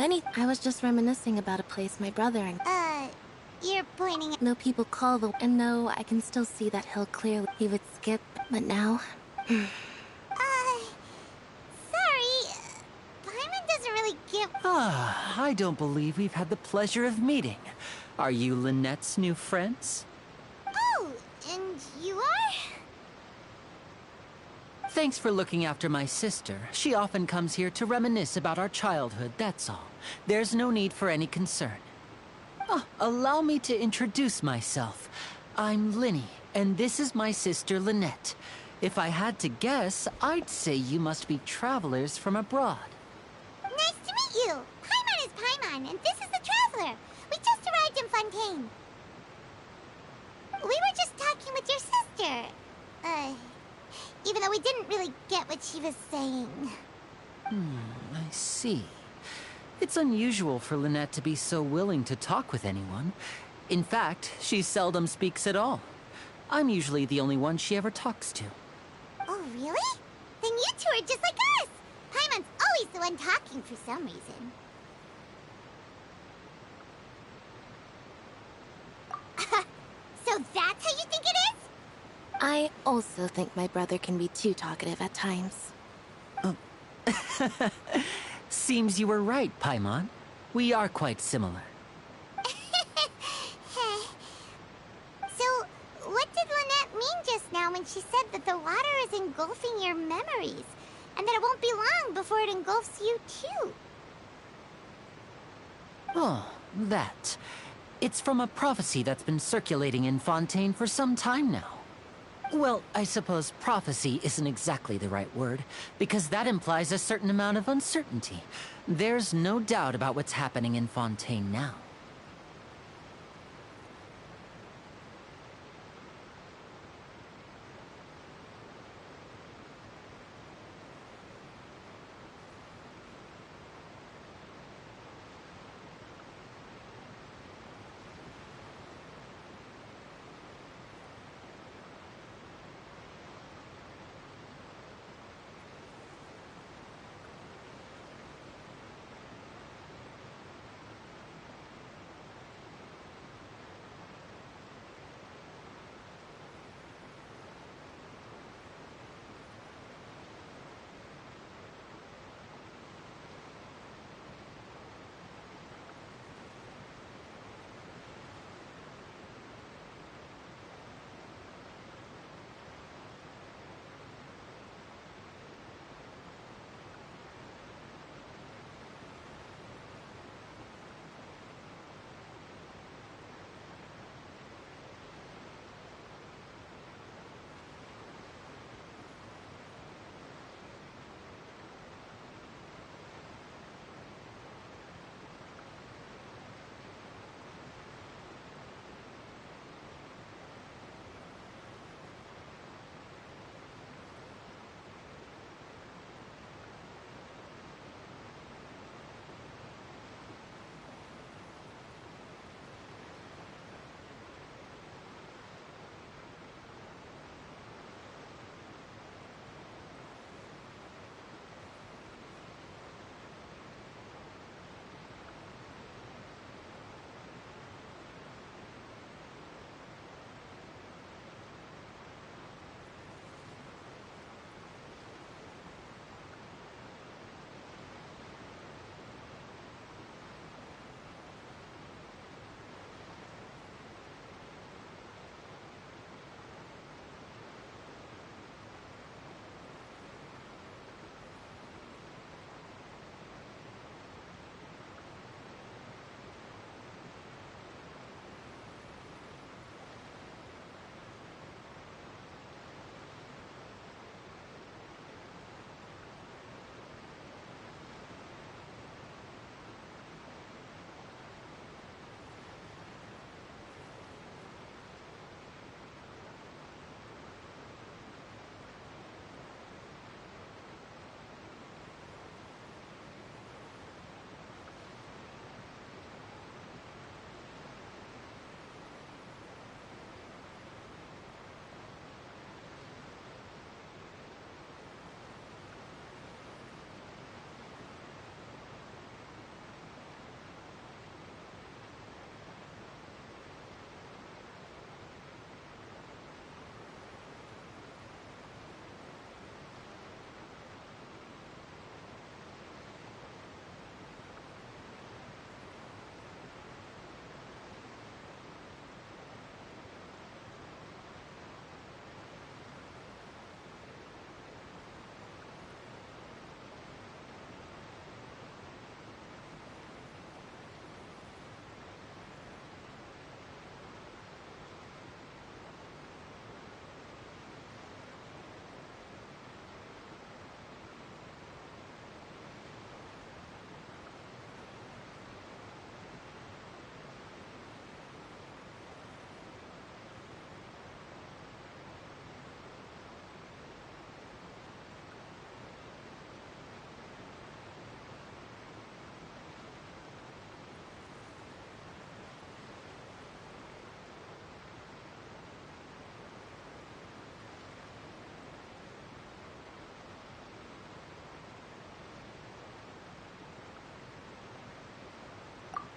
Speaker 8: Lenny, I was just reminiscing about a place my brother and...
Speaker 2: You're pointing at...
Speaker 8: No people call the... And no, I can still see that hill clearly. He would skip, but now...
Speaker 2: sorry. Paimon doesn't really give...
Speaker 16: Ah, I don't believe we've had the pleasure of meeting. Are you Lynette's new friends?
Speaker 2: Oh, and you are?
Speaker 16: Thanks for looking after my sister. She often comes here to reminisce about our childhood, that's all. There's no need for any concern. Oh, allow me to introduce myself. I'm Linny, and this is my sister Lynette. If I had to guess, I'd say you must be travelers from abroad.
Speaker 2: Nice to meet you! Paimon is Paimon, and this is the Traveler. We just arrived in Fontaine. We were just talking with your sister. Even though we didn't really get what she was saying.
Speaker 16: I see. It's unusual for Lynette to be so willing to talk with anyone. In fact, she seldom speaks at all. I'm usually the only one she ever talks to.
Speaker 2: Oh, really? Then you two are just like us! Paimon's always the one talking for some reason. So that's how you think it is?
Speaker 8: I also think my brother can be too talkative at times.
Speaker 16: Seems you were right, Paimon. We are quite similar.
Speaker 2: So, what did Lynette mean just now when she said that the water is engulfing your memories? And that it won't be long before it engulfs you too?
Speaker 16: Oh, that. It's from a prophecy that's been circulating in Fontaine for some time now. Well, I suppose prophecy isn't exactly the right word, because that implies a certain amount of uncertainty. There's no doubt about what's happening in Fontaine now.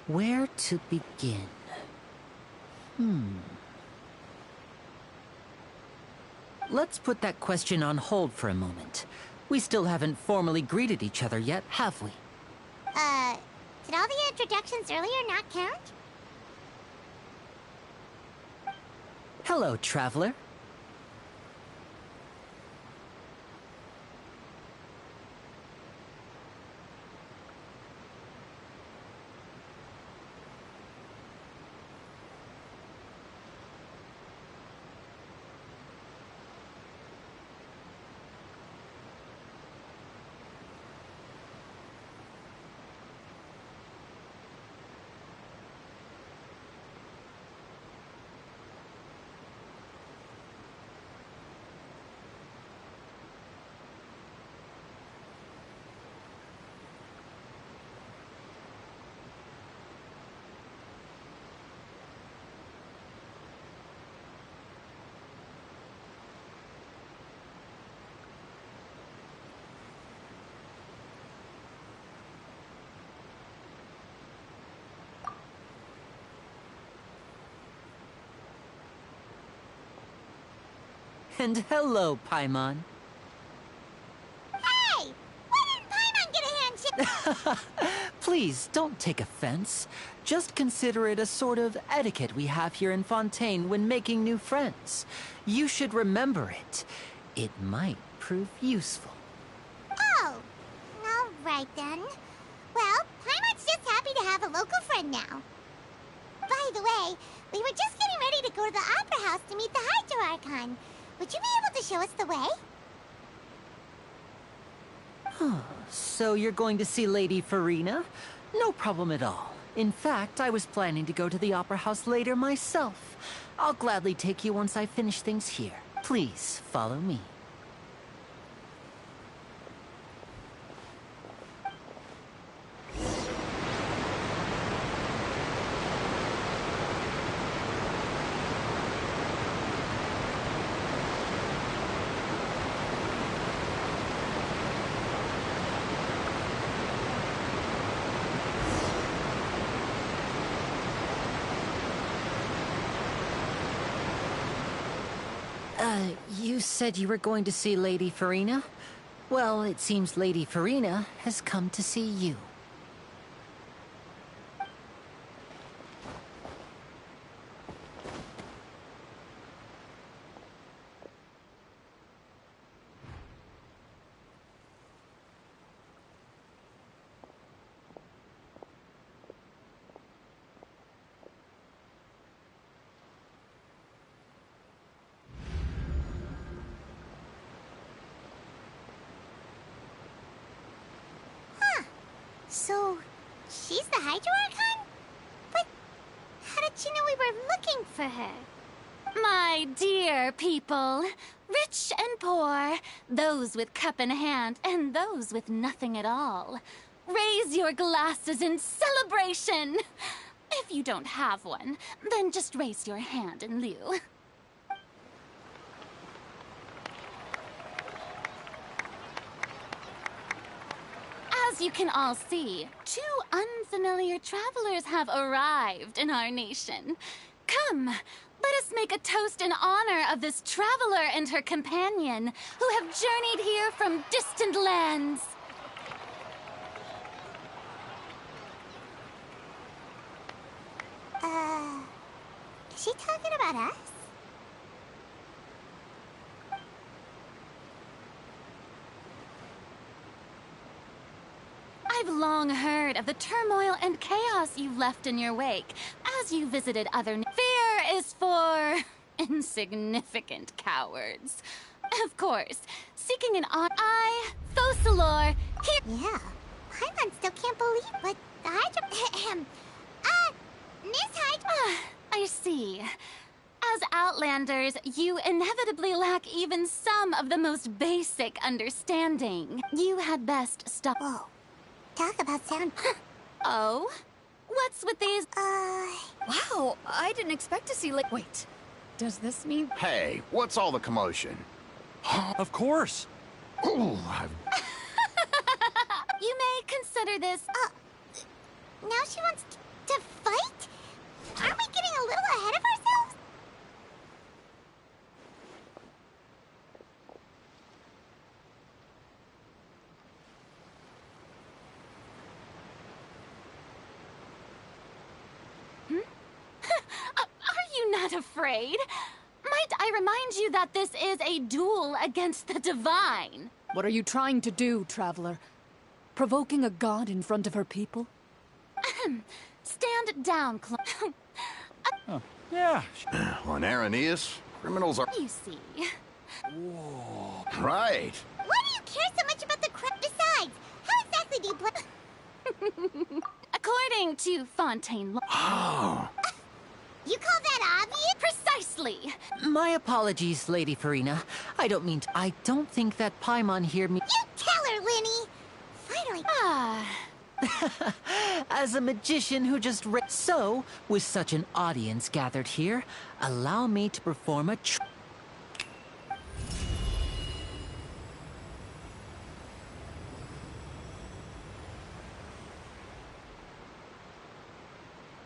Speaker 16: Where to begin? Let's put that question on hold for a moment. We still haven't formally greeted each other yet, have we?
Speaker 2: Did all the introductions earlier not count?
Speaker 16: Hello, traveler. And hello, Paimon.
Speaker 2: Hey! Why didn't Paimon get a handshake?
Speaker 16: Please, don't take offense. Just consider it a sort of etiquette we have here in Fontaine when making new friends. You should remember it. It might prove useful.
Speaker 2: Oh, all right then. Well, Paimon's just happy to have a local friend now. By the way, we were just getting ready to go to the Opera House to meet the Hydro Archon. Would you be able to show us the way?
Speaker 16: So you're going to see Lady Farina? No problem at all. In fact, I was planning to go to the Opera House later myself. I'll gladly take you once I finish things here. Please, follow me. You said you were going to see Lady Farina? Well, it seems Lady Farina has come to see you.
Speaker 2: So, she's the Hydro Archon? But how did she know we were looking for her?
Speaker 3: My dear people, rich and poor, those with cup in hand and those with nothing at all, raise your glasses in celebration! If you don't have one, then just raise your hand in lieu. As you can all see, two unfamiliar travelers have arrived in our nation. Come, let us make a toast in honor of this traveler and her companion who have journeyed here from distant lands.
Speaker 2: Is she talking about us?
Speaker 3: I've long heard of the turmoil and chaos you've left in your wake as you visited other... Fear is for insignificant cowards. Of course, seeking an Focalor, here...
Speaker 2: Yeah, Paimon still can't believe, but the Hydro... Miss Hydro...
Speaker 3: I see. As Outlanders, you inevitably lack even some of the most basic understanding. You had best stop...
Speaker 2: Whoa. Talk about sound...
Speaker 3: Oh? What's with these...
Speaker 22: Wow, I didn't expect to see wait, does this mean...
Speaker 12: Hey, what's all the commotion?
Speaker 17: Of course.
Speaker 12: Ooh,
Speaker 3: You may consider this...
Speaker 2: Now she wants To fight? Aren't we getting a little ahead of ourselves?
Speaker 3: Are you not afraid? Might I remind you that this is a duel against the divine?
Speaker 6: What are you trying to do, Traveler? Provoking a god in front of her people?
Speaker 3: Stand down,
Speaker 13: Oh, yeah.
Speaker 12: On Aeneas, criminals are...
Speaker 3: You see.
Speaker 12: Right.
Speaker 2: Why do you care so much about the crap? Besides, how exactly do you play?
Speaker 3: According to Fontaine...
Speaker 12: Oh.
Speaker 2: You call that obvious?
Speaker 3: Precisely!
Speaker 16: My apologies, Lady Farina. I don't mean to... I don't think that Paimon here me...
Speaker 2: You tell her, Linny! Finally...
Speaker 16: As a magician who just So, with such an audience gathered here, allow me to perform a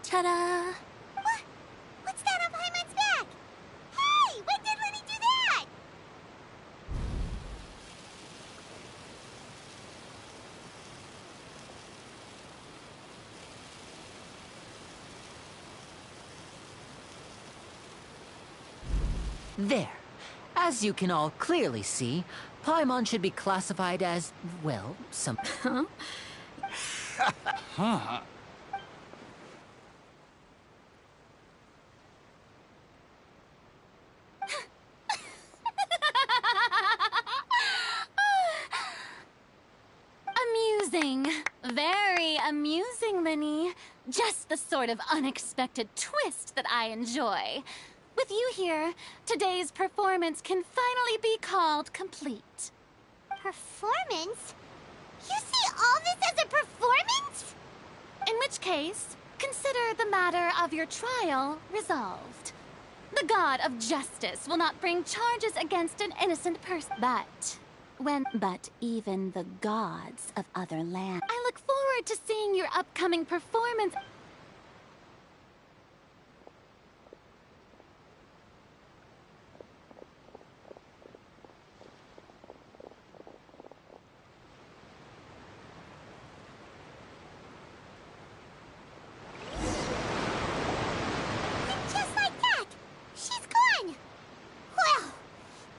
Speaker 3: Ta-da!
Speaker 2: What? What's that on Paimon's back? Hey! When did Linny do that?
Speaker 16: There. As you can all clearly see, Paimon should be classified as, well, some...
Speaker 6: Huh?
Speaker 13: Huh?
Speaker 3: Amusing. Very amusing, Linny. Just the sort of unexpected twist that I enjoy. With you here, today's performance can finally be called complete.
Speaker 2: Performance? You see all this as a performance?
Speaker 3: In which case, consider the matter of your trial resolved. The god of justice will not bring charges against an innocent person. But even the gods of other lands. I look forward to seeing your upcoming performance.
Speaker 2: Just like that! She's gone! Well,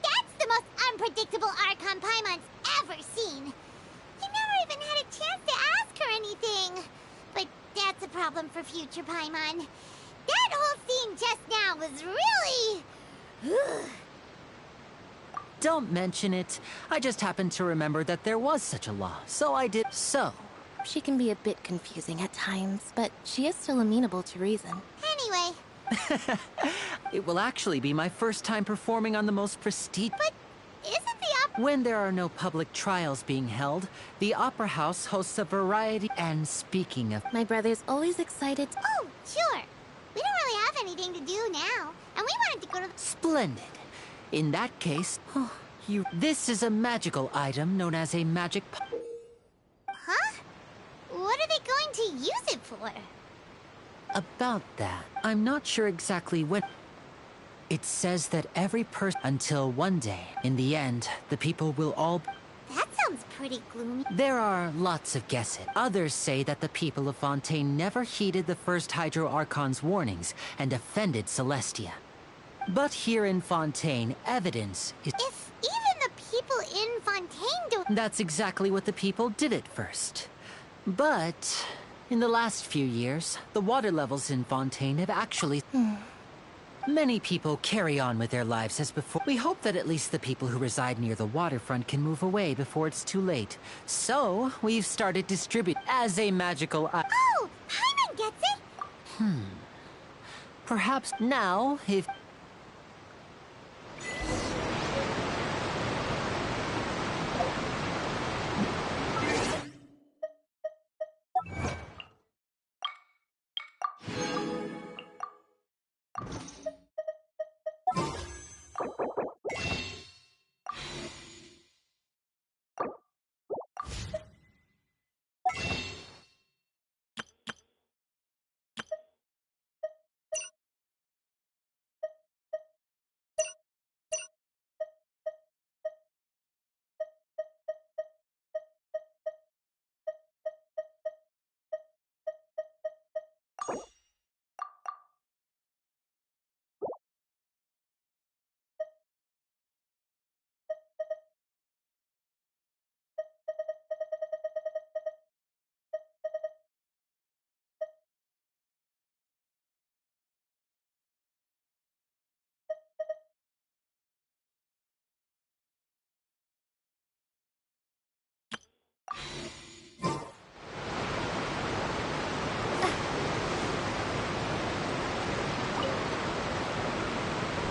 Speaker 2: that's the most unpredictable Archon Paimon's ever seen. He never even had a chance to ask her anything. But that's a problem for future Paimon. That whole scene just now was really...
Speaker 16: Don't mention it. I just happened to remember that there was such a law, so I did so.
Speaker 8: She can be a bit confusing at times, but she is still amenable to reason.
Speaker 2: Anyway,
Speaker 16: It will actually be my first time performing on the most prestigious...
Speaker 2: but isn't the
Speaker 16: When there are no public trials being held, the Opera House hosts a variety... And speaking of...
Speaker 8: My brother's always excited.
Speaker 2: Oh, sure. We don't really have anything to do now, and we wanted to go to the...
Speaker 16: Splendid. In that case, This is a magical item known as a magic...
Speaker 2: Huh? What are they going to use it for?
Speaker 16: About that, I'm not sure exactly when... It says that every person... Until one day, in the end, the people will all...
Speaker 2: That sounds pretty gloomy.
Speaker 16: There are lots of guesses. Others say that the people of Fontaine never heeded the first Hydro Archon's warnings and offended Celestia. But here in Fontaine, evidence is...
Speaker 2: If even the people in Fontaine don't...
Speaker 16: That's exactly what the people did at first. But... in the last few years, the water levels in Fontaine have actually... Many people carry on with their lives as before. We hope that at least the people who reside near the waterfront can move away before it's too late. So, we've started distributing as a magical...
Speaker 2: Oh! Paimon gets it!
Speaker 16: Perhaps now, if...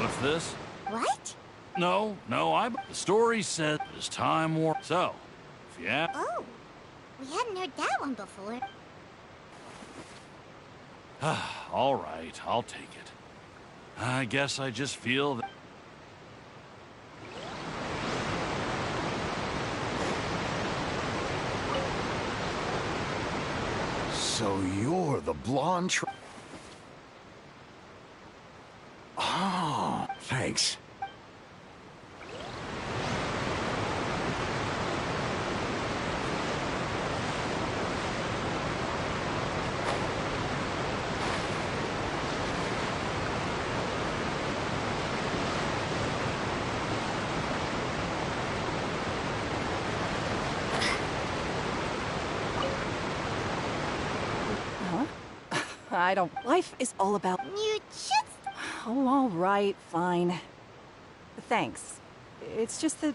Speaker 1: What's this?
Speaker 2: What?
Speaker 1: No, the story says it's time war. So, if you ask...
Speaker 2: Oh, we hadn't heard that one before.
Speaker 1: All right, I'll take it. I guess I just feel that...
Speaker 12: So you're the blonde Oh, thanks.
Speaker 6: I don't... Life is all about...
Speaker 2: You just...
Speaker 6: Oh, all right, fine. Thanks. It's just that...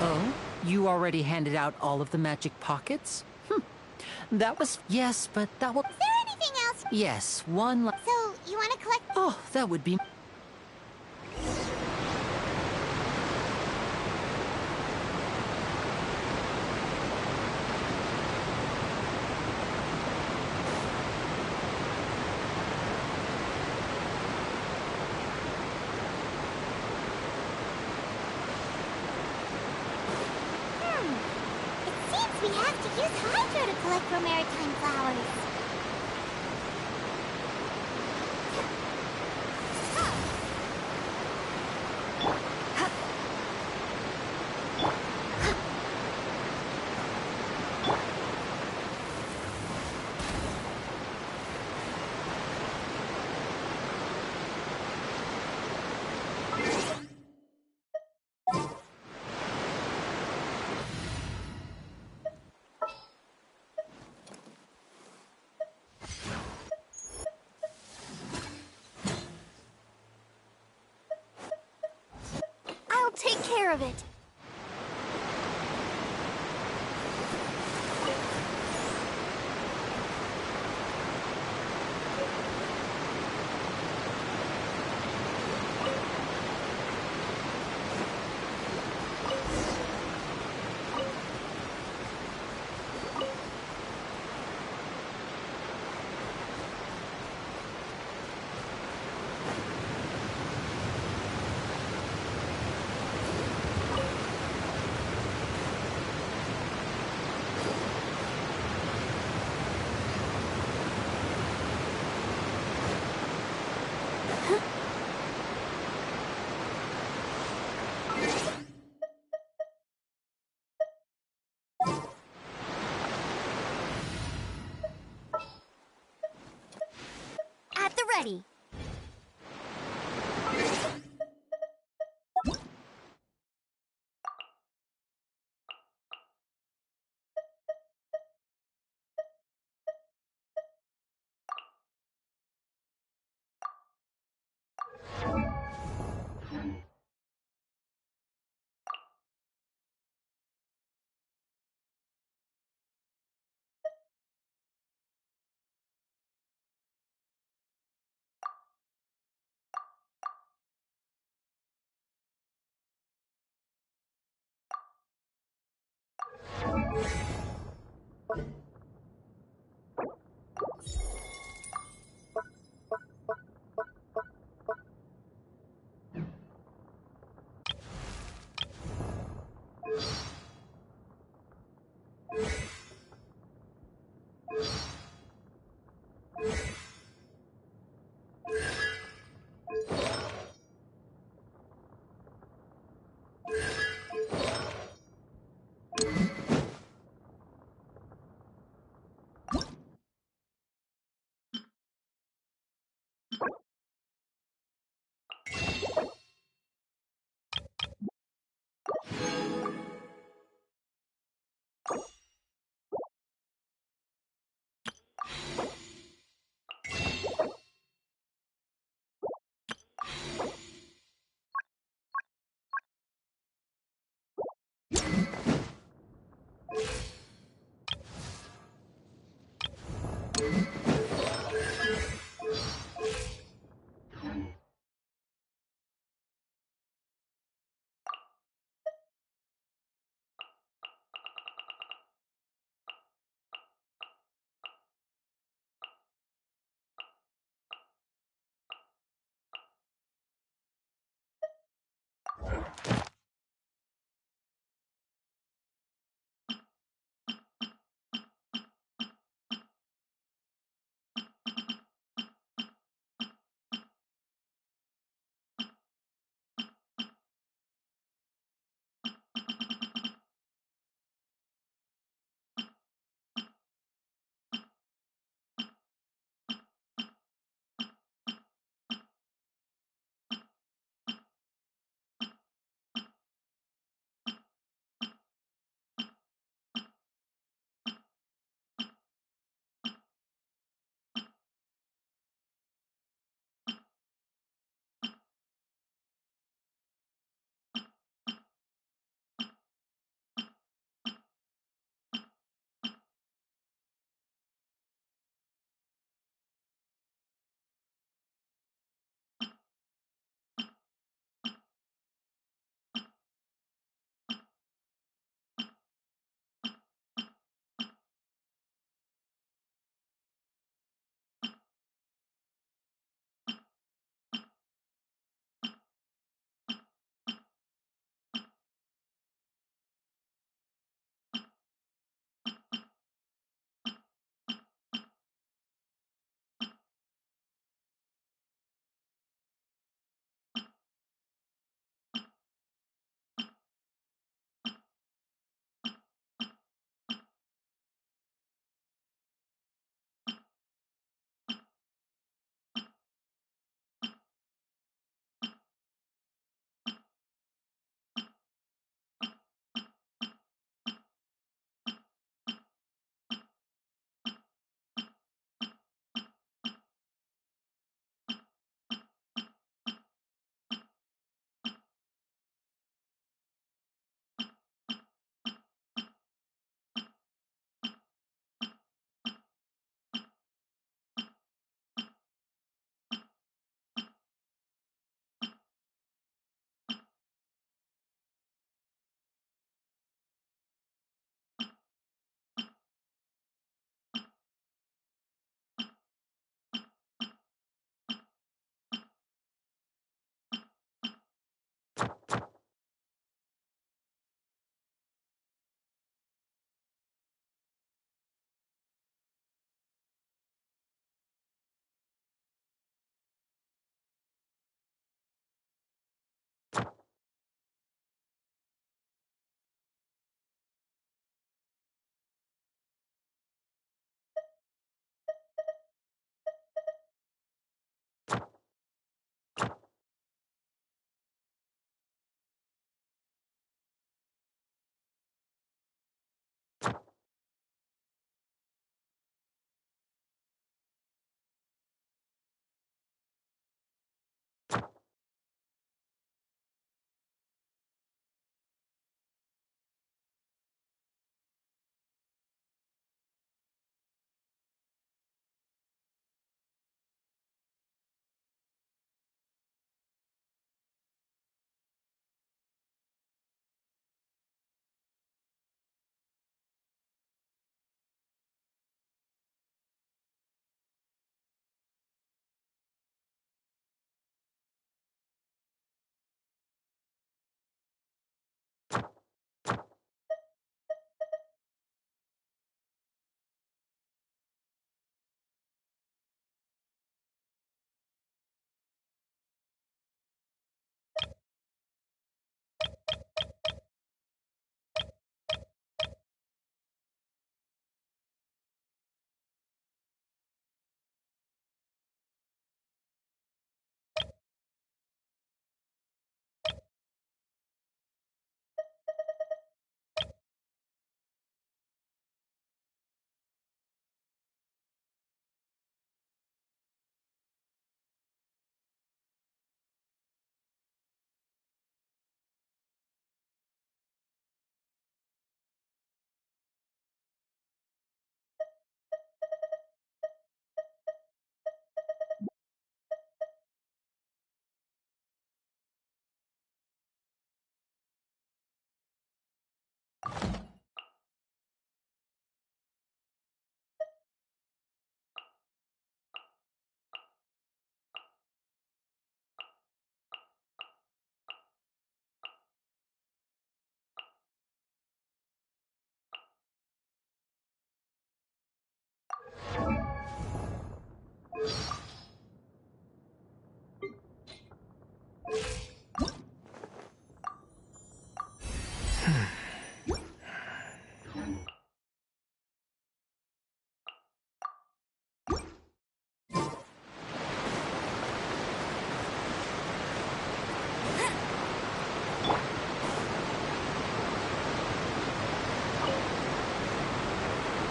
Speaker 16: Oh? You already handed out all of the magic pockets? That was... Yes, but that will...
Speaker 2: Is there anything else?
Speaker 16: Yes, one...
Speaker 2: So, you want to collect...
Speaker 16: Oh, that would be...
Speaker 2: It seems we have to use Hydro to collect for maritime flowers. I'll take care of it. At the ready.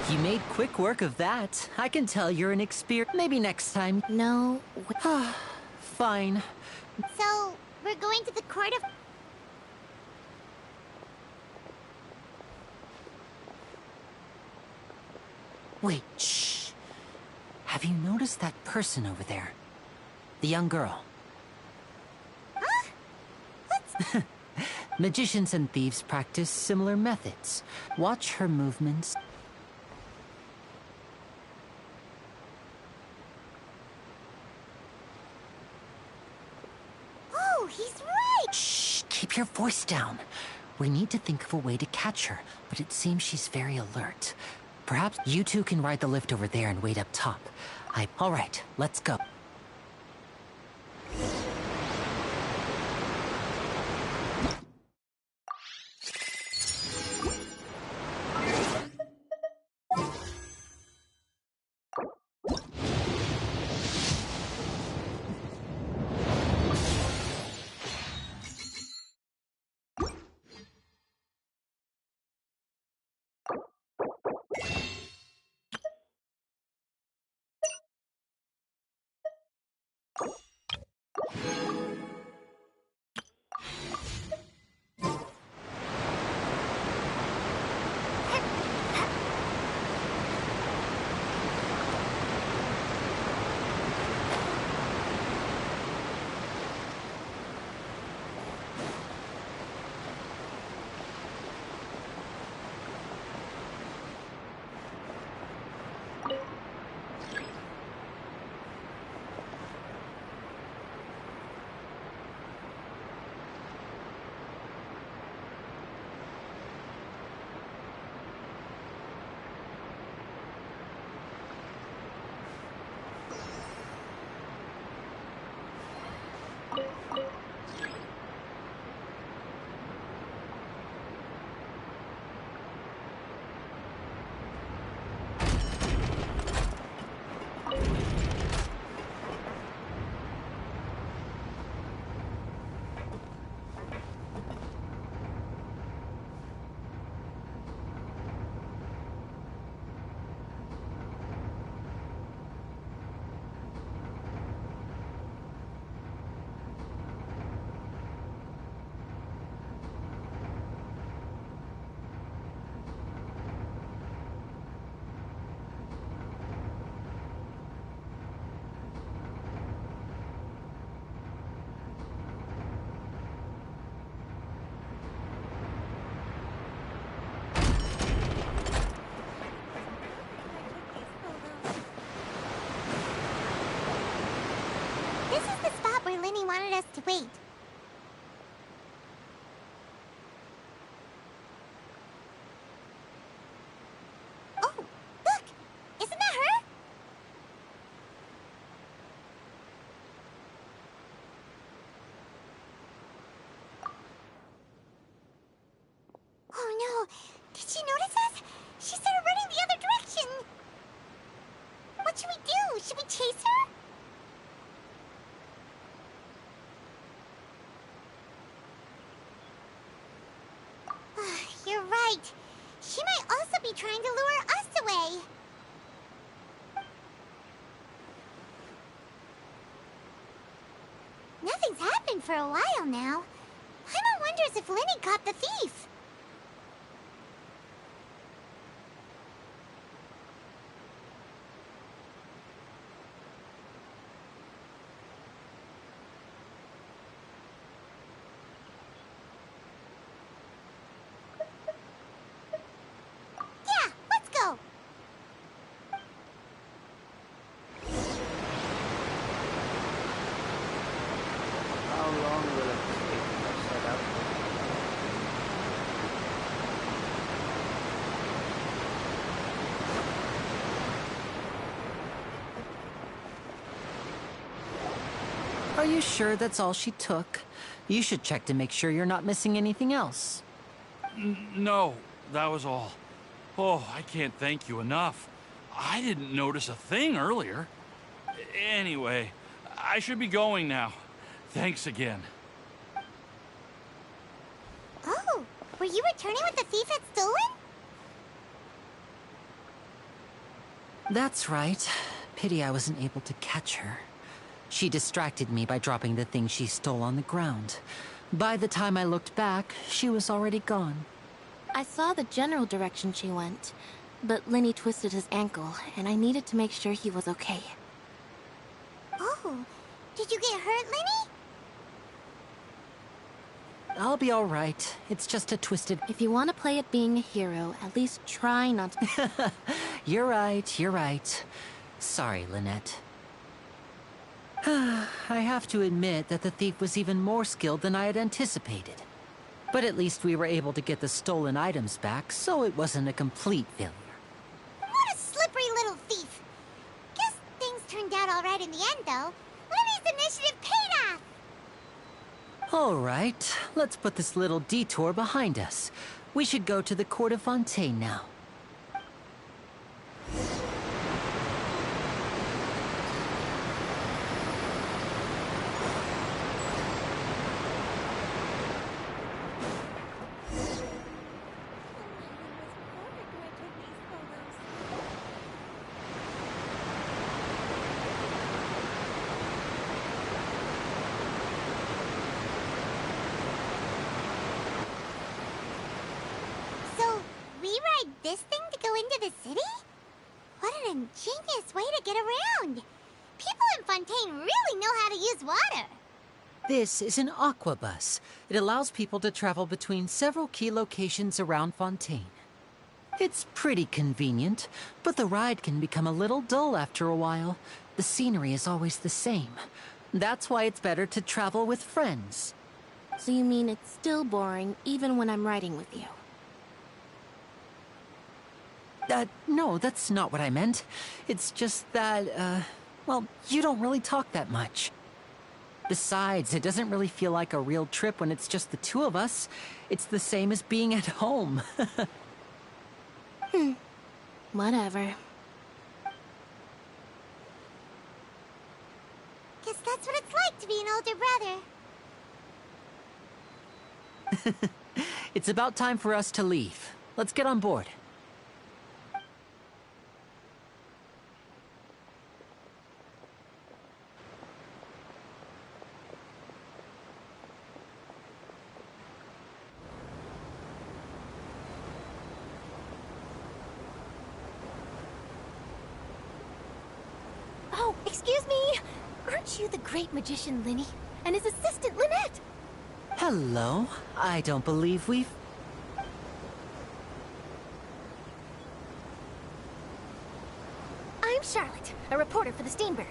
Speaker 16: You made quick work of that. I can tell you're an Maybe next time.
Speaker 8: No.
Speaker 16: Fine.
Speaker 2: So, we're going to the court of...
Speaker 16: Wait, shh. Have you noticed that person over there? The young girl.
Speaker 2: Huh? What's...
Speaker 16: Magicians and thieves practice similar methods. Watch her movements.
Speaker 2: Oh, he's right!
Speaker 16: Shh, keep your voice down. We need to think of a way to catch her, but it seems she's very alert. Perhaps you two can ride the lift over there and wait up top. All right, let's go.
Speaker 2: This is the spot where Lenny wanted us to wait. Oh, look! Isn't that her? Oh no! Did she notice us? She started running the other direction! What should we do? Should we chase her? You're right. She might also be trying to lure us away. Nothing's happened for a while now. Paimon wonders if Lenny caught the thief. Yeah, let's go.
Speaker 4: How long will it take to set up?
Speaker 16: you sure that's all she took? You should check to make sure you're not missing anything else.
Speaker 1: No, that was all. Oh, I can't thank you enough. I didn't notice a thing earlier. Anyway, I should be going now. Thanks again.
Speaker 2: Oh, were you returning what the thief had stolen?
Speaker 16: That's right. Pity I wasn't able to catch her. She distracted me by dropping the thing she stole on the ground. By the time I looked back, she was already gone.
Speaker 8: I saw the general direction she went, but Lenny twisted his ankle, and I needed to make sure he was okay.
Speaker 2: Oh, did you get hurt, Lenny?
Speaker 16: I'll be all right. It's just a twisted...
Speaker 8: If you want to play at being a hero, at least try not to...
Speaker 16: You're right, you're right. Sorry, Lynette. I have to admit that the thief was even more skilled than I had anticipated. But at least we were able to get the stolen items back, so it wasn't a complete failure.
Speaker 2: What a slippery little thief! Guess things turned out all right in the end, though. Lenny's initiative paid off!
Speaker 16: All right, let's put this little detour behind us. We should go to the Court of Fontaine now.
Speaker 2: This thing to go into the city? What an ingenious way to get around! People in Fontaine really know how to use water!
Speaker 16: This is an aquabus. It allows people to travel between several key locations around Fontaine. It's pretty convenient, but the ride can become a little dull after a while. The scenery is always the same. That's why it's better to travel with friends.
Speaker 8: So you mean it's still boring even when I'm riding with you?
Speaker 16: No, that's not what I meant. It's just that, well, you don't really talk that much. Besides, it doesn't really feel like a real trip when it's just the two of us. It's the same as being at home.
Speaker 8: Whatever.
Speaker 2: Guess that's what it's like to be an older brother.
Speaker 16: It's about time for us to leave. Let's get on board.
Speaker 19: Oh, excuse me! Aren't you the great magician Lenny? And his assistant Lynette?
Speaker 16: Hello. I don't believe we've...
Speaker 19: I'm Charlotte, a reporter for the Steambird.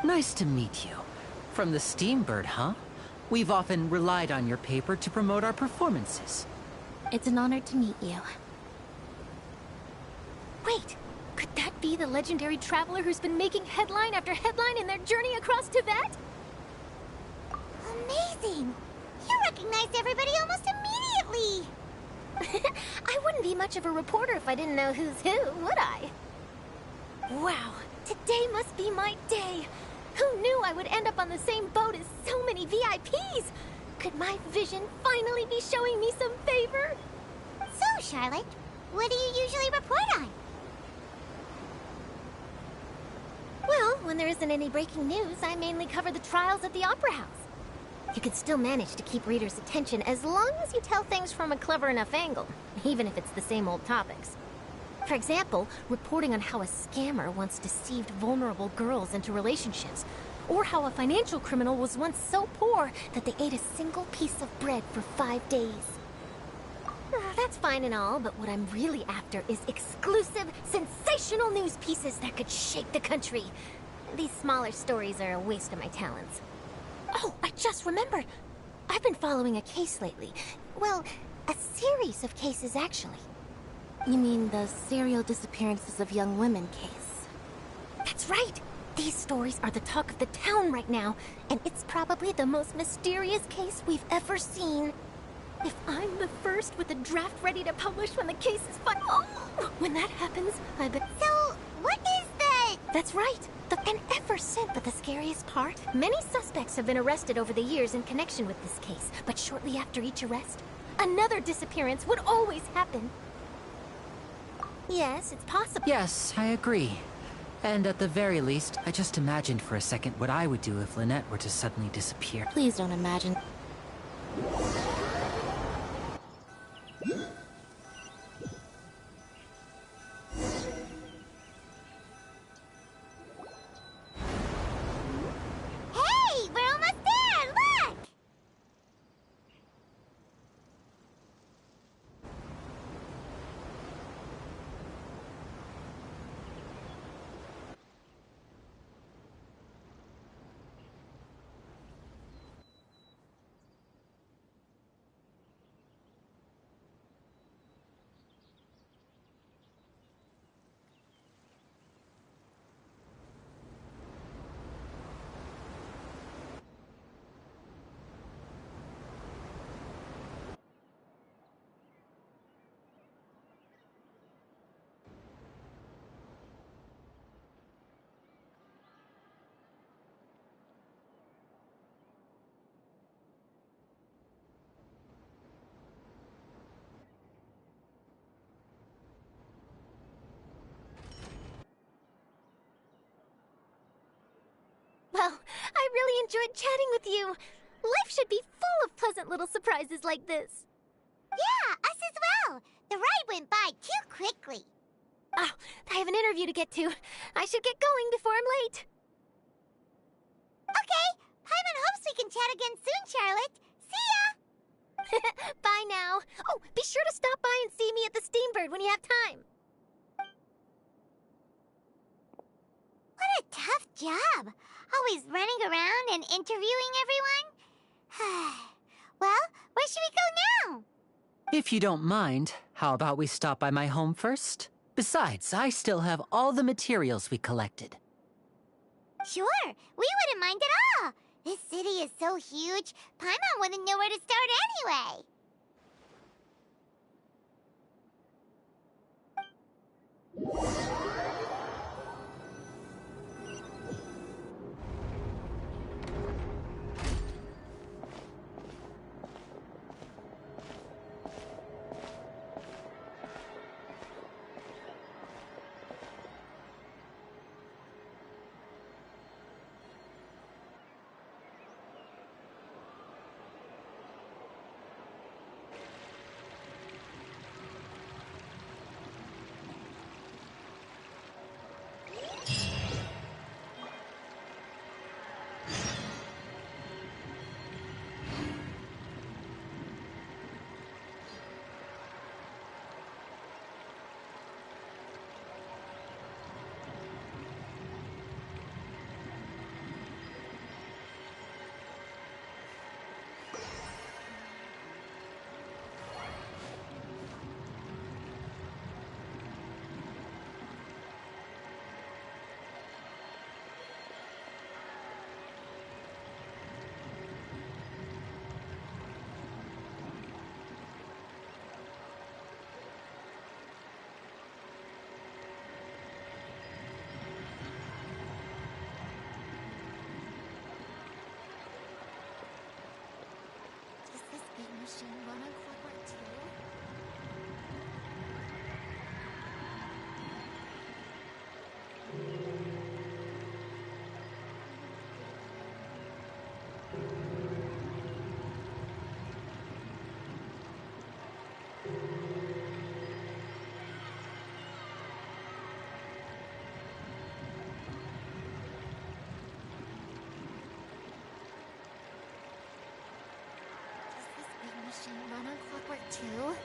Speaker 16: Nice to meet you. From the Steambird, huh? We've often relied on your paper to promote our performances.
Speaker 8: It's an honor to meet you.
Speaker 19: Wait, could that be the legendary traveler who's been making headline after headline in their journey across Tibet?
Speaker 2: Amazing! You recognized everybody almost immediately!
Speaker 19: I wouldn't be much of a reporter if I didn't know who's who, would I? Wow, today must be my day! Who knew I would end up on the same boat as so many VIPs? Could my vision finally be showing me some favor?
Speaker 2: So, Charlotte, what do you usually report on?
Speaker 19: Well, when there isn't any breaking news, I mainly cover the trials at the Opera House. You can still manage to keep readers' attention as long as you tell things from a clever enough angle, even if it's the same old topics. For example, reporting on how a scammer once deceived vulnerable girls into relationships, or how a financial criminal was once so poor that they ate a single piece of bread for 5 days. That's fine and all, but what I'm really after is exclusive, sensational news pieces that could shake the country. These smaller stories are a waste of my talents. Oh, I just remembered. I've been following a case lately. Well, a series of cases, actually.
Speaker 8: You mean the serial disappearances of young women case?
Speaker 19: That's right. These stories are the talk of the town right now, and it's probably the most mysterious case we've ever seen. If I'm the first with the draft ready to publish when the case is when that happens, I bet...
Speaker 2: So, what is the...
Speaker 19: That's right. And ever since, but the scariest part? Many suspects have been arrested over the years in connection with this case, but shortly after each arrest, another disappearance would always happen. Yes, it's possible.
Speaker 16: Yes, I agree. And at the very least, I just imagined for a second what I would do if Lynette were to suddenly disappear.
Speaker 8: Please don't imagine.
Speaker 2: Hey, we're almost there! Look!
Speaker 19: Well, I really enjoyed chatting with you. Life should be full of pleasant little surprises like this.
Speaker 2: Yeah, us as well. The ride went by too quickly.
Speaker 19: Oh, I have an interview to get to. I should get going before I'm late.
Speaker 2: Okay, Paimon hopes we can chat again soon, Charlotte. See ya!
Speaker 19: Bye now. Oh, be sure to stop by and see me at the Steambird when you have time.
Speaker 2: What a tough job. Always running around and interviewing everyone. Well, where should we go now?
Speaker 16: If you don't mind, how about we stop by my home first? Besides, I still have all the materials we collected.
Speaker 2: Sure, we wouldn't mind at all. This city is so huge, Paimon wouldn't know where to start anyway.
Speaker 19: Run on clockwork too?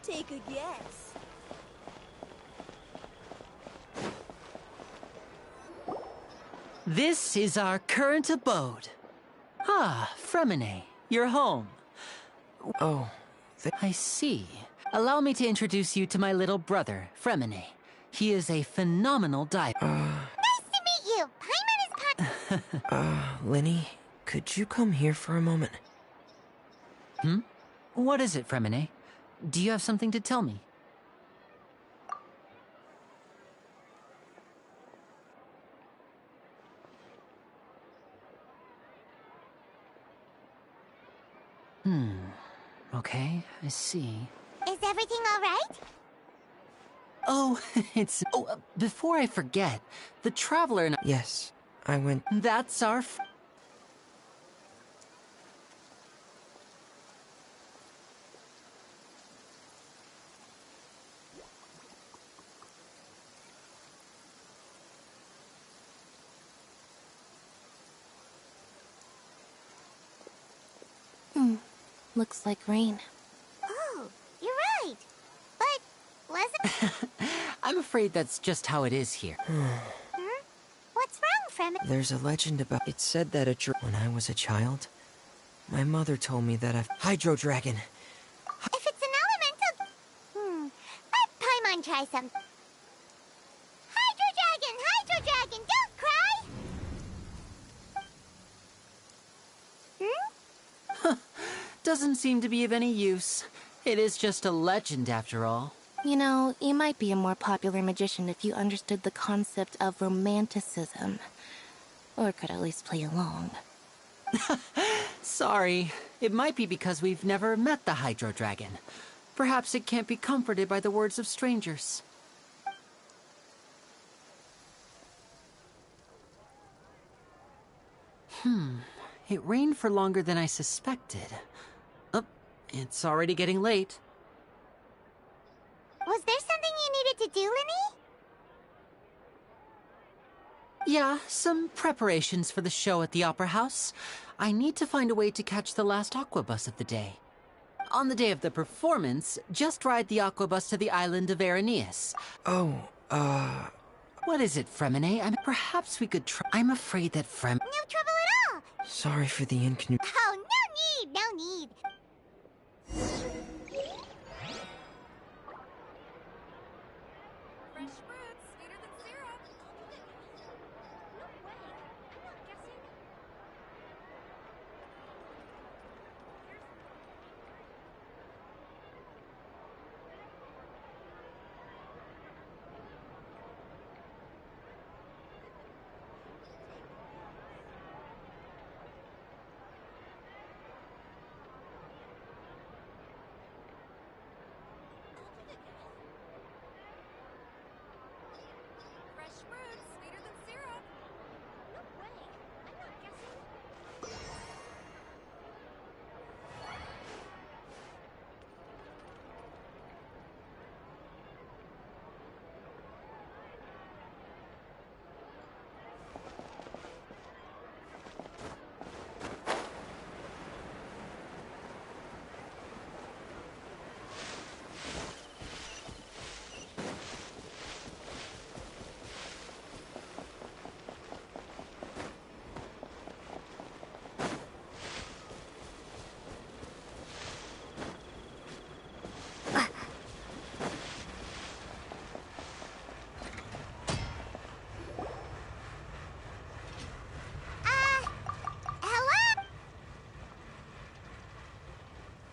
Speaker 4: Take a guess.
Speaker 16: This is our current abode. Ah, Fremine, you're home.
Speaker 11: Oh,
Speaker 16: I see. Allow me to introduce you to my little brother, Fremine. He is a phenomenal diver.
Speaker 2: Nice to meet you. Paimon is
Speaker 11: Lenny, could you come here for a moment?
Speaker 16: Hmm? What is it, Fremine? Do you have something to tell me? Okay, I see.
Speaker 2: Is everything all right?
Speaker 16: Oh, before I forget, the Traveler and
Speaker 11: Yes, I went...
Speaker 16: That's our...
Speaker 8: Looks like rain.
Speaker 2: Oh, you're right. But wasn't...
Speaker 16: I'm afraid that's just how it is here.
Speaker 2: What's wrong, Frem?
Speaker 11: There's a legend about... It said that when I was a child, my mother told me that a Hydro Dragon...
Speaker 2: If it's an elemental... Let Paimon try some. Hydro Dragon, don't cry!
Speaker 16: Doesn't seem to be of any use. It is just a legend after all.
Speaker 8: You know, you might be a more popular magician if you understood the concept of romanticism. Or could at least play along.
Speaker 16: Sorry. It might be because we've never met the Hydro Dragon. Perhaps it can't be comforted by the words of strangers. It rained for longer than I suspected. Oh, it's already getting late.
Speaker 2: Was there something you needed to do, Linny?
Speaker 16: Yeah, some preparations for the show at the Opera House. I need to find a way to catch the last aqua bus of the day. On the day of the performance, just ride the aqua bus to the island of Araneus. What is it, Fremine? Perhaps we could try... I'm afraid that
Speaker 2: No trouble at all!
Speaker 11: Sorry for the inconvenience.
Speaker 2: Oh, no need!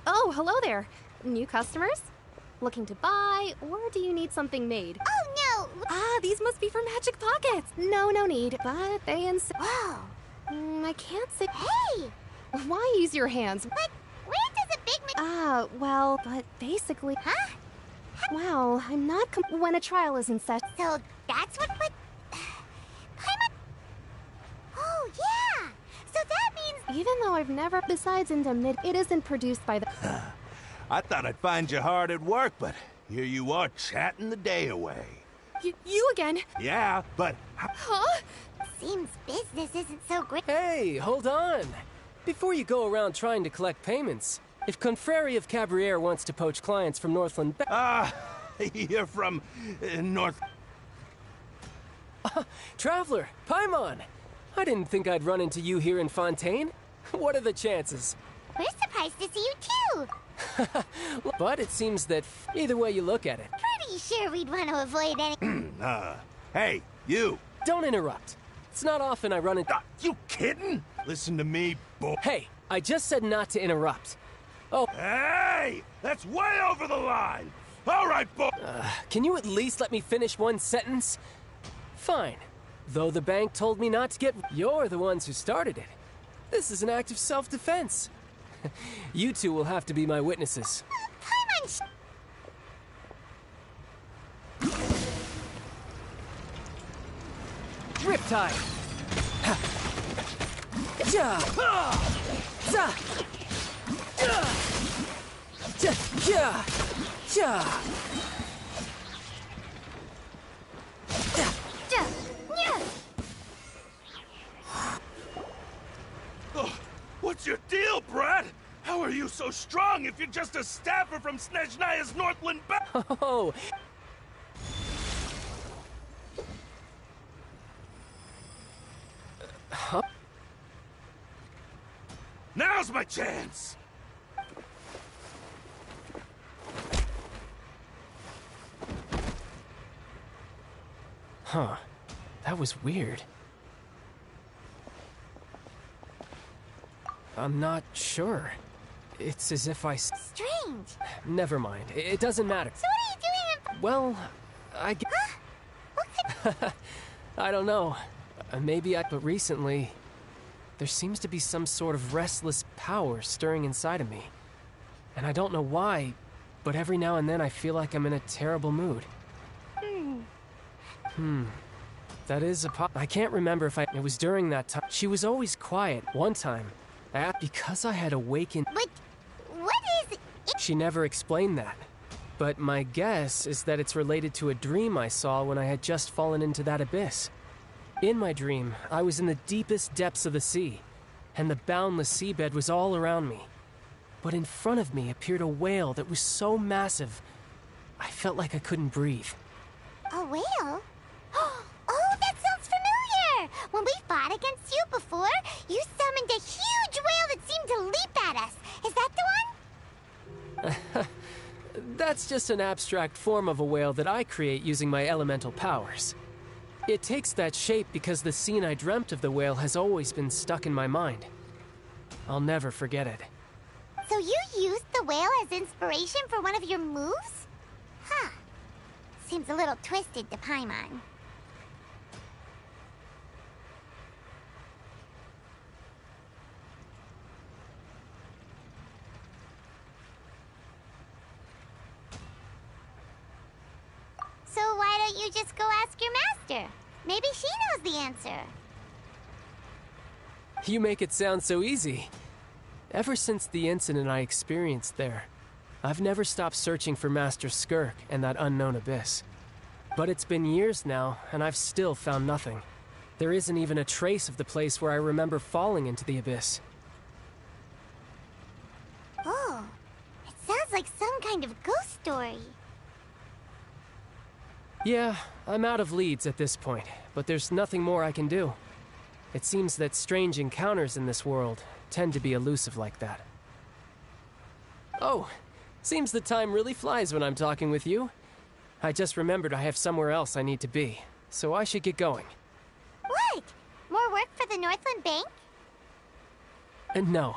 Speaker 18: Oh, hello there. New customers? Looking to buy, or do you need something made?
Speaker 2: Oh, no!
Speaker 18: Ah, these must be from Magic Pockets. No need. But they insist.
Speaker 2: Whoa!
Speaker 18: I can't say.
Speaker 2: Hey!
Speaker 18: Why use your hands?
Speaker 2: But where does a big
Speaker 18: well, but basically.
Speaker 2: Huh?
Speaker 18: Well, I'm not when a trial is in session.
Speaker 2: So that's what... Oh, yeah! So that means...
Speaker 18: Even though I've never... Besides indemnity, it isn't produced by the...
Speaker 13: I thought I'd find you hard at work, but here you are chatting the day away.
Speaker 18: You again?
Speaker 13: Yeah, but...
Speaker 18: Huh?
Speaker 2: Seems business isn't so great.
Speaker 9: Hey, hold on. Before you go around trying to collect payments, if Confrere of Cabriere wants to poach clients from Northland...
Speaker 13: you're from... North...
Speaker 9: Traveler, Paimon! I didn't think I'd run into you here in Fontaine. What are the chances?
Speaker 2: We're surprised to see you, too.
Speaker 9: But it seems that either way you look at it...
Speaker 2: Pretty sure we'd want to avoid any...
Speaker 13: Hey, you!
Speaker 9: Don't interrupt. It's not often I run into...
Speaker 13: You kidding? Listen to me, boy.
Speaker 9: Hey, I just said not to interrupt. Oh...
Speaker 13: Hey! That's way over the line! All right, boy!
Speaker 9: Can you at least let me finish one sentence? Fine. Though the bank told me not to get... You're the ones who started it. This is an act of self-defense. You two will have to be my witnesses.
Speaker 2: Paimon!
Speaker 9: Riptide! Ja! Za! Ja! Ja! Ja!
Speaker 13: What's your deal, Brad? How are you so strong if you're just a staffer from Snezhnaya's Northland Bank?
Speaker 9: Oh. Huh?
Speaker 13: Now's my chance!
Speaker 9: Huh. That was weird. I'm not sure. It's as if I...
Speaker 2: Strange.
Speaker 9: Never mind. It doesn't matter.
Speaker 2: So what are you doing in...
Speaker 9: Well, I...
Speaker 2: Huh?
Speaker 9: I don't know. Maybe I... But recently, there seems to be some sort of restless power stirring inside of me. And I don't know why, but every now and then I feel like I'm in a terrible mood. That is a I can't remember if It was during that time. She was always quiet. One time, because I had awakened...
Speaker 2: But what is...
Speaker 9: She never explained that. But my guess is that it's related to a dream I saw when I had just fallen into that abyss. In my dream, I was in the deepest depths of the sea, and the boundless seabed was all around me. But in front of me appeared a whale that was so massive, I felt like I couldn't breathe.
Speaker 2: A whale? Oh, that sounds familiar! When we fought against you before, you summoned a huge whale that seemed to leap at us. Is that the one?
Speaker 9: That's just an abstract form of a whale that I create using my elemental powers. It takes that shape because the scene I dreamt of the whale has always been stuck in my mind. I'll never forget it.
Speaker 2: So you used the whale as inspiration for one of your moves? Huh. Seems a little twisted to Paimon. So why don't you just go ask your master? Maybe she knows the answer.
Speaker 9: You make it sound so easy. Ever since the incident I experienced there, I've never stopped searching for Master Skirk and that unknown abyss. But it's been years now, and I've still found nothing. There isn't even a trace of the place where I remember falling into the abyss.
Speaker 2: Oh, it sounds like some kind of ghost story.
Speaker 9: Yeah, I'm out of leads at this point, but there's nothing more I can do. It seems that strange encounters in this world tend to be elusive like that. Oh, seems the time really flies when I'm talking with you. I just remembered I have somewhere else I need to be, so I should get going.
Speaker 2: What? More work for the Northland Bank?
Speaker 9: No,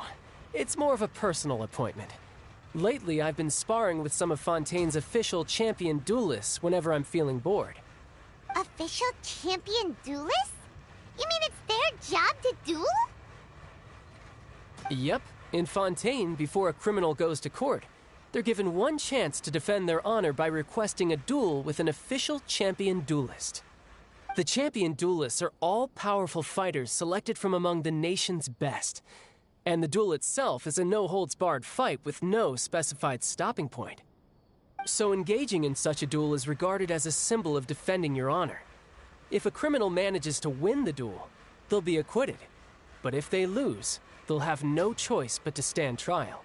Speaker 9: it's more of a personal appointment. Lately, I've been sparring with some of Fontaine's official champion duelists whenever I'm feeling bored.
Speaker 2: Official champion duelists? You mean it's their job to duel?
Speaker 9: Yep. In Fontaine, before a criminal goes to court, they're given one chance to defend their honor by requesting a duel with an official champion duelist. The champion duelists are all-powerful fighters selected from among the nation's best. And the duel itself is a no-holds-barred fight with no specified stopping point. So engaging in such a duel is regarded as a symbol of defending your honor. If a criminal manages to win the duel, they'll be acquitted. But if they lose, they'll have no choice but to stand trial.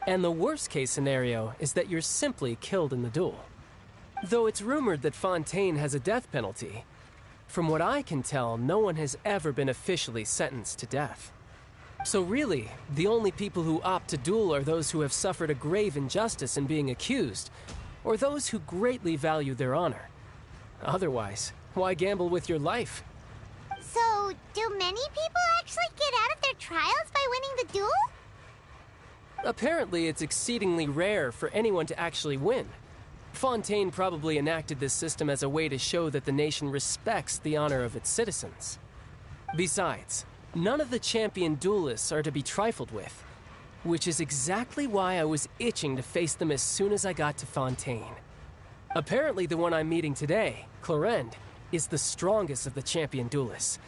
Speaker 9: And the worst-case scenario is that you're simply killed in the duel. Though it's rumored that Fontaine has a death penalty, from what I can tell, no one has ever been officially sentenced to death. So really, the only people who opt to duel are those who have suffered a grave injustice in being accused, or those who greatly value their honor. Otherwise, why gamble with your life?
Speaker 2: So, do many people actually get out of their trials by winning the duel?
Speaker 9: Apparently, it's exceedingly rare for anyone to actually win. Fontaine probably enacted this system as a way to show that the nation respects the honor of its citizens. Besides, none of the champion duelists are to be trifled with, which is exactly why I was itching to face them as soon as I got to Fontaine. Apparently, the one I'm meeting today, Clorinde, is the strongest of the champion duelists.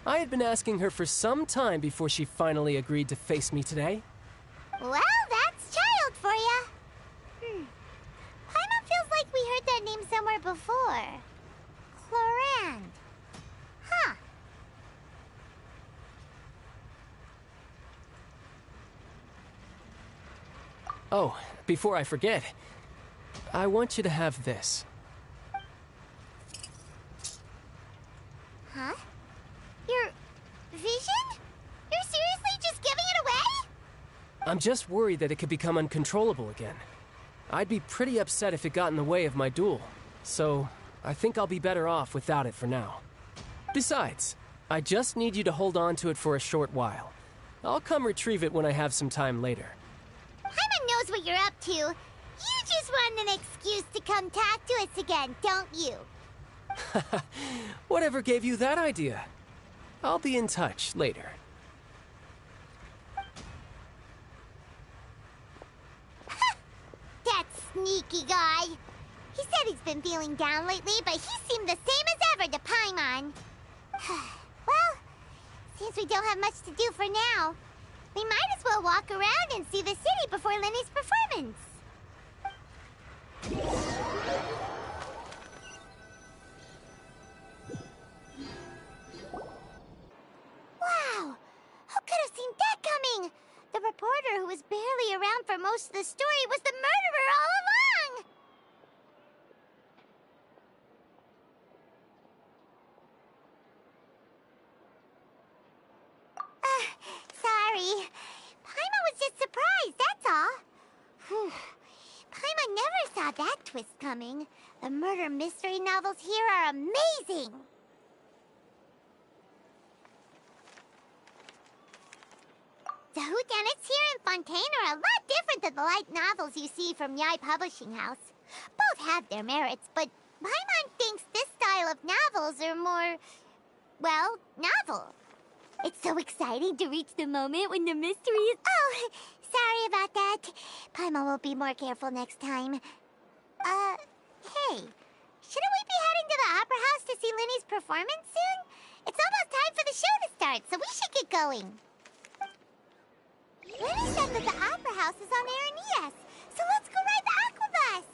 Speaker 9: I had been asking her for some time before she finally agreed to face me today.
Speaker 2: Well, that's child for ya. Paimon feels like we heard that name somewhere before. Clorinde. Huh.
Speaker 9: Oh, before I forget, I want you to have this.
Speaker 2: Huh? Your vision? You're seriously just giving it away?
Speaker 9: I'm just worried that it could become uncontrollable again. I'd be pretty upset if it got in the way of my duel, so I think I'll be better off without it for now. Besides, I just need you to hold on to it for a short while. I'll come retrieve it when I have some time later.
Speaker 2: Paimon knows what you're up to. You just want an excuse to come talk to us again, don't you?
Speaker 9: Whatever gave you that idea? I'll be in touch later.
Speaker 2: That sneaky guy. He said he's been feeling down lately, but he seemed the same as ever to Paimon. Well, seems we don't have much to do for now. We might as well walk around and see the city before Lenny's performance. Wow! Who could have seen that coming? The reporter who was barely around for most of the story was the murderer all along! Sorry. Paimon was just surprised, that's all. Whew. Paimon never saw that twist coming. The murder mystery novels here are amazing! The whodunits here in Fontaine are a lot different than the light novels you see from Yai Publishing House. Both have their merits, but Paimon thinks this style of novels are more, well, novel. It's so exciting to reach the moment when the mystery is... Oh, sorry about that. Paimon will be more careful next time. Hey, shouldn't we be heading to the Opera House to see Linny's performance soon? It's almost time for the show to start, so we should get going. Lenny said that the Opera House is on Araneas, so let's go ride the Aquabus!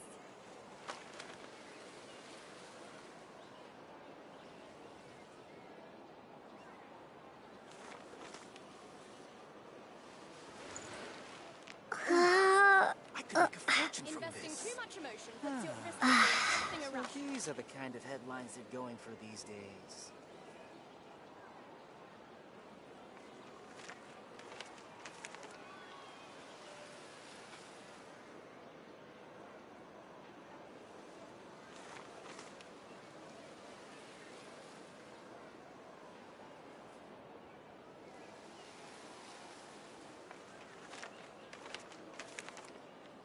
Speaker 15: I could make a fortune from this.
Speaker 21: Too much emotion puts you at risk of doing something irrational.
Speaker 15: These are the kind of headlines they're going for these days.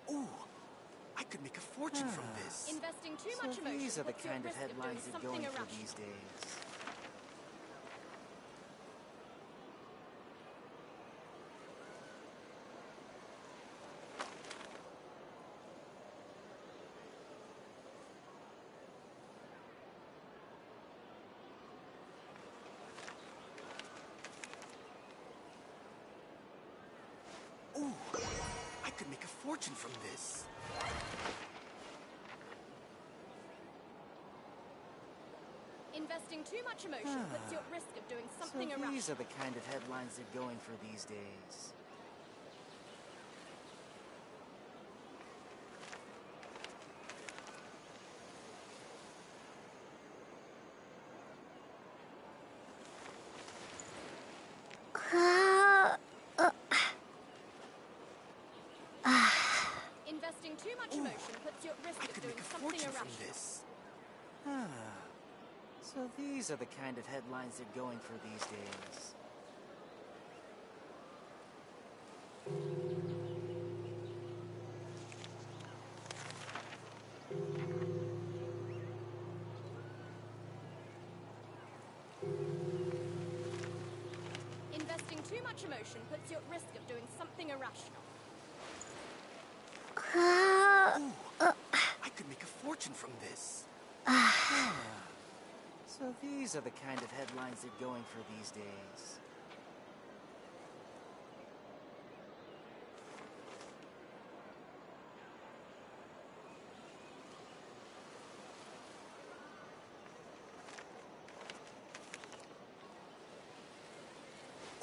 Speaker 15: Ooh, I could make a fortune from this.
Speaker 21: Investing too much emotion
Speaker 15: These are the
Speaker 21: puts you at
Speaker 15: kind of
Speaker 21: risk
Speaker 15: headlines
Speaker 21: doing
Speaker 15: they're
Speaker 21: something
Speaker 15: going for
Speaker 21: irrational.
Speaker 15: these days. Ooh, I could make a fortune from this.
Speaker 21: Investing too much emotion puts you at risk of doing something
Speaker 15: So
Speaker 21: irrational.
Speaker 15: these are the kind of headlines they're going for these days.
Speaker 21: Investing too much emotion puts you at risk of doing something
Speaker 15: Fortune from
Speaker 21: irrational.
Speaker 15: this. So these are the kind of headlines they're going for these days.
Speaker 21: Investing too much emotion puts you at risk of doing something irrational.
Speaker 15: I could make a fortune from this. So these are the kind of headlines they're going for these days.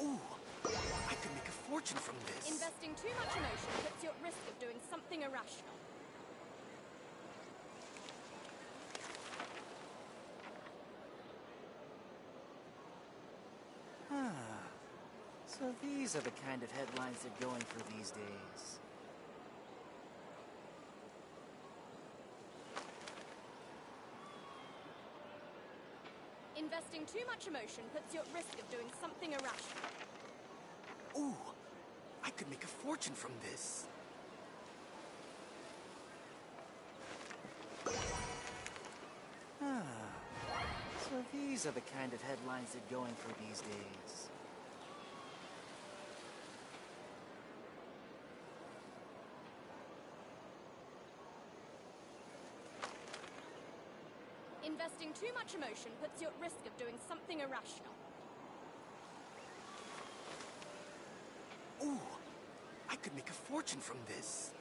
Speaker 15: Ooh, I could make a fortune from this.
Speaker 21: Investing too much emotion puts you at risk of doing something irrational.
Speaker 5: So these are the kind of headlines they're going for these days.
Speaker 21: Investing too much emotion puts you at risk of doing something irrational.
Speaker 15: Ooh, I could make a fortune from this.
Speaker 5: So these are the kind of headlines they're going for these days.
Speaker 21: Investing too much emotion puts you at risk of doing something irrational.
Speaker 15: Ooh, I could make a fortune from this.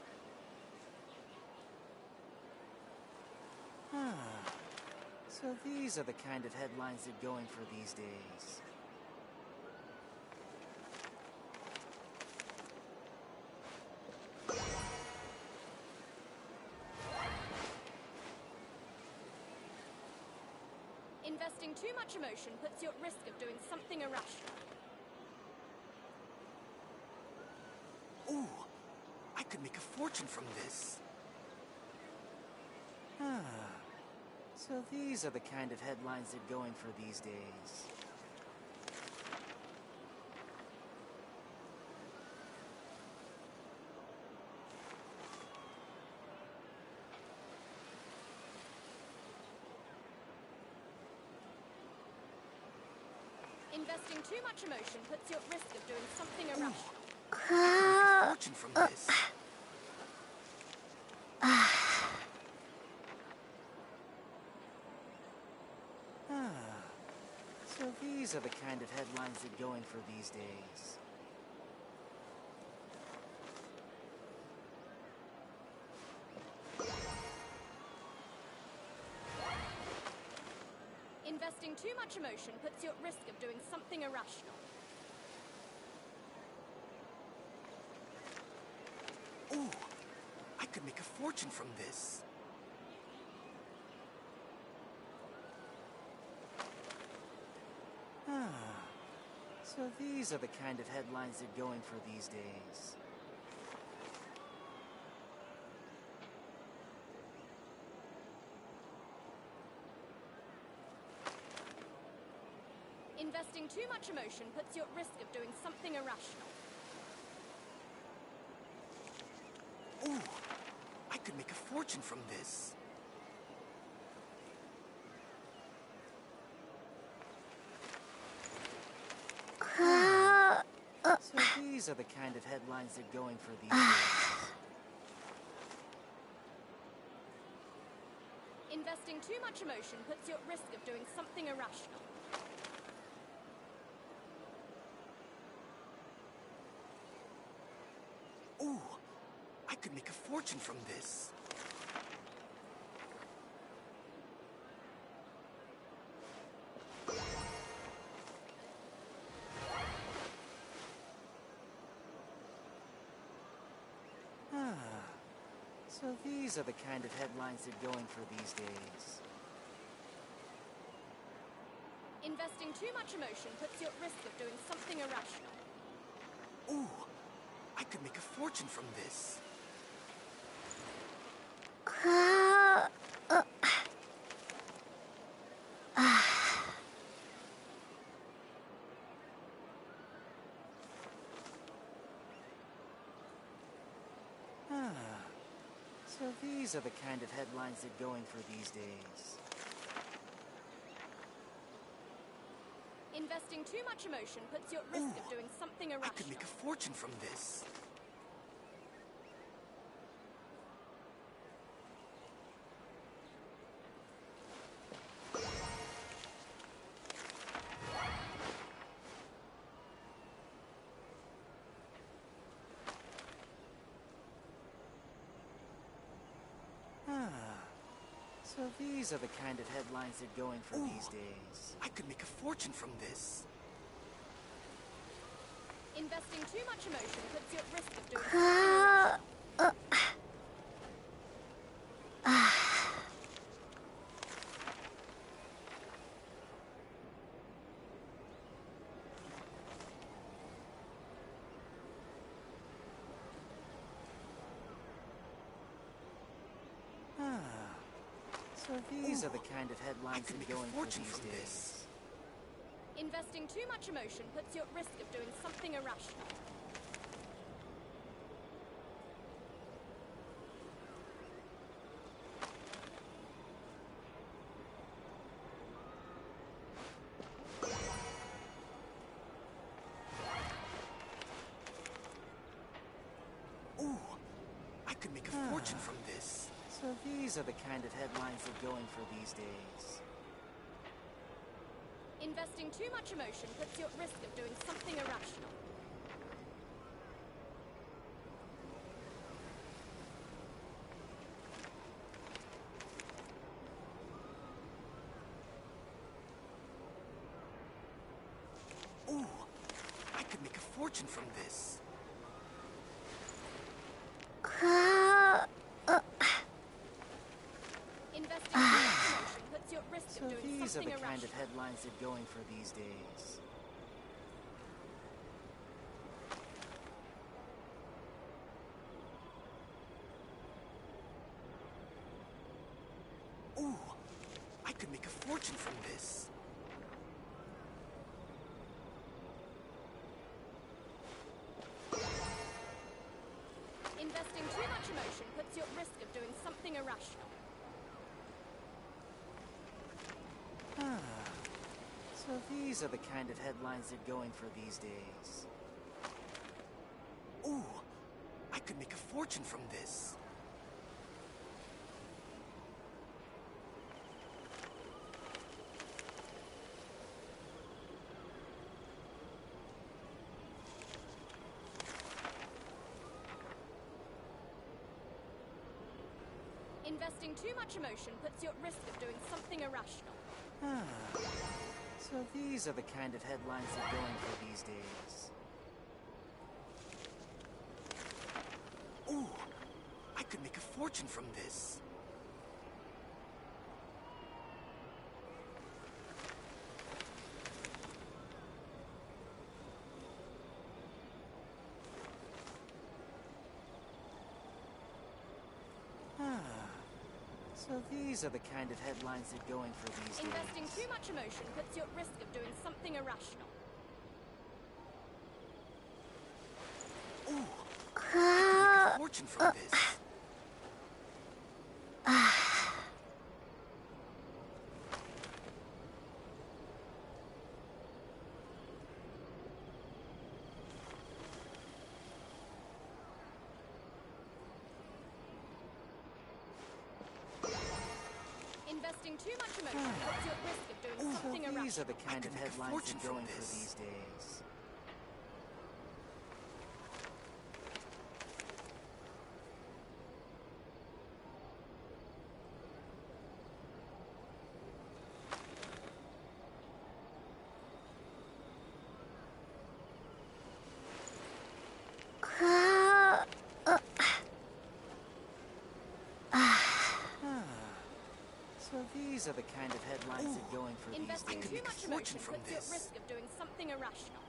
Speaker 5: So these are the kind of headlines they're going for these days.
Speaker 21: Investing too much emotion puts you at risk of doing something irrational.
Speaker 15: Ooh, I could make a fortune from this.
Speaker 5: So these are the kind of headlines they're going for these days.
Speaker 21: Investing too much emotion puts you at risk of doing something irrational.
Speaker 15: I could make a fortune from this.
Speaker 5: So these are the kind of headlines they're going for these days.
Speaker 21: Investing too much emotion puts you at risk of doing something irrational.
Speaker 15: Ooh, I could make a fortune from this.
Speaker 5: So these are the kind of headlines they're going for these days.
Speaker 21: Investing too much emotion puts you at risk of doing something irrational.
Speaker 15: Ooh, I could make a fortune from this.
Speaker 5: So these are the kind of headlines they're going for these days.
Speaker 21: Investing too much emotion puts you at risk of doing something irrational.
Speaker 15: Ooh, I could make a fortune from this.
Speaker 5: So these are the kind of headlines they're going for these days.
Speaker 21: Investing too much emotion puts you at risk of doing something irrational.
Speaker 15: Ooh, I could make a fortune from this.
Speaker 5: So these are the kind of headlines they're going for these days.
Speaker 21: Investing too much emotion puts you at risk of doing something irrational.
Speaker 15: I could make a fortune from this.
Speaker 5: So these are the kind of headlines they're going for these days.
Speaker 15: I could make a fortune from this.
Speaker 21: Investing too much emotion puts you at risk of doing something irrational.
Speaker 5: So these are the kind of headlines that are going for these days.
Speaker 21: Investing too much emotion puts you at risk of doing something irrational.
Speaker 15: Ooh, I could make a fortune from this.
Speaker 5: So these are the kind of headlines that are going for these days.
Speaker 21: Investing too much emotion puts you at risk of doing something irrational.
Speaker 15: Ooh, I could make a fortune from this.
Speaker 21: Investing too much emotion puts you at risk
Speaker 5: So
Speaker 21: of doing
Speaker 5: these are
Speaker 21: something
Speaker 5: the kind of
Speaker 21: irrational.
Speaker 5: headlines that are going for these days.
Speaker 15: Ooh, I could make a fortune from this.
Speaker 21: Investing too much emotion puts you at risk of doing something irrational.
Speaker 5: So these are the kind of headlines that are going for these days.
Speaker 15: Ooh, I could make a fortune from this.
Speaker 21: Investing too much emotion puts you at risk of doing something irrational.
Speaker 5: So these are the kind of headlines that are going for these days.
Speaker 15: Ooh, I could make a fortune from this.
Speaker 5: So these are the kind of headlines that are going for these days.
Speaker 21: Investing too much emotion puts you at risk of doing something irrational.
Speaker 15: Ooh, I could make a fortune from this.
Speaker 21: Investing too much emotion puts you at risk of doing something
Speaker 5: So
Speaker 21: irrational.
Speaker 5: these are the kind of headlines
Speaker 15: fortune
Speaker 5: that are going
Speaker 15: from
Speaker 5: for
Speaker 15: this.
Speaker 5: these days. So these are the kind of headlines that are going for these
Speaker 21: Investing
Speaker 5: days.
Speaker 21: too much emotion
Speaker 15: from
Speaker 21: puts you at
Speaker 15: this.
Speaker 21: risk of doing something irrational.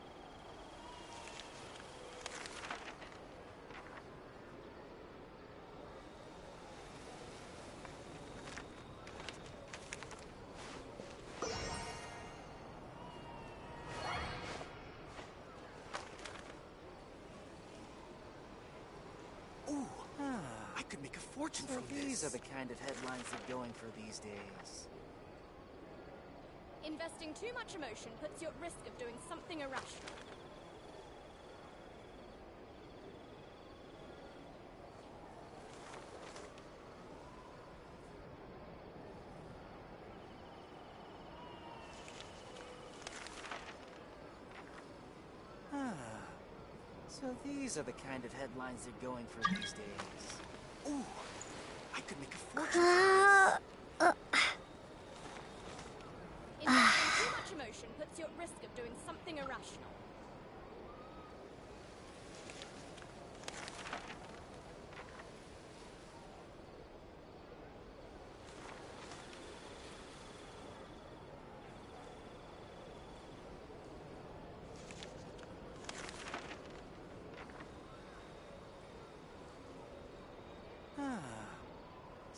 Speaker 15: Ooh, I could make a fortune
Speaker 5: So
Speaker 15: from
Speaker 5: these
Speaker 15: this.
Speaker 5: are the kind of headlines that are going for these days.
Speaker 21: Investing too much emotion puts you at risk of doing something irrational.
Speaker 5: So these are the kind of headlines that are going for these days.
Speaker 15: Ooh, I could make a fortune from this.
Speaker 21: Investing too much emotion puts you at risk of doing something irrational.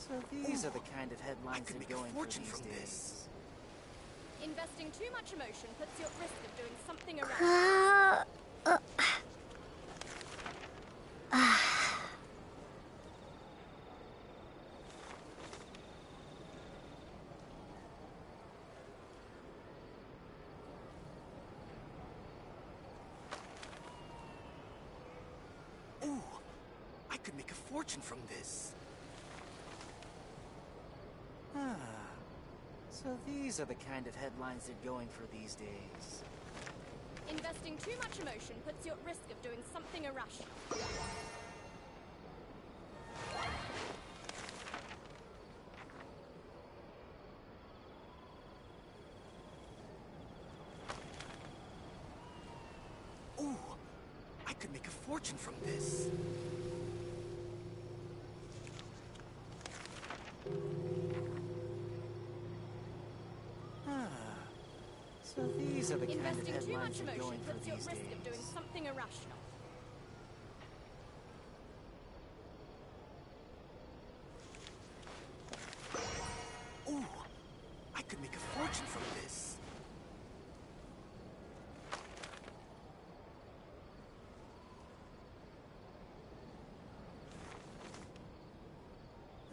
Speaker 5: So these are the kind of headlines that are going for these days.
Speaker 21: This. Investing too much emotion puts you at risk of doing something irrational.
Speaker 15: Ooh, I could make a fortune from this.
Speaker 5: Ah, so these are the kind of headlines that are going for these days.
Speaker 21: Investing too much emotion puts you at risk of doing something irrational.
Speaker 15: Ooh, I could make a fortune from this.
Speaker 5: Ah, so these are the kind of
Speaker 21: Investing too
Speaker 5: headlines
Speaker 21: much
Speaker 5: that are
Speaker 21: emotion
Speaker 5: going for
Speaker 21: puts you at
Speaker 5: these
Speaker 21: risk of doing
Speaker 5: days.
Speaker 21: something irrational.
Speaker 15: Ooh, I could make a fortune from this.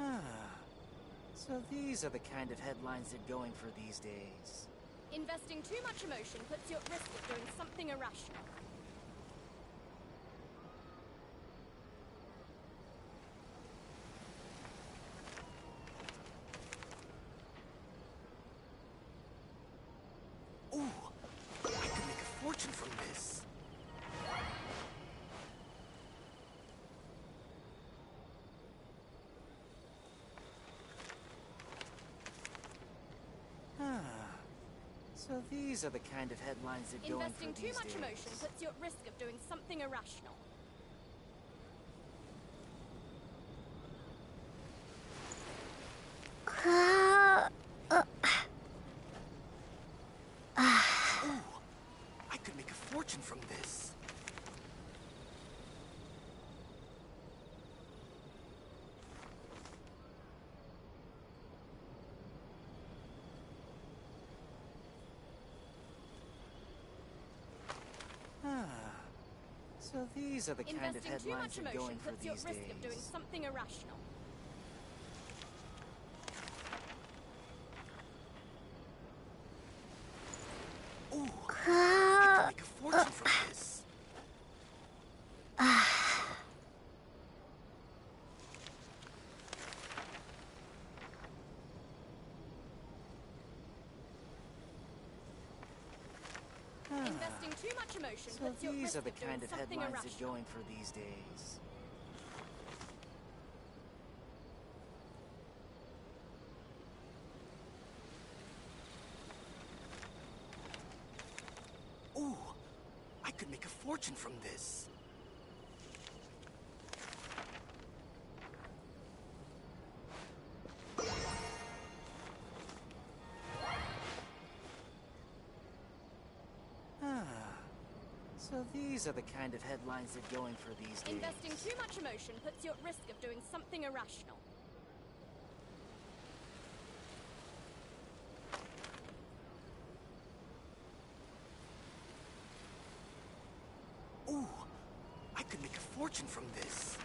Speaker 5: Ah, so these are the kind of headlines that are going for these days.
Speaker 21: Investing too much emotion puts you at risk of doing something irrational.
Speaker 15: Ooh, I could make a fortune from this.
Speaker 5: Ah, so these are the kind of headlines that are going
Speaker 21: Investing
Speaker 5: for
Speaker 21: too
Speaker 5: these
Speaker 21: much
Speaker 5: days.
Speaker 21: emotion puts you at risk of doing something irrational.
Speaker 15: Ooh, I could make a fortune from this.
Speaker 5: Ah, so these are the kind of
Speaker 21: Investing too
Speaker 5: headlines
Speaker 21: much
Speaker 5: that are
Speaker 21: emotion
Speaker 5: going for
Speaker 21: puts you at
Speaker 5: these
Speaker 21: risk of doing
Speaker 5: days.
Speaker 21: something irrational.
Speaker 15: Ooh, I could make a fortune from this.
Speaker 21: Investing too much emotion
Speaker 5: So
Speaker 21: puts you at
Speaker 5: these
Speaker 21: risk
Speaker 5: are the
Speaker 21: of doing
Speaker 5: kind of
Speaker 21: something
Speaker 5: headlines that are
Speaker 21: irrational.
Speaker 5: going for these days.
Speaker 15: Ooh, I could make a fortune from this.
Speaker 5: Ah, so these are the kind of headlines that are going for these days.
Speaker 21: Investing too much emotion puts you at risk of doing something irrational.
Speaker 15: Ooh, I could make a fortune from this.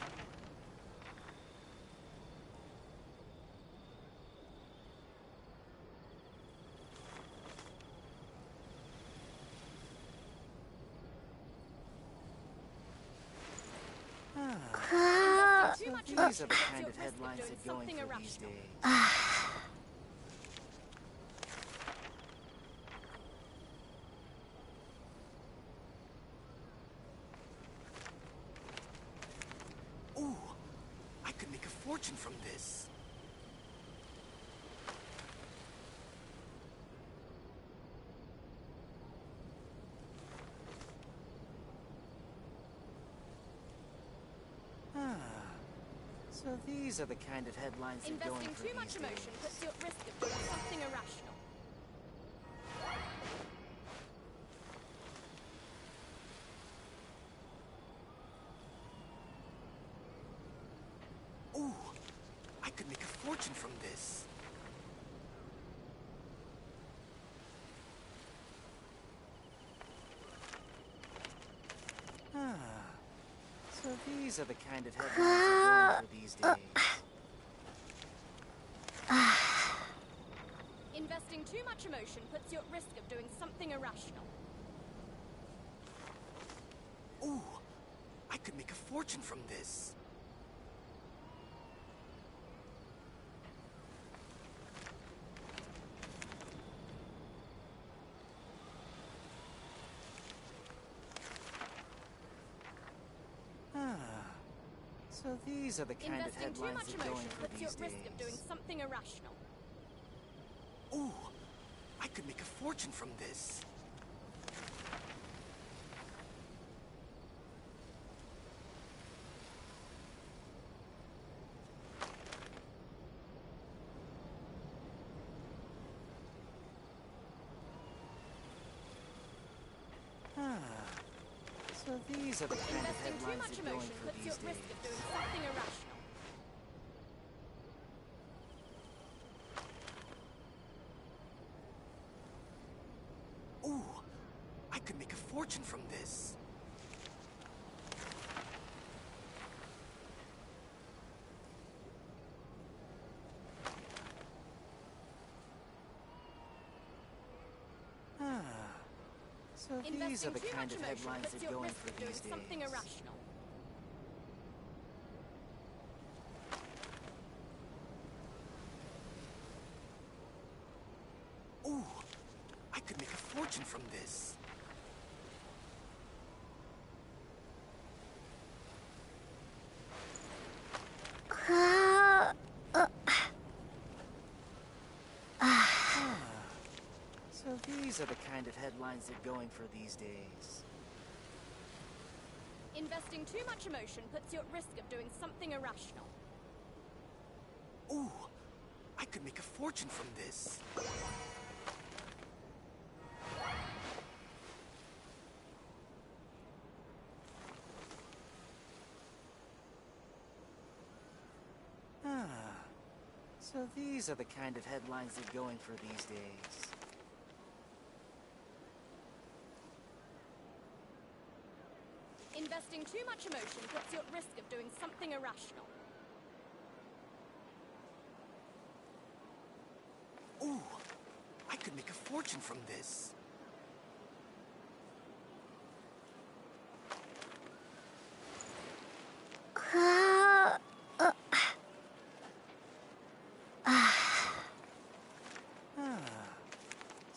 Speaker 5: Ah,
Speaker 21: Investing too
Speaker 5: so
Speaker 21: much
Speaker 5: these
Speaker 21: emotion
Speaker 5: are the
Speaker 21: puts
Speaker 5: kind
Speaker 21: you
Speaker 5: of
Speaker 21: at risk of
Speaker 5: headlines
Speaker 21: doing
Speaker 5: that are going
Speaker 21: something
Speaker 5: for these
Speaker 21: irrational.
Speaker 5: days.
Speaker 15: Ooh, I could make a fortune from this.
Speaker 5: Ah, so these are the kind of headlines that are going
Speaker 21: Investing
Speaker 5: for
Speaker 21: too much
Speaker 5: these
Speaker 21: emotion
Speaker 5: days.
Speaker 21: puts you at risk of doing something irrational.
Speaker 15: Ooh, I could make a fortune from this. Ah, so these are the kind of headlines you're going for these days.
Speaker 21: Investing too much emotion puts you at risk of doing something irrational.
Speaker 15: Ooh, I could make a fortune from this. So these are the kind of
Speaker 21: Investing too
Speaker 15: headlines
Speaker 21: much
Speaker 15: that are going
Speaker 21: emotion
Speaker 15: for
Speaker 21: puts you
Speaker 15: these
Speaker 21: at risk of doing
Speaker 15: days.
Speaker 21: something irrational.
Speaker 15: Ooh, I could make a fortune from this. So these are the kind of
Speaker 21: Investing too
Speaker 15: headlines
Speaker 21: much
Speaker 15: that are going
Speaker 21: emotion
Speaker 15: for
Speaker 21: puts you
Speaker 15: these
Speaker 21: at risk
Speaker 15: days.
Speaker 21: of doing something irrational.
Speaker 15: Ooh, I could make a fortune from this. So these are the kind of headlines that are going for these days.
Speaker 21: Something irrational.
Speaker 15: Ooh, I could make a fortune from this. So these are the kind of headlines that are going for these days.
Speaker 21: Investing too much emotion puts you at risk of doing something irrational.
Speaker 15: Ooh, I could make a fortune from this. So these are the kind of headlines that are going for these days.
Speaker 21: Investing too much emotion puts you at risk of doing something irrational.
Speaker 15: Ooh, I could make a fortune from this.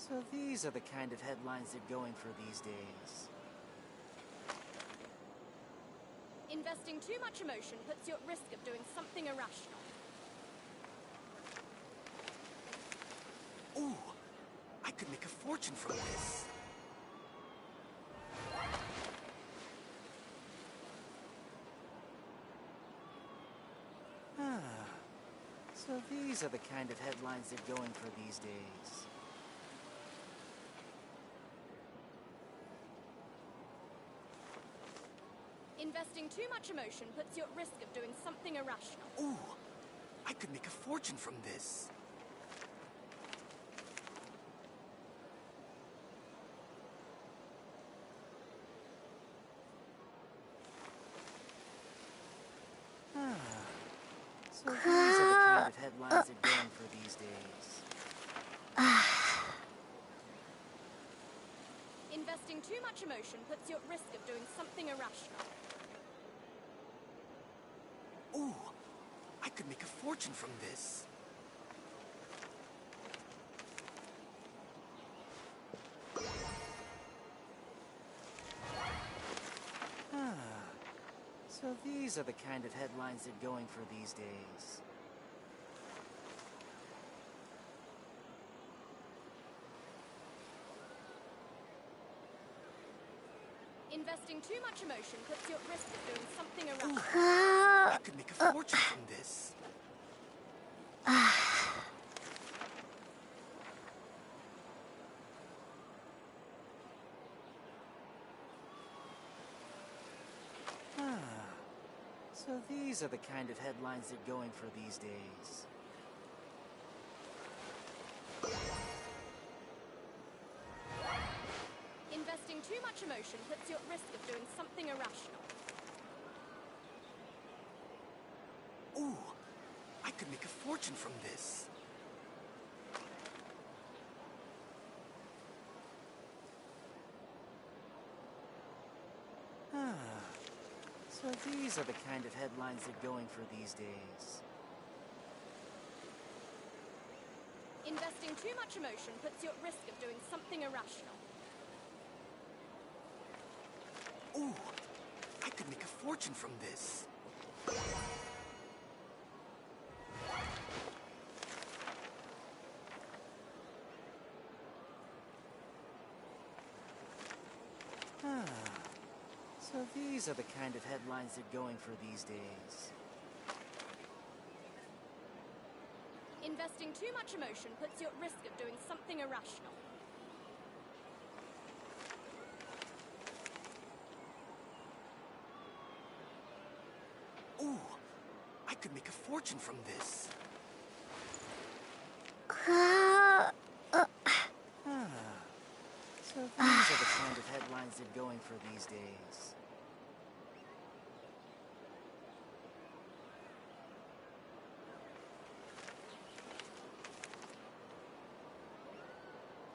Speaker 15: So these are the kind of headlines that are going for these days.
Speaker 21: Investing too much emotion puts you at risk of doing something irrational.
Speaker 15: Ooh, I could make a fortune from this. So these are the kind of headlines that are going for these days.
Speaker 21: Investing too much emotion puts you at risk of doing something irrational.
Speaker 15: Ooh, I could make a fortune from this. So these are the kind of headlines that are going for these days.
Speaker 21: Investing too much emotion puts you at risk of doing something irrational.
Speaker 15: Ooh, I could make a fortune from this. So these are the kind of headlines that are going for these days.
Speaker 21: Investing too much emotion puts you at risk of doing something irrational.
Speaker 15: I could make a fortune from this. So these are the kind of headlines that are going for these days.
Speaker 21: emotion puts you at risk of doing something irrational.
Speaker 15: Ooh, I could make a fortune from this.
Speaker 5: So these are the kind of headlines they're going for these days.
Speaker 21: Investing too much emotion puts you at risk of doing something irrational.
Speaker 15: Ooh, I could make a fortune from this.
Speaker 5: So these are the kind of headlines they're going for these days.
Speaker 21: Investing too much emotion puts you at risk of doing something irrational.
Speaker 15: Ooh, I could make a fortune from this.
Speaker 5: So these are the kind of headlines they're going for these days.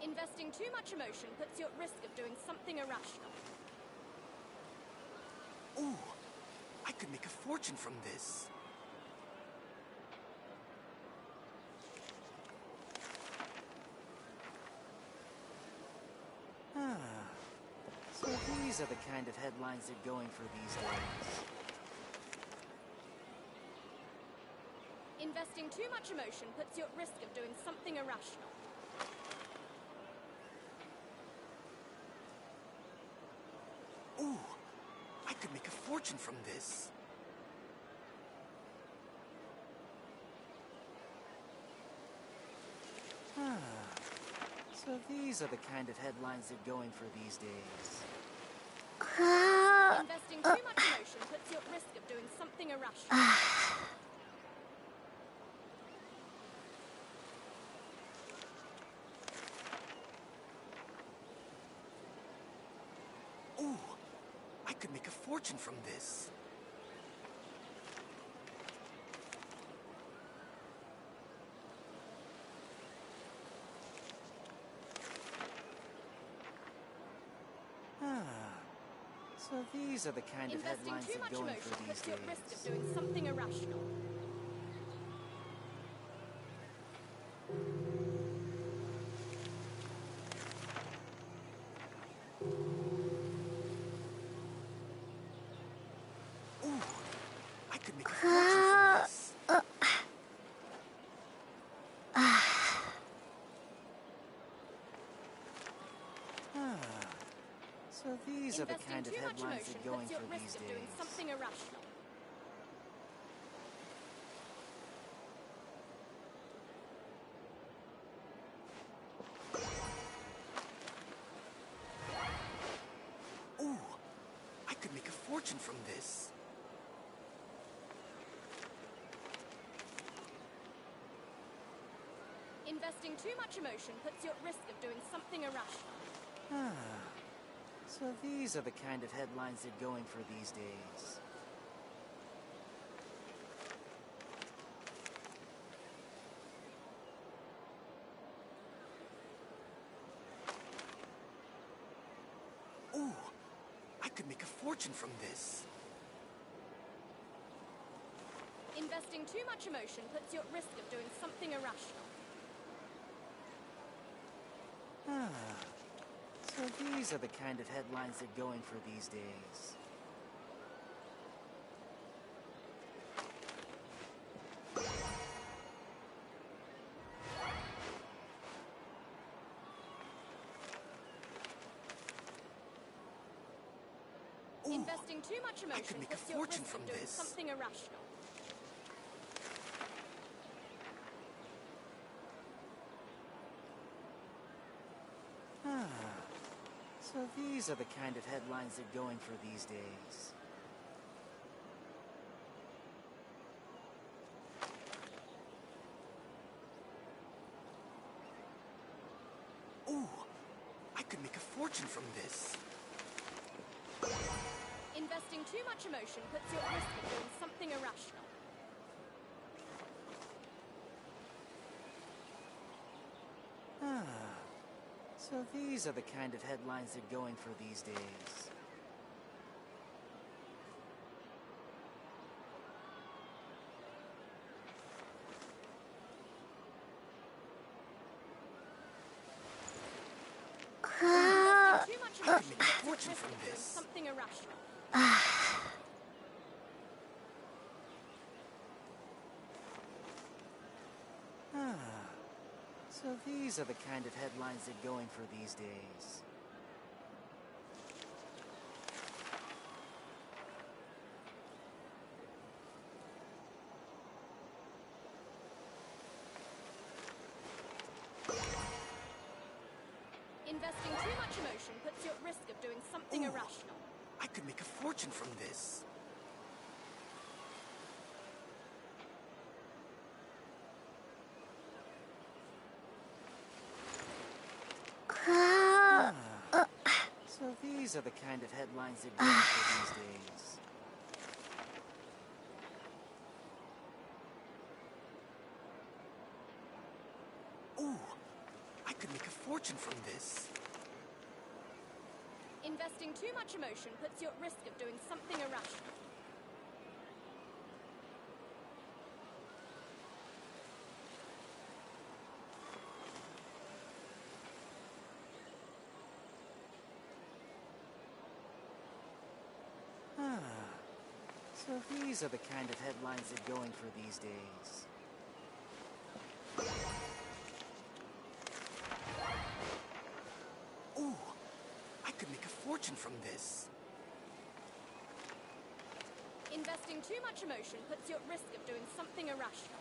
Speaker 21: Investing too much emotion puts you at risk of doing something irrational.
Speaker 15: Ooh, I could make a fortune from this.
Speaker 5: So these are the kind of headlines they're going for these days.
Speaker 21: Investing too much emotion puts you at risk of doing something irrational.
Speaker 15: Ooh, I could make a fortune from this.
Speaker 5: So these are the kind of headlines they're going for these days.
Speaker 21: Investing too much emotion puts you at risk of doing something irrational.
Speaker 15: Ooh, I could make a fortune from this.
Speaker 5: So these are the kind of
Speaker 21: Investing
Speaker 5: headlines
Speaker 21: too much
Speaker 5: they're going
Speaker 21: emotion
Speaker 5: for these
Speaker 21: puts you at risk
Speaker 5: days.
Speaker 21: of doing something irrational.
Speaker 15: Ooh, I could make a fortune from this.
Speaker 5: So these are the
Speaker 21: Investing
Speaker 5: kind of
Speaker 21: too much
Speaker 5: headlines
Speaker 21: emotion
Speaker 5: they're going
Speaker 21: puts you
Speaker 5: for
Speaker 21: at
Speaker 5: these
Speaker 21: risk of doing
Speaker 5: days.
Speaker 21: something irrational.
Speaker 15: Ooh, I could make a fortune from this.
Speaker 21: Investing too much emotion puts you at risk of doing something irrational.
Speaker 5: So these are the kind of headlines they're going for these days.
Speaker 15: Ooh, I could make a fortune from this.
Speaker 21: Investing too much emotion puts you at risk of doing something irrational.
Speaker 5: So these are the kind of headlines they're going for these days.
Speaker 15: Ooh,
Speaker 21: Investing too much
Speaker 15: I could
Speaker 21: emotion
Speaker 15: make a
Speaker 21: puts you at
Speaker 15: fortune
Speaker 21: risk
Speaker 15: from
Speaker 21: of doing
Speaker 15: this.
Speaker 21: something irrational.
Speaker 5: So these are the kind of headlines they're going for these days.
Speaker 15: Ooh, I could make a fortune from this.
Speaker 21: Investing too much emotion puts you at risk of doing something irrational.
Speaker 5: So these are the kind of headlines they're going for these days.
Speaker 21: Investing too much emotion puts you at risk of doing something irrational.
Speaker 5: So these are the kind of headlines they're going for these days.
Speaker 21: Investing too much emotion puts you at risk of doing something irrational.
Speaker 15: I could make a fortune from this.
Speaker 5: So these are the kind of headlines they're going for these days.
Speaker 15: Ooh, I could make a fortune from this.
Speaker 21: Investing too much emotion puts you at risk of doing something irrational.
Speaker 5: So these are the kind of headlines they're going for these days.
Speaker 15: Ooh, I could make a fortune from this.
Speaker 21: Investing too much emotion puts you at risk of doing something irrational.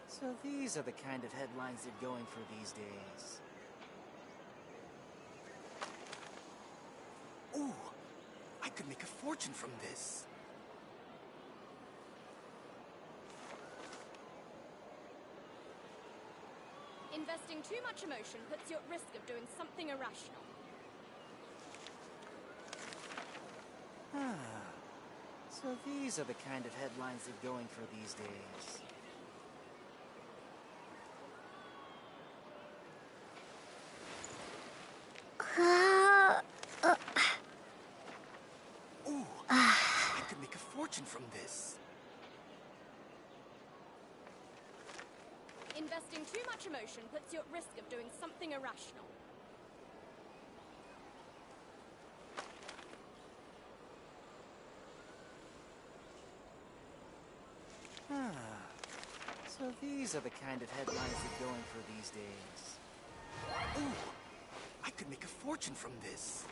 Speaker 5: So these are the kind of headlines they're going for these days.
Speaker 15: Ooh, I could make a fortune from this.
Speaker 21: Investing too much emotion puts you at risk of doing something irrational.
Speaker 5: So these are the kind of headlines they're going for these days.
Speaker 15: Ooh, I could make a fortune from this.
Speaker 21: Investing too much emotion puts you at risk of doing something irrational.
Speaker 5: So these are the kind of headlines they're going for these days.
Speaker 15: Ooh, I could make a fortune from this.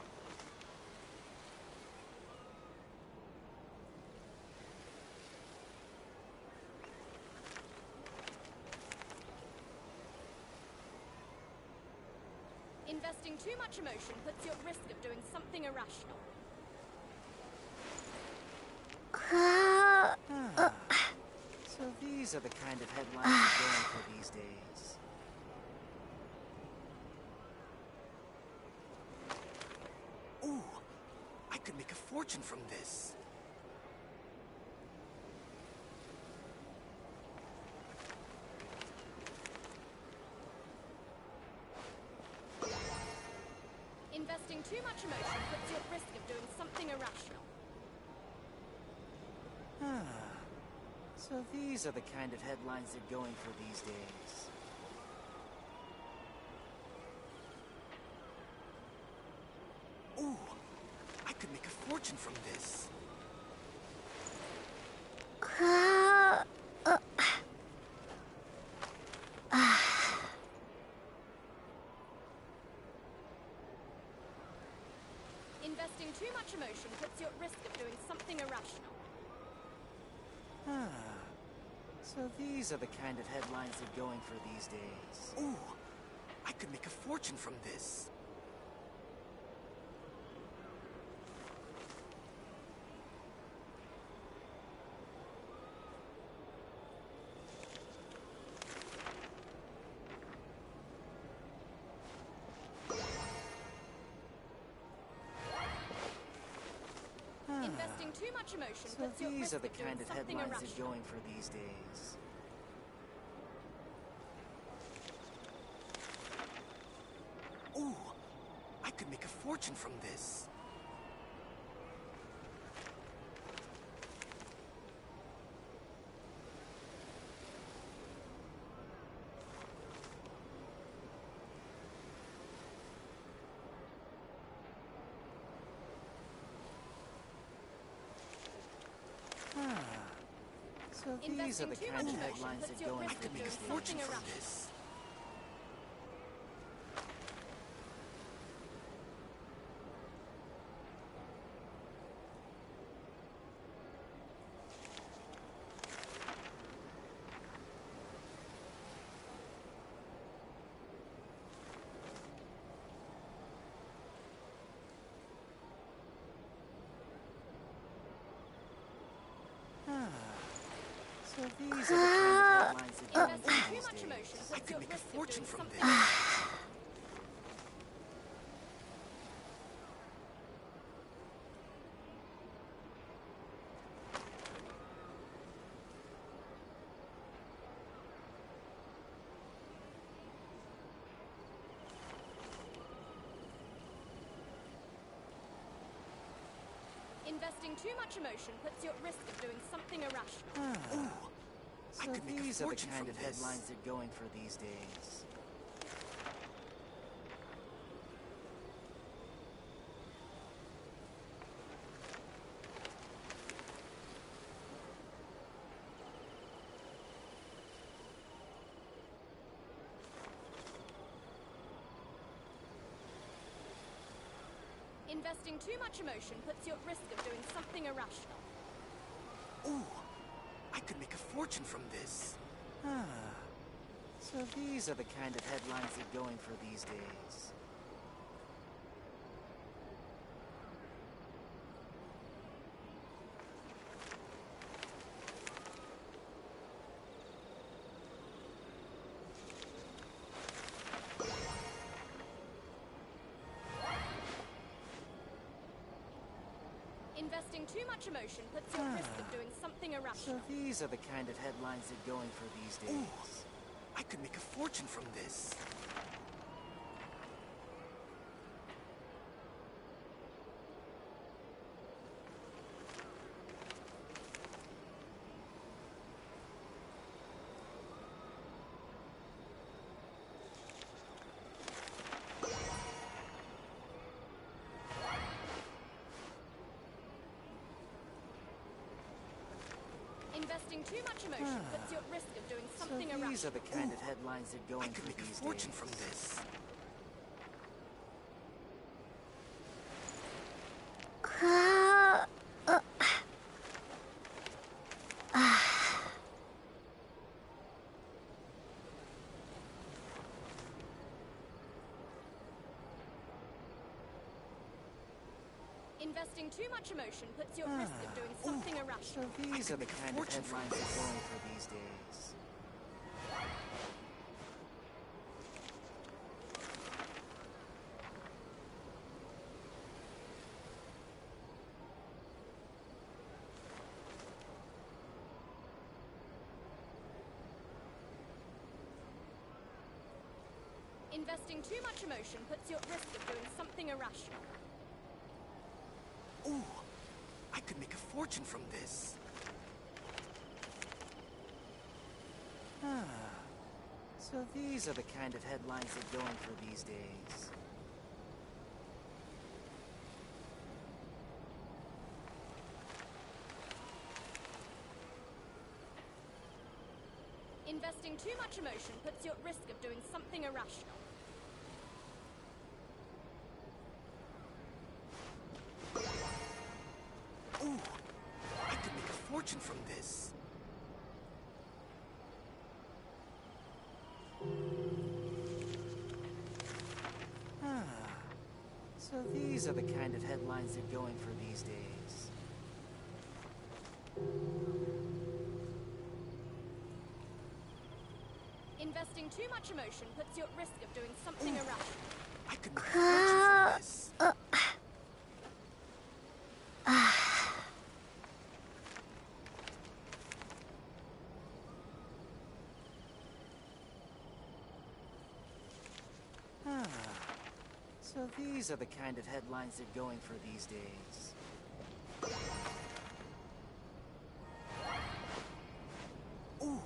Speaker 21: Investing too much emotion puts you at risk of doing something irrational.
Speaker 5: So these are the kind of headlines they're going for these days.
Speaker 15: Ooh, I could make a fortune from this.
Speaker 21: Investing too much emotion puts you at risk of doing something irrational.
Speaker 5: So these are the kind of headlines they're going for these days.
Speaker 15: Ooh, I could make a fortune from this.
Speaker 21: Investing too much emotion puts you at risk of doing something irrational.
Speaker 5: So these are the kind of headlines they're going for these days.
Speaker 15: Ooh, I could make a fortune from this.
Speaker 21: Investing too much emotion
Speaker 5: So
Speaker 21: puts you at
Speaker 5: these
Speaker 21: risk
Speaker 5: are the
Speaker 21: of doing
Speaker 5: kind of
Speaker 21: something
Speaker 5: headlines
Speaker 21: irrational.
Speaker 5: they're going for these days.
Speaker 15: Ooh, I could make a fortune from this.
Speaker 5: So these are the
Speaker 21: Investing too
Speaker 5: kind
Speaker 21: much
Speaker 5: of
Speaker 21: emotion
Speaker 5: headlines
Speaker 21: puts
Speaker 5: they're
Speaker 21: you at
Speaker 5: going
Speaker 21: risk
Speaker 5: for
Speaker 21: of doing
Speaker 5: these
Speaker 21: something
Speaker 5: days.
Speaker 21: irrational.
Speaker 5: So these are the kind of headlines they're going
Speaker 21: Investing
Speaker 5: for
Speaker 21: too
Speaker 5: these
Speaker 21: much
Speaker 5: days.
Speaker 21: emotion
Speaker 15: I
Speaker 21: puts
Speaker 15: could
Speaker 21: you at
Speaker 15: make a
Speaker 21: risk of
Speaker 15: fortune
Speaker 21: doing
Speaker 15: from
Speaker 21: something
Speaker 15: this.
Speaker 21: irrational. Investing too much emotion puts you at risk of doing something irrational.
Speaker 5: So
Speaker 15: could make a
Speaker 5: these are the
Speaker 15: fortune
Speaker 5: kind
Speaker 15: from
Speaker 5: of
Speaker 15: this.
Speaker 5: headlines they're going for these days.
Speaker 21: Investing too much emotion puts you at risk of doing something irrational.
Speaker 15: Ooh, I could make a fortune from this.
Speaker 5: So these are the kind of headlines they're going for these days.
Speaker 21: Investing too much emotion puts you at risk of doing something
Speaker 5: So
Speaker 21: irrational.
Speaker 5: these are the kind of headlines they're going for these days.
Speaker 15: I could make a fortune from this.
Speaker 21: Investing too much emotion puts you at risk of doing
Speaker 5: So
Speaker 21: something irrational.
Speaker 5: these are the kind of headlines they're going for
Speaker 15: Make a
Speaker 5: these
Speaker 15: fortune
Speaker 5: days.
Speaker 15: from this.
Speaker 21: Investing too much emotion puts you at risk of doing something
Speaker 5: So
Speaker 21: irrational.
Speaker 5: these are the kind of headlines they're going for these days.
Speaker 21: Investing too much emotion puts you at risk of doing something irrational.
Speaker 15: Ooh, I could make a fortune from this.
Speaker 5: So these are the kind of headlines they're going for these days.
Speaker 21: Investing too much emotion puts you at risk of doing something irrational.
Speaker 15: Ooh, I could make a fortune from this.
Speaker 5: So these are the kind of headlines they're going for these days.
Speaker 21: Investing too much emotion puts you at risk of doing something irrational.
Speaker 15: I could make a fortune from this.
Speaker 5: So these are the kind of headlines they're going for these days.
Speaker 15: Ooh,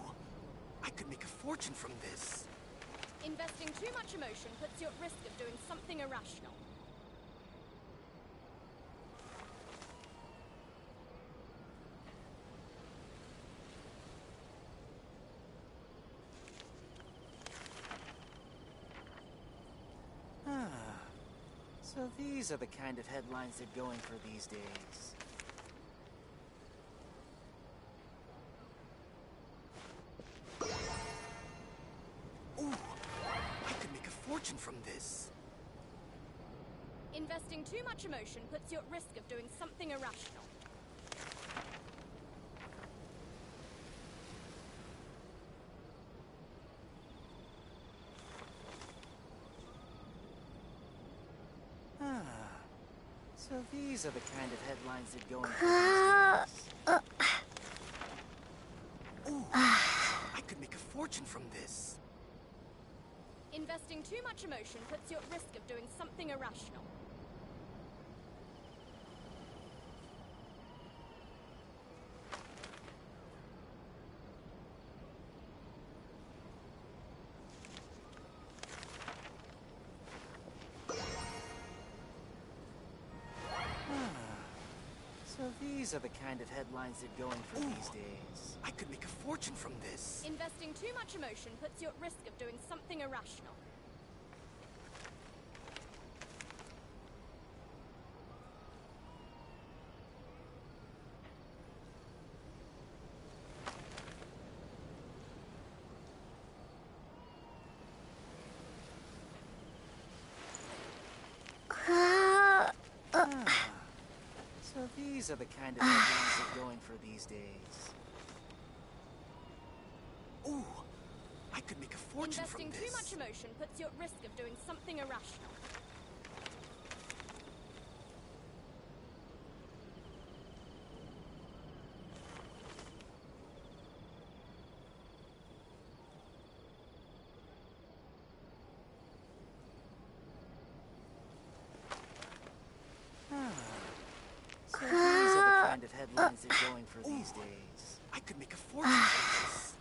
Speaker 15: I could make a fortune from this.
Speaker 21: Investing too much emotion puts you at risk of doing something irrational.
Speaker 5: So these are the kind of headlines they're going for these days.
Speaker 15: Ooh, I could make a fortune from this.
Speaker 21: Investing too much emotion puts you at risk of doing something irrational.
Speaker 5: So these are the kind of headlines they're going for these days.
Speaker 15: Ooh, I could make a fortune from this.
Speaker 21: Investing too much emotion puts you at risk of doing something irrational.
Speaker 5: So these are the kind of headlines they're going for these days.
Speaker 15: I could make a fortune from this.
Speaker 21: Investing too much emotion puts you at risk of doing something irrational.
Speaker 5: So these are the kind of headlines they're going for these days.
Speaker 15: Ooh, I could make a fortune
Speaker 21: Investing
Speaker 15: from
Speaker 21: too
Speaker 15: this.
Speaker 21: much emotion puts you at risk of doing something irrational.
Speaker 5: So these are the kind of headlines they're going for these days.
Speaker 15: I could make a fortune from this.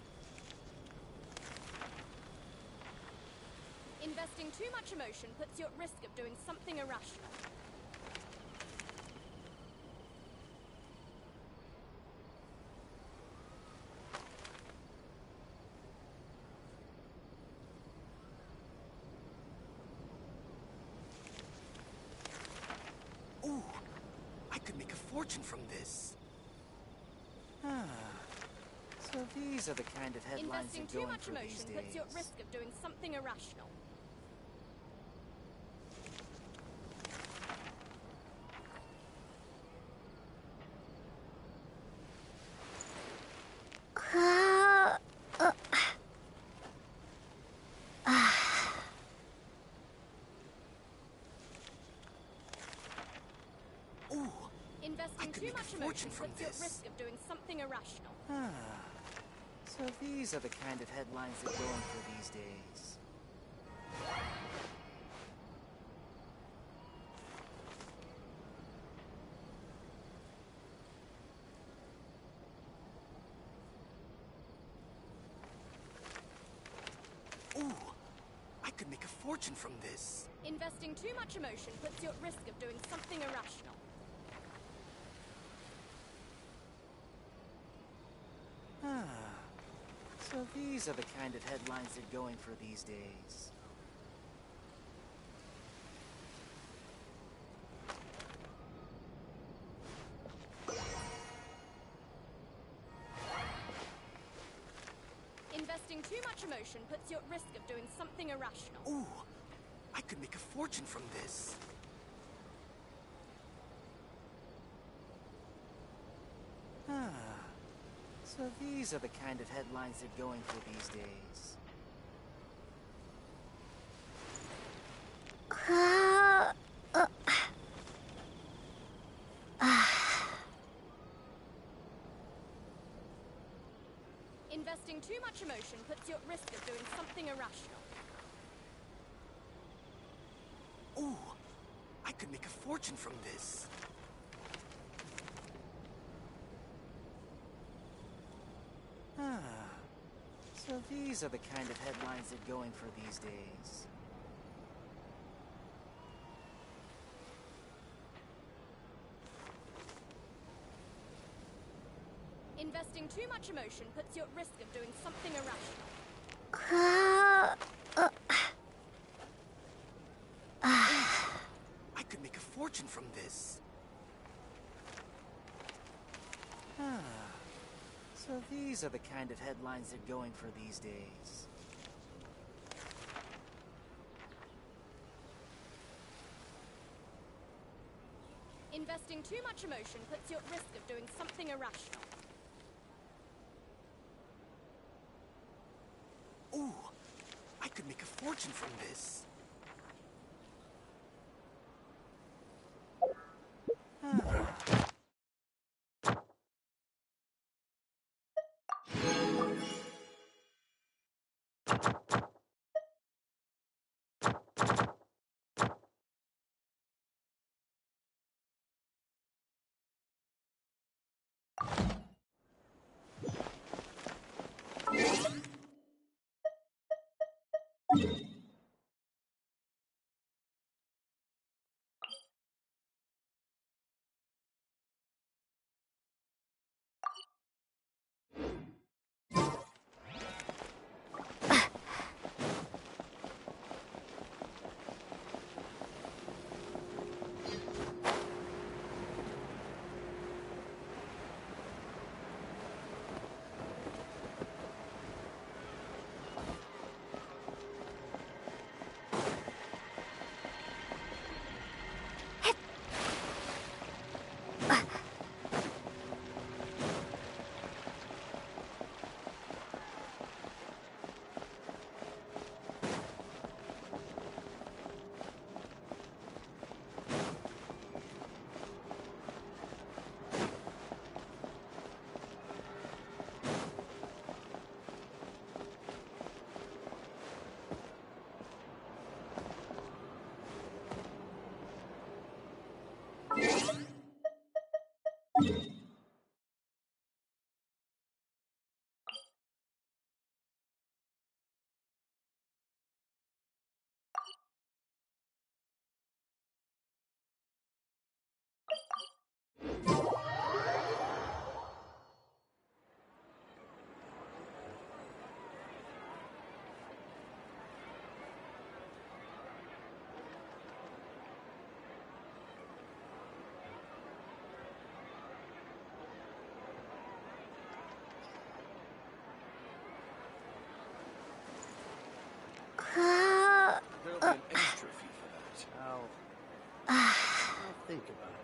Speaker 21: Investing too much emotion puts you at risk of doing something irrational.
Speaker 15: Ooh, I could make a fortune from this.
Speaker 5: So these are the kind of headlines
Speaker 21: Investing
Speaker 5: they're
Speaker 21: too
Speaker 5: going
Speaker 21: much
Speaker 5: for
Speaker 21: emotion
Speaker 5: these
Speaker 21: puts you at
Speaker 5: days.
Speaker 21: risk of doing something irrational.
Speaker 15: Ooh,
Speaker 21: Investing
Speaker 15: could
Speaker 21: too
Speaker 15: make a
Speaker 21: much
Speaker 15: fortune
Speaker 21: emotion
Speaker 15: from
Speaker 21: puts you at
Speaker 15: this.
Speaker 21: risk of doing something irrational.
Speaker 5: So these are the kind of headlines they're going for these days.
Speaker 15: Ooh, I could make a fortune from this.
Speaker 21: Investing too much emotion puts you at risk of doing something irrational.
Speaker 5: So these are the kind of headlines they're going for these days.
Speaker 21: Investing too much emotion puts you at risk of doing something irrational.
Speaker 15: Ooh, I could make a fortune from this.
Speaker 5: So these are the kind of headlines they're going for these days.
Speaker 21: Investing too much emotion puts you at risk of doing something irrational.
Speaker 15: Ooh, I could make a fortune from this.
Speaker 5: So these are the kind of headlines they're going for these days.
Speaker 21: Investing too much emotion puts you at risk of doing something irrational.
Speaker 15: I could make a fortune from this.
Speaker 5: So these are the kind of headlines they're going for these days.
Speaker 21: Investing too much emotion puts you at risk of doing something irrational.
Speaker 15: Ooh, I could make a fortune from this.
Speaker 17: There'll be an extra fee for that. I'll think about it.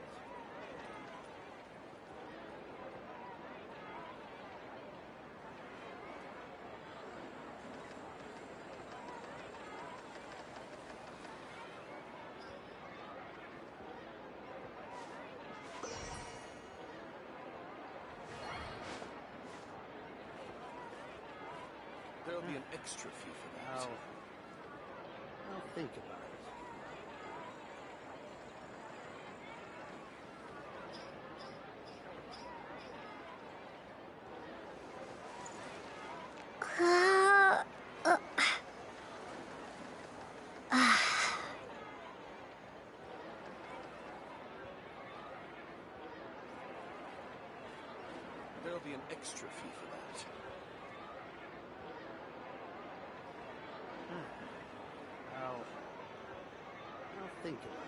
Speaker 17: There'll be an extra fee for that. I'll think about it. There'll be an extra fee for that. I'll think about it.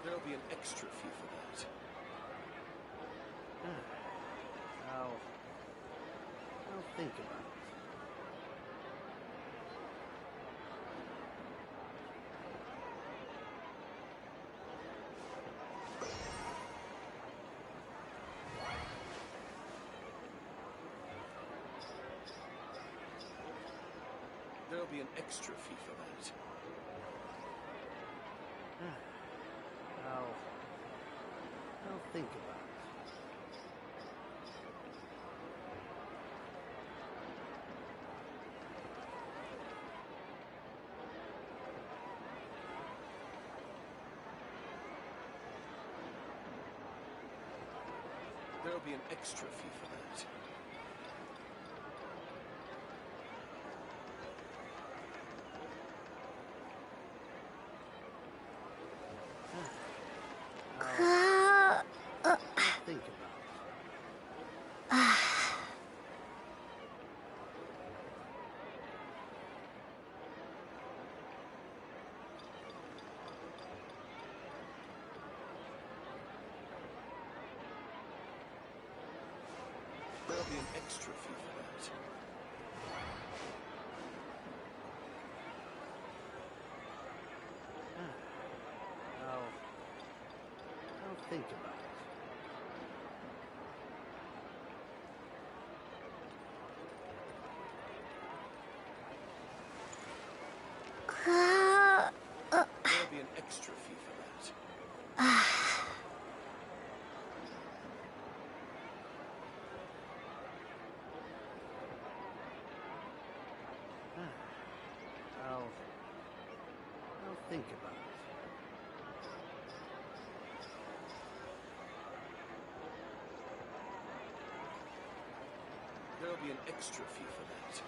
Speaker 17: There'll be an extra fee for that. I'll think about it. There'll be an extra fee for that.
Speaker 7: I'll think about it.
Speaker 17: There'll be an extra fee for that.
Speaker 7: Think about it.
Speaker 17: There'll be an extra fee for that.
Speaker 7: I'll think about it.
Speaker 17: There'll be an extra fee for that.
Speaker 7: I'll think about it.
Speaker 17: There'll be an extra fee for that.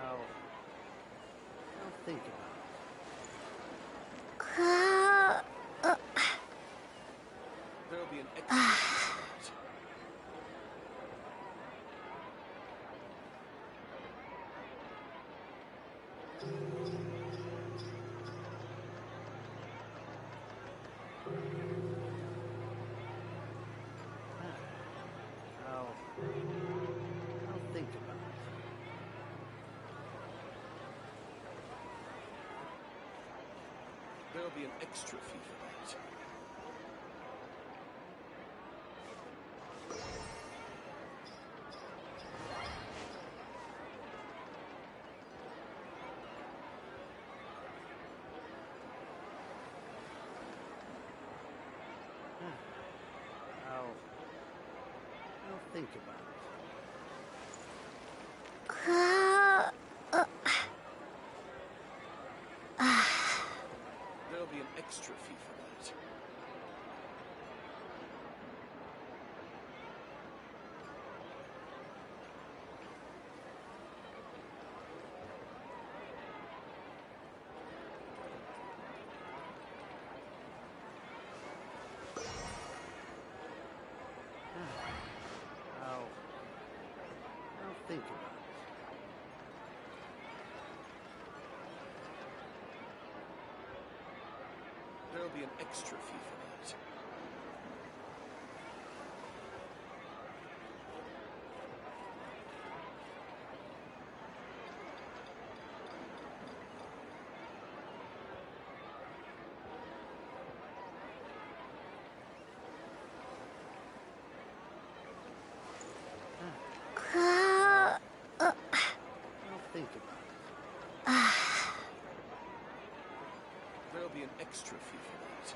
Speaker 7: I'll think about it.
Speaker 17: There'll be an extra fee for that.
Speaker 7: I'll think about it.
Speaker 17: There'll be an extra fee for that.
Speaker 7: I'll think about it.
Speaker 17: There'll be an extra fee for that.
Speaker 7: I'll think about it.
Speaker 17: There'll be an extra fee for that.
Speaker 7: I'll think about it.
Speaker 17: There'll be an extra fee for that.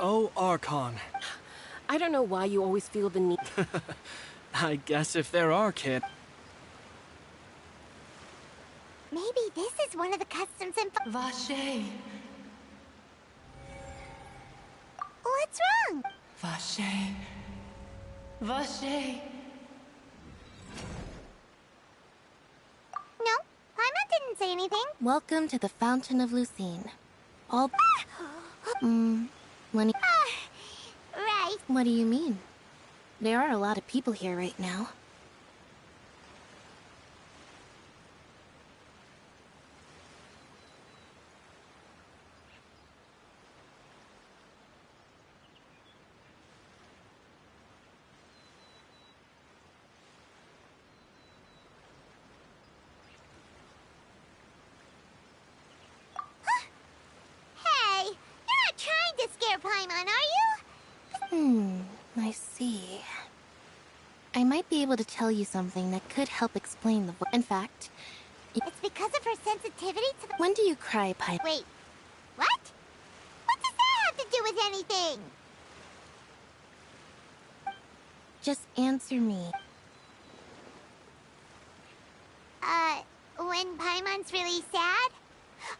Speaker 9: Oh, Archon.
Speaker 14: I don't know why you always feel the need.
Speaker 9: I guess if there are kids.
Speaker 2: Maybe this is one of the customs info.
Speaker 20: Vache.
Speaker 2: What's wrong?
Speaker 20: Vache. Vache.
Speaker 2: No, Paimon didn't say anything.
Speaker 8: Welcome to the Fountain of Lucine. All... Lenny...
Speaker 2: Right.
Speaker 8: What do you mean? There are a lot of people here right now.
Speaker 2: Hey, you're not trying to scare Paimon, are you?
Speaker 8: I see. I might be able to tell you something that could help explain the... In fact...
Speaker 2: It's because of her sensitivity to the...
Speaker 8: When do you cry, Pipe?
Speaker 2: Wait, what? What does that have to do with anything?
Speaker 8: Just answer me.
Speaker 2: When Paimon's really sad?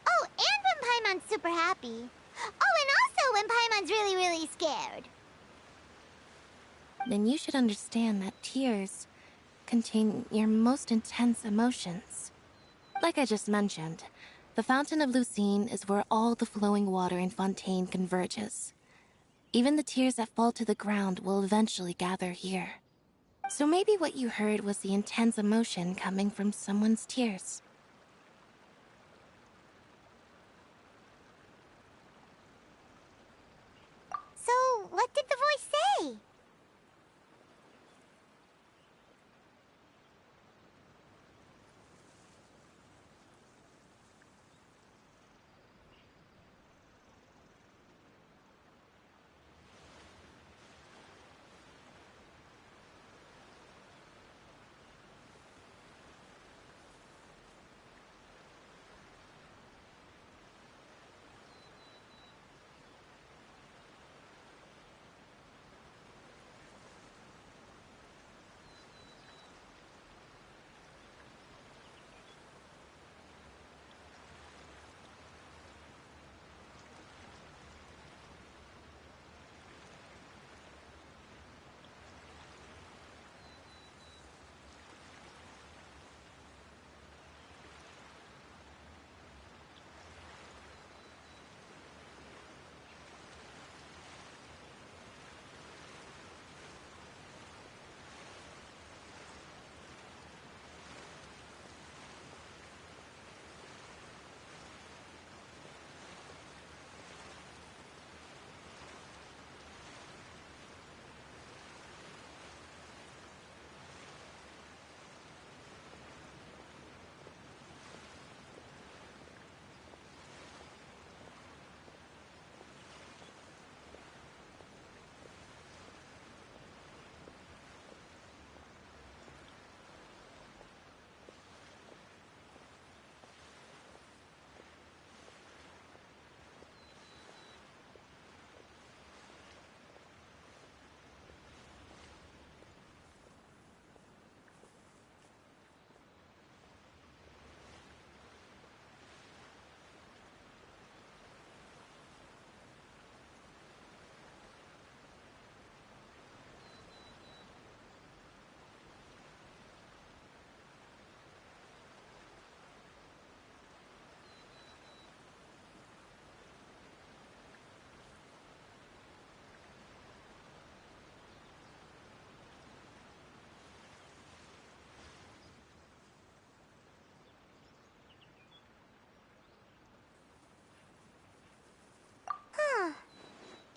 Speaker 2: Oh, and when Paimon's super happy. Oh, and also when Paimon's really, really scared.
Speaker 8: Then you should understand that tears contain your most intense emotions. Like I just mentioned, the Fountain of Lucine is where all the flowing water in Fontaine converges. Even the tears that fall to the ground will eventually gather here. So maybe what you heard was the intense emotion coming from someone's tears.
Speaker 2: So, what did the voice say?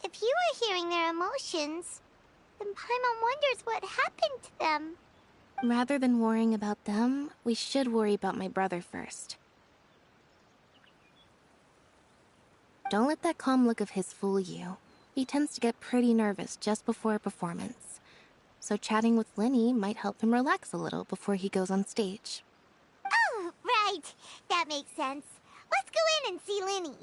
Speaker 2: If you are hearing their emotions, then Paimon wonders what happened to them.
Speaker 8: Rather than worrying about them, we should worry about my brother first. Don't let that calm look of his fool you. He tends to get pretty nervous just before a performance. So chatting with Linny might help him relax a little before he goes on stage.
Speaker 2: Oh, right. That makes sense. Let's go in and see Linny.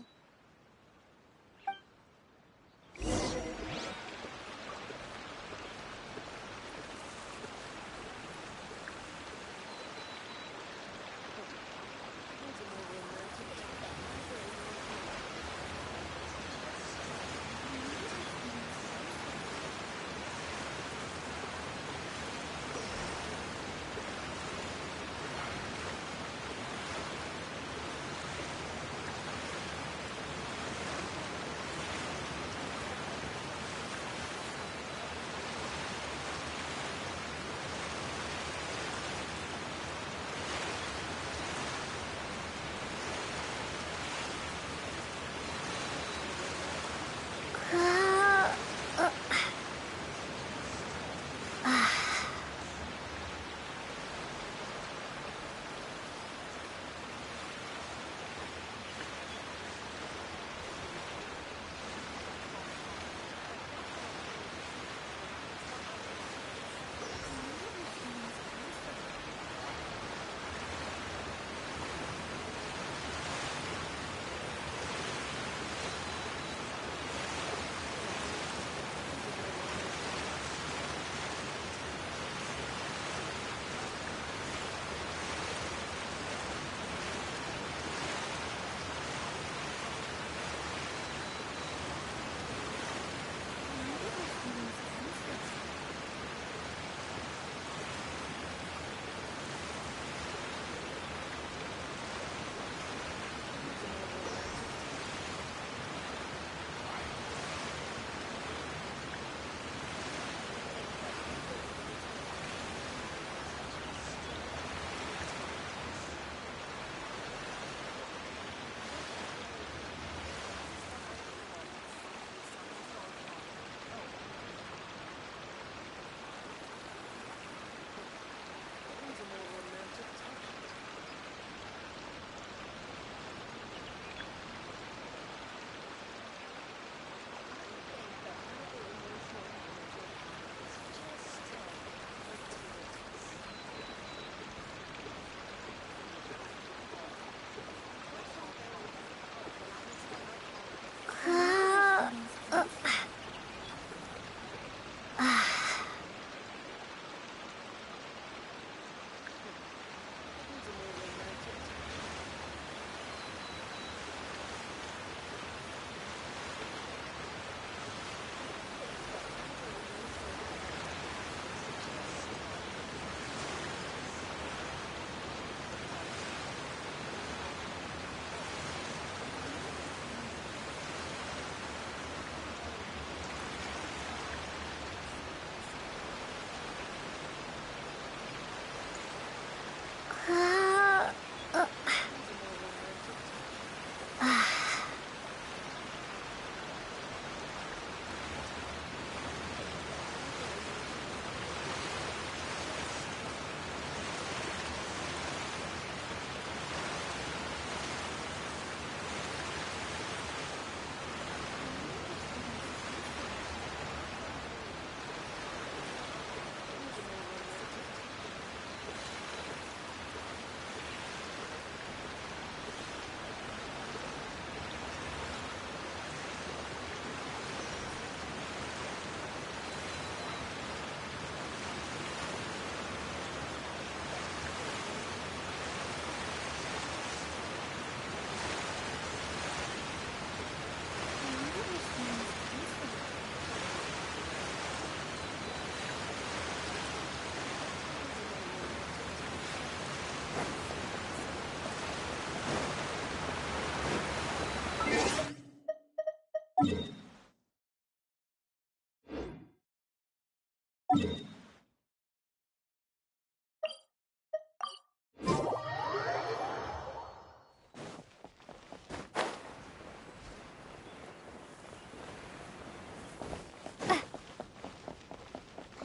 Speaker 2: I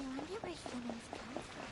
Speaker 2: wonder where humans come from.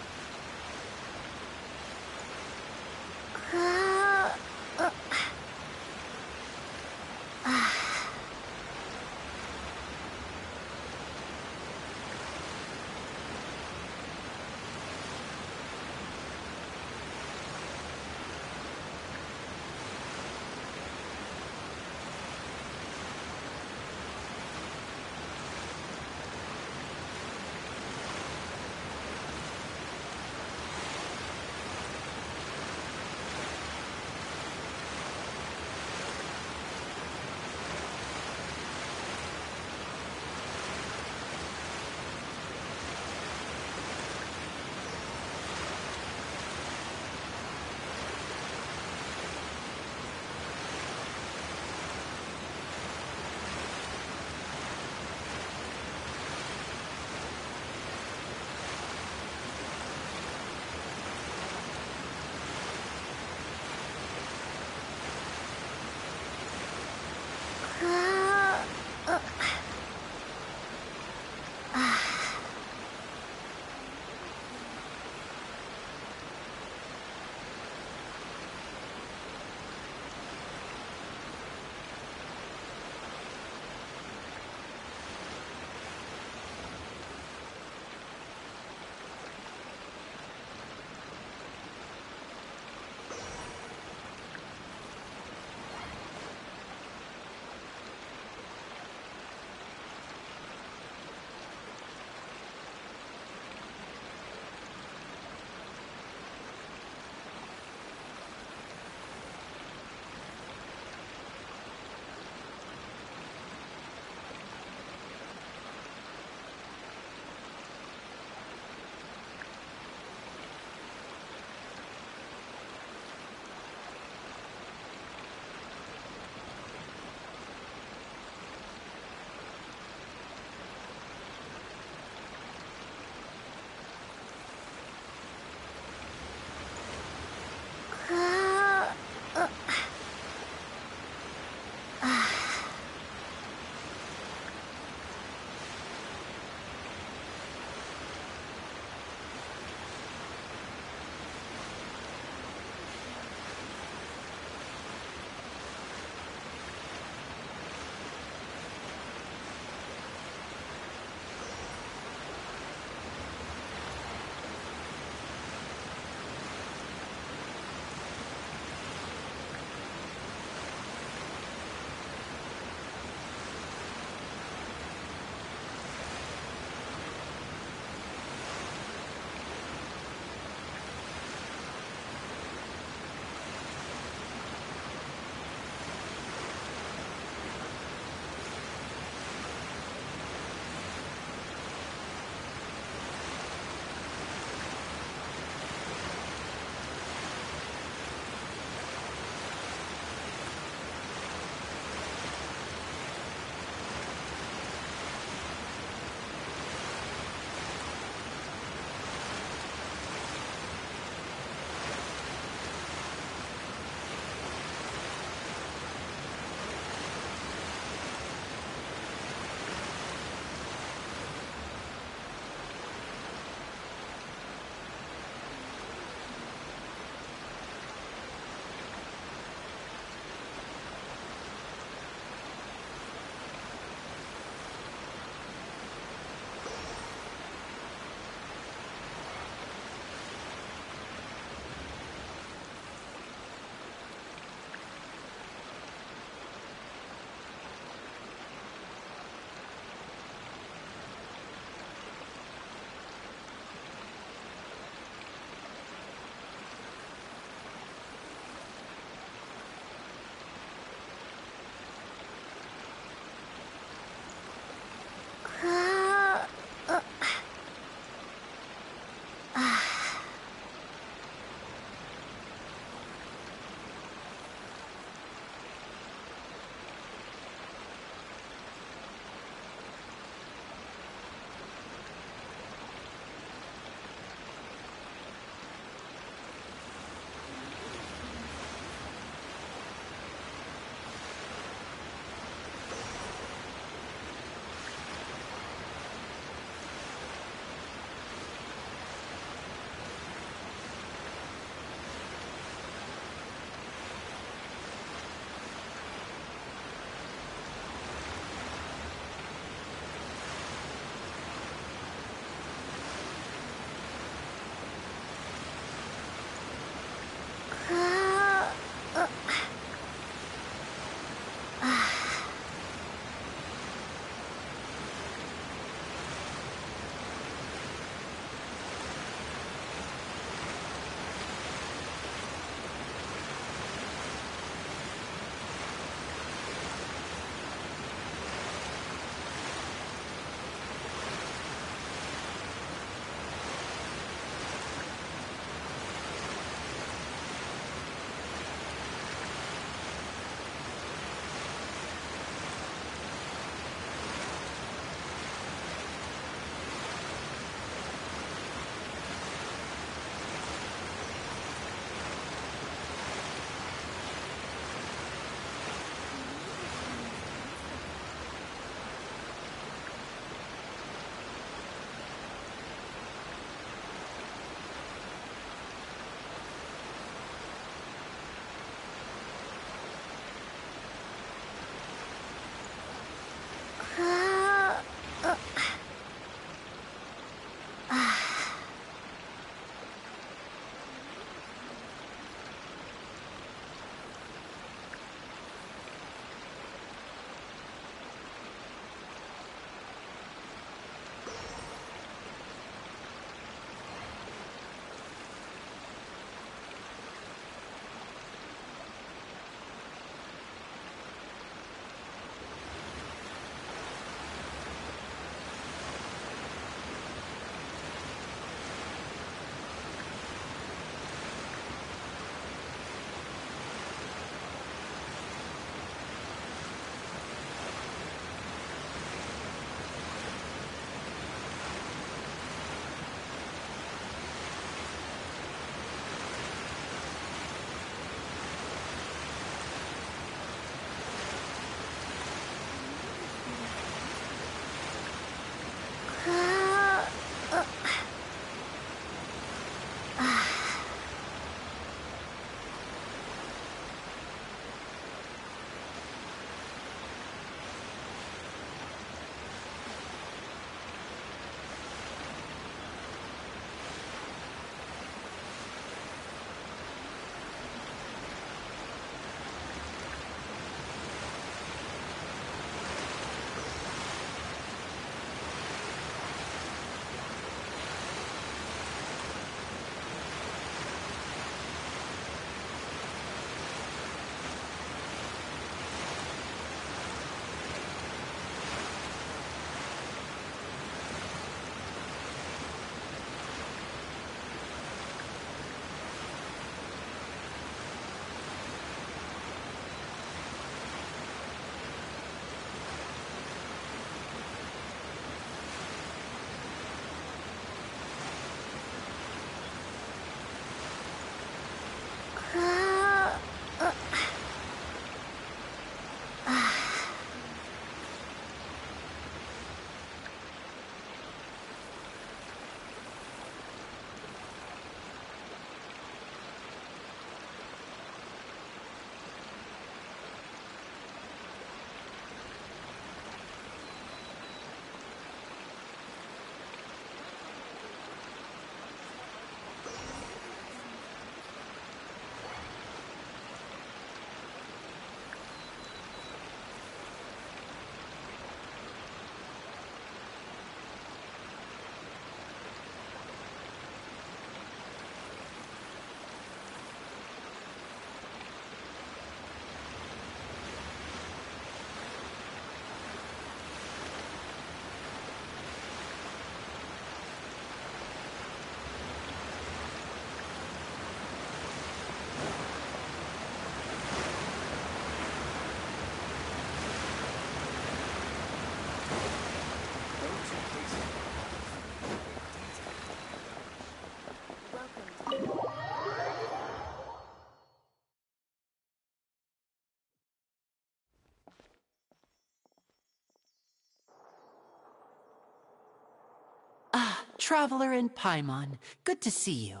Speaker 16: Traveler and Paimon. Good to see you.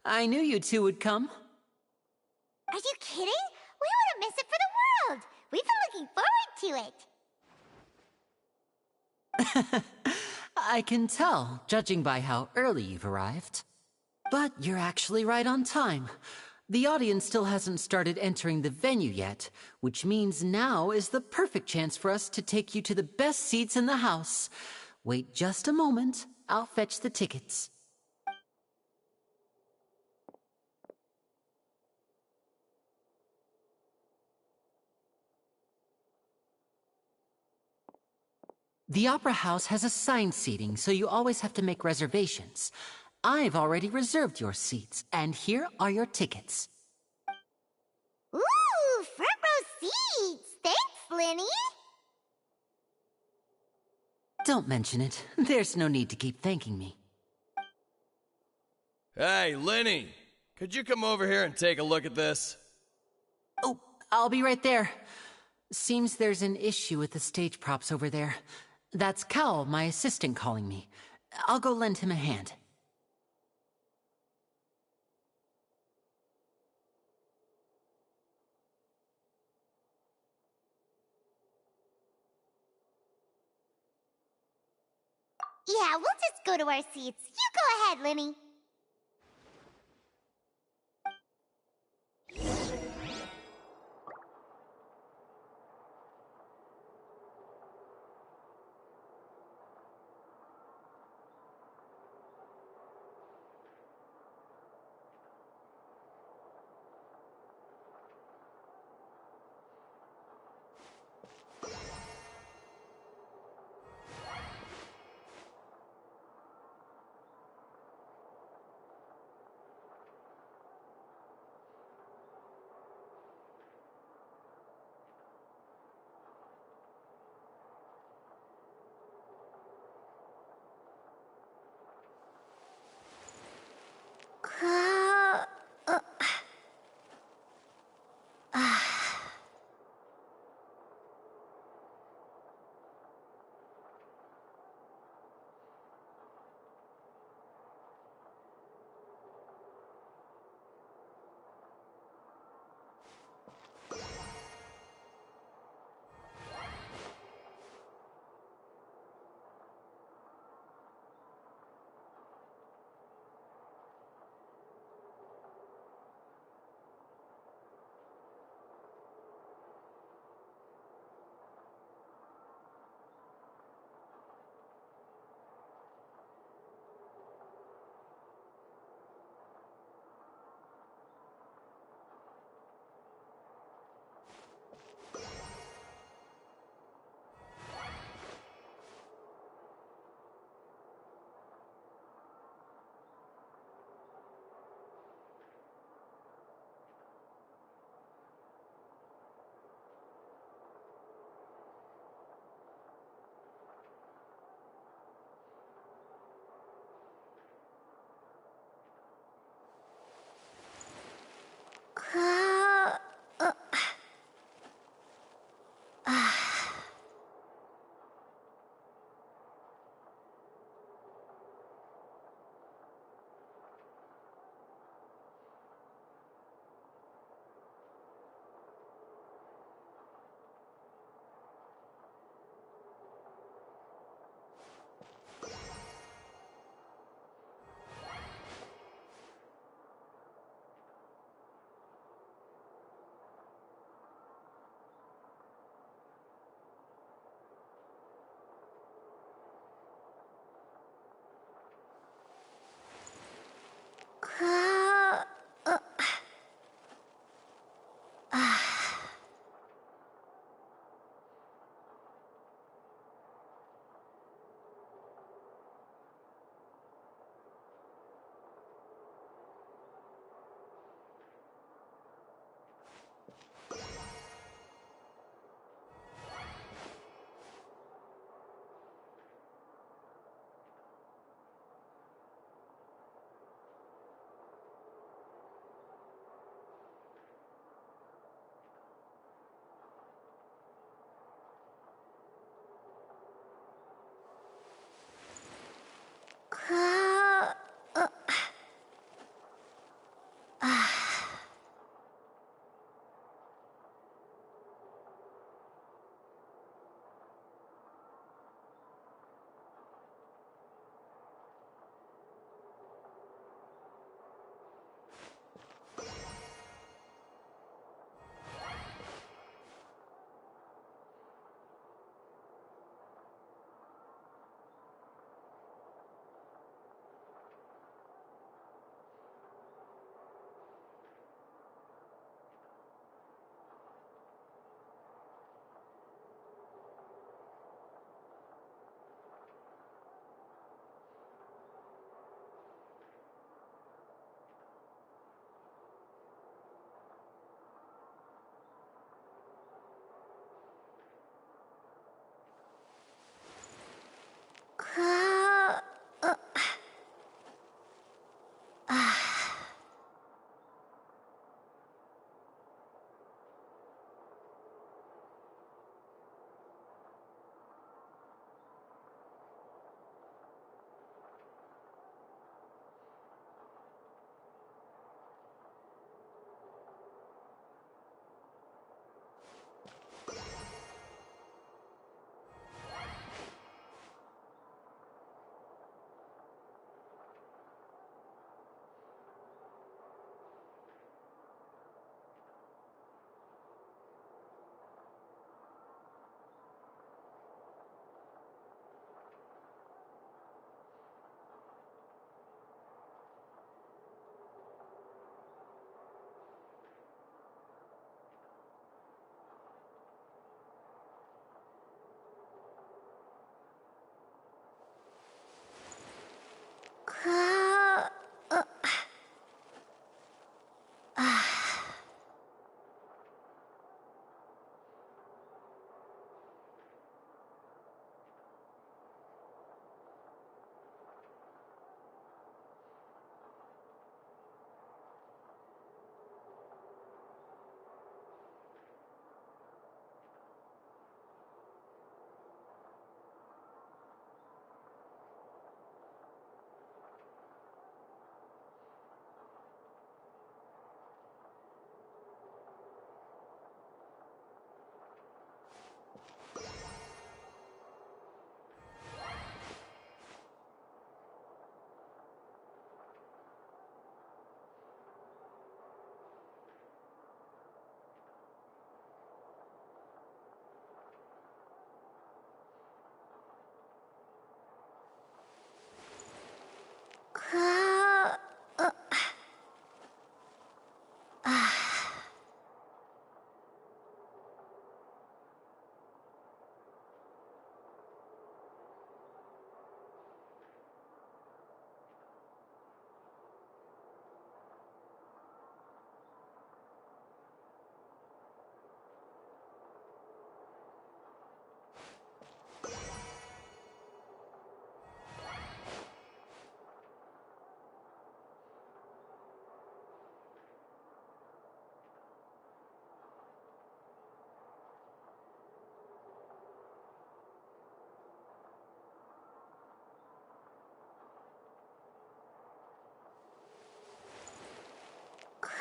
Speaker 16: I knew you two would come.
Speaker 2: Are you kidding? We wouldn't miss it for the world. We've been looking forward to it.
Speaker 16: I can tell, judging by how early you've arrived. But you're actually right on time. The audience still hasn't started entering the venue yet, which means now is the perfect chance for us to take you to the best seats in the house. Wait just a moment. I'll fetch the tickets. The Opera House has assigned seating, so you always have to make reservations. I've already reserved your seats, and here are your tickets.
Speaker 2: Ooh, front row seats! Thanks, Lenny!
Speaker 16: Don't mention it. There's no need to keep thanking me.
Speaker 10: Hey, Lenny! Could you come over here and take a look at this?
Speaker 16: Oh, I'll be right there. Seems there's an issue with the stage props over there. That's Cal, my assistant, calling me. I'll go lend him a hand.
Speaker 2: Yeah, we'll just go to our seats. You go ahead, Lenny.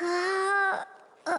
Speaker 2: Uh, uh,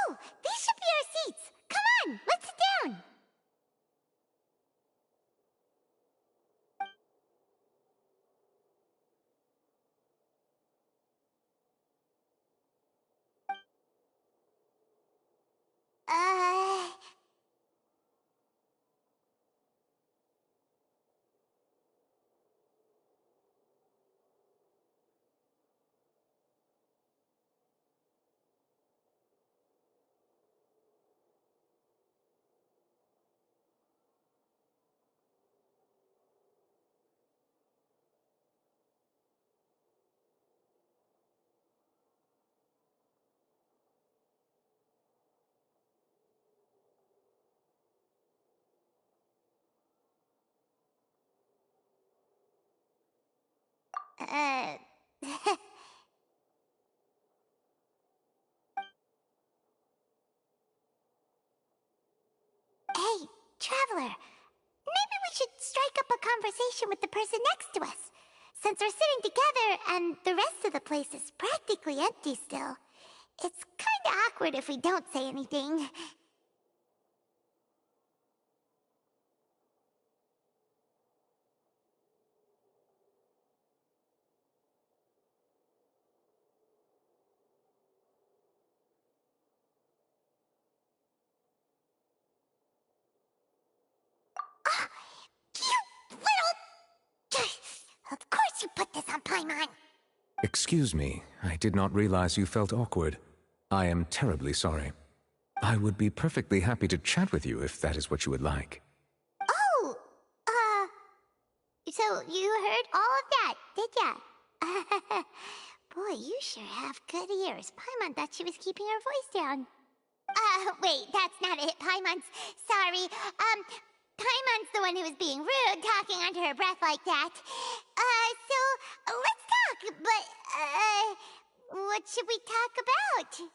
Speaker 2: Oh, these should be our seats. Come on, let's sit down. Uh... Uh... Hey, Traveler. Maybe we should strike up a conversation with the person next to us. Since we're sitting together and the rest of the place is practically empty still, it's kinda awkward if we don't say anything. You little... Of course you put this on Paimon.
Speaker 20: Excuse me, I did not realize you felt awkward. I am terribly sorry. I would be perfectly happy to chat with you if that is what you would like.
Speaker 2: Oh, so you heard all of that, did ya? Boy, you sure have good ears. Paimon thought she was keeping her voice down. Wait, that's not it, Paimon's. Sorry. Paimon's the one who was being rude, talking under her breath like that. So, let's talk, but, what should we talk about?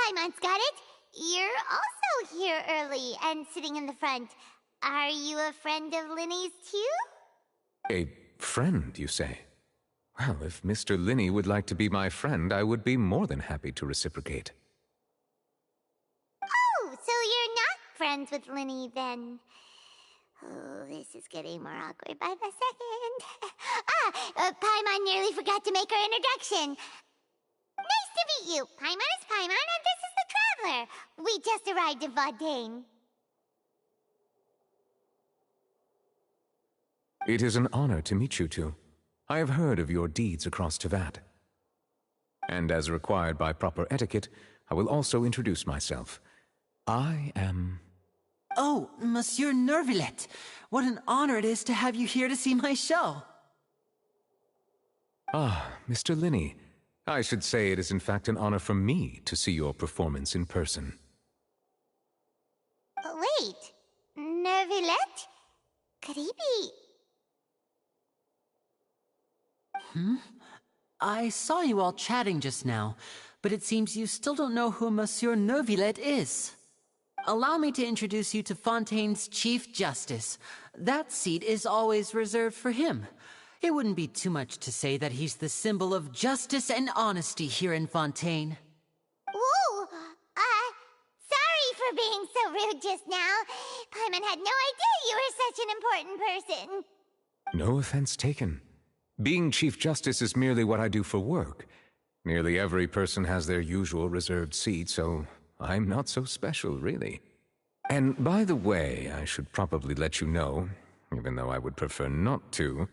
Speaker 2: Paimon's got it. You're also here early and sitting in the front. Are you a friend of Linny's too?
Speaker 20: A friend, you say? Well, if Mr. Linney would like to be my friend, I would be more than happy to reciprocate.
Speaker 2: Oh, so you're not friends with Linny then? Oh, this is getting more awkward by the second. Paimon nearly forgot to make her introduction. Nice to meet you. Paimon is Paimon, and this is the Traveler. We just arrived in Fontaine.
Speaker 20: It is an honor to meet you two. I have heard of your deeds across Tevat. And as required by proper etiquette, I will also introduce myself. I am...
Speaker 16: Oh, Monsieur Nervillet. What an honor it is to have you here to see my show.
Speaker 20: Ah, Mr. Linney. I should say it is in fact an honor for me to see your performance in person.
Speaker 2: Wait, Nervillet? Could he be...
Speaker 16: I saw you all chatting just now, but it seems you still don't know who Monsieur Nervillet is. Allow me to introduce you to Fontaine's Chief Justice. That seat is always reserved for him. It wouldn't be too much to say that he's the symbol of justice and honesty here in Fontaine.
Speaker 2: Whoa! Sorry for being so rude just now. Paimon had no idea you were such an important person.
Speaker 20: No offense taken. Being Chief Justice is merely what I do for work. Nearly every person has their usual reserved seat, so I'm not so special, really. And by the way, I should probably let you know, even though I would prefer not to.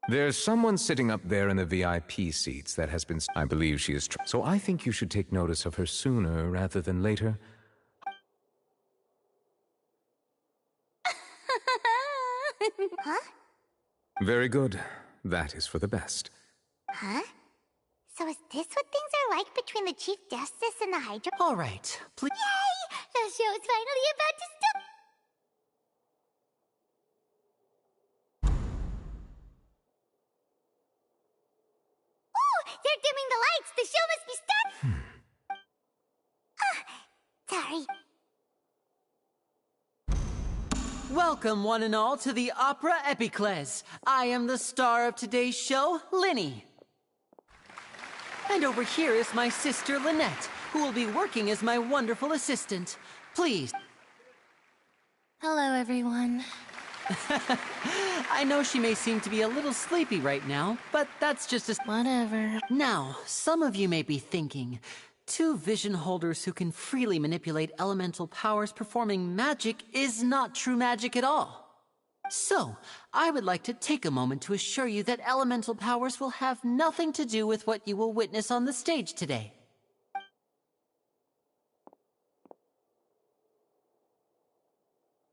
Speaker 20: There's someone sitting up there in the VIP seats that has been... I believe she is... So I think you should take notice of her sooner rather than later.
Speaker 2: Huh?
Speaker 20: Very good. That is for the best.
Speaker 2: Huh? So is this what things are like between the Chief Justice and the Hydra?
Speaker 16: All right, please...
Speaker 2: Yay! The show is finally about to start! Oh! They're dimming the lights! The show must be starting! Sorry.
Speaker 16: Welcome, one and all, to the Opera Epiclese. I am the star of today's show, Linny. And over here is my sister, Lynette, who will be working as my wonderful assistant. Please.
Speaker 8: Hello, everyone.
Speaker 16: I know she may seem to be a little sleepy right now, but that's just a...
Speaker 8: Whatever.
Speaker 16: Now, some of you may be thinking, two vision holders who can freely manipulate elemental powers performing magic is not true magic at all. So, I would like to take a moment to assure you that elemental powers will have nothing to do with what you will witness on the stage today.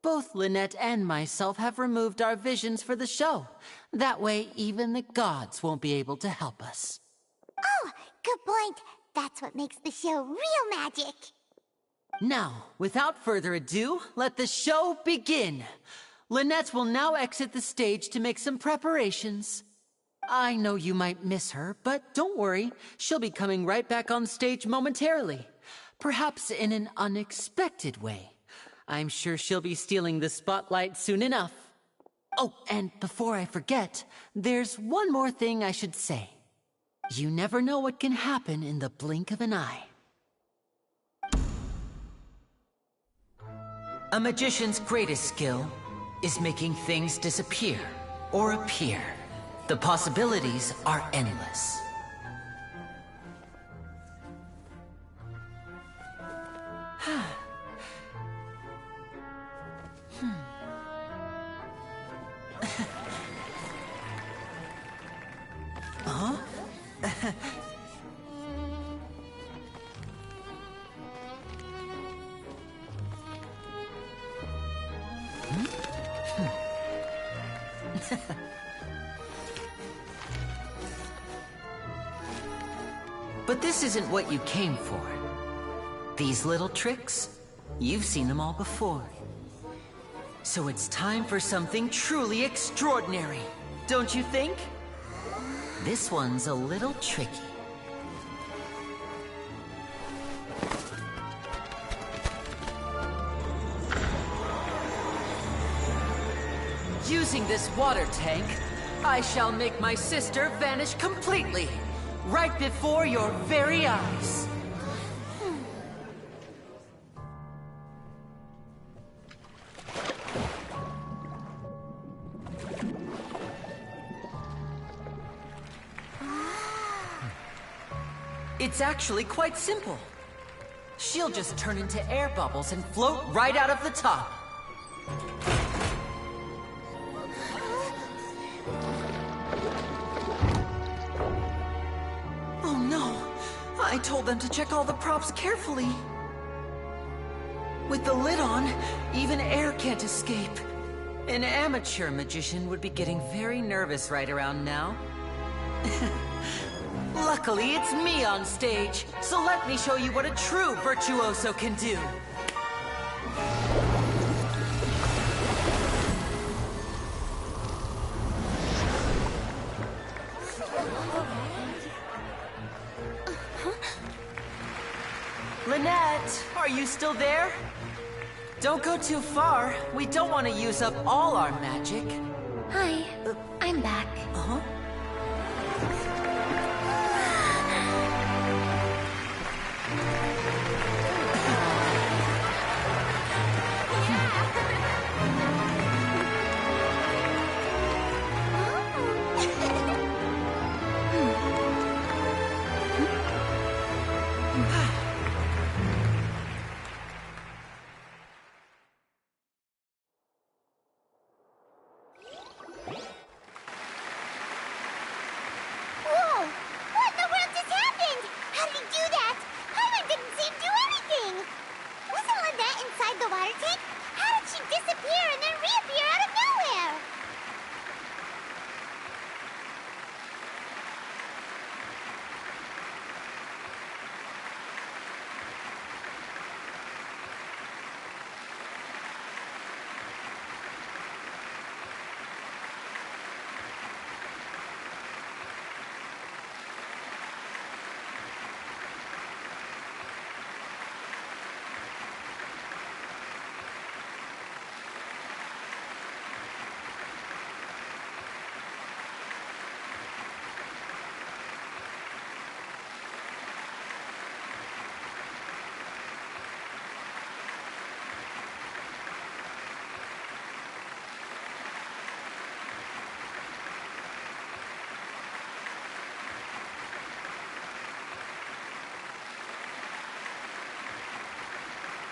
Speaker 16: Both Lynette and myself have removed our visions for the show. That way, even the gods won't be able to help us.
Speaker 2: Oh, good point. That's what makes the show real magic.
Speaker 16: Now, without further ado, let the show begin. Lynette will now exit the stage to make some preparations. I know you might miss her, but don't worry. She'll be coming right back on stage momentarily. Perhaps in an unexpected way. I'm sure she'll be stealing the spotlight soon enough. Oh, and before I forget, there's one more thing I should say. You never know what can happen in the blink of an eye. A magician's greatest skill is making things disappear or appear. The possibilities are endless. Huh? But this isn't what you came for. These little tricks, you've seen them all before. So it's time for something truly extraordinary, don't you think? This one's a little tricky. using this water tank, I shall make my sister vanish completely, right before your very eyes. It's actually quite simple. She'll just turn into air bubbles and float right out of the top. Oh no! I told them to check all the props carefully. With the lid on, even air can't escape. An amateur magician would be getting very nervous right around now. Luckily, it's me on stage, so let me show you what a true virtuoso can do. Lynette, are you still there? Don't go too far. We don't want to use up all our magic.
Speaker 19: Hi, I'm back.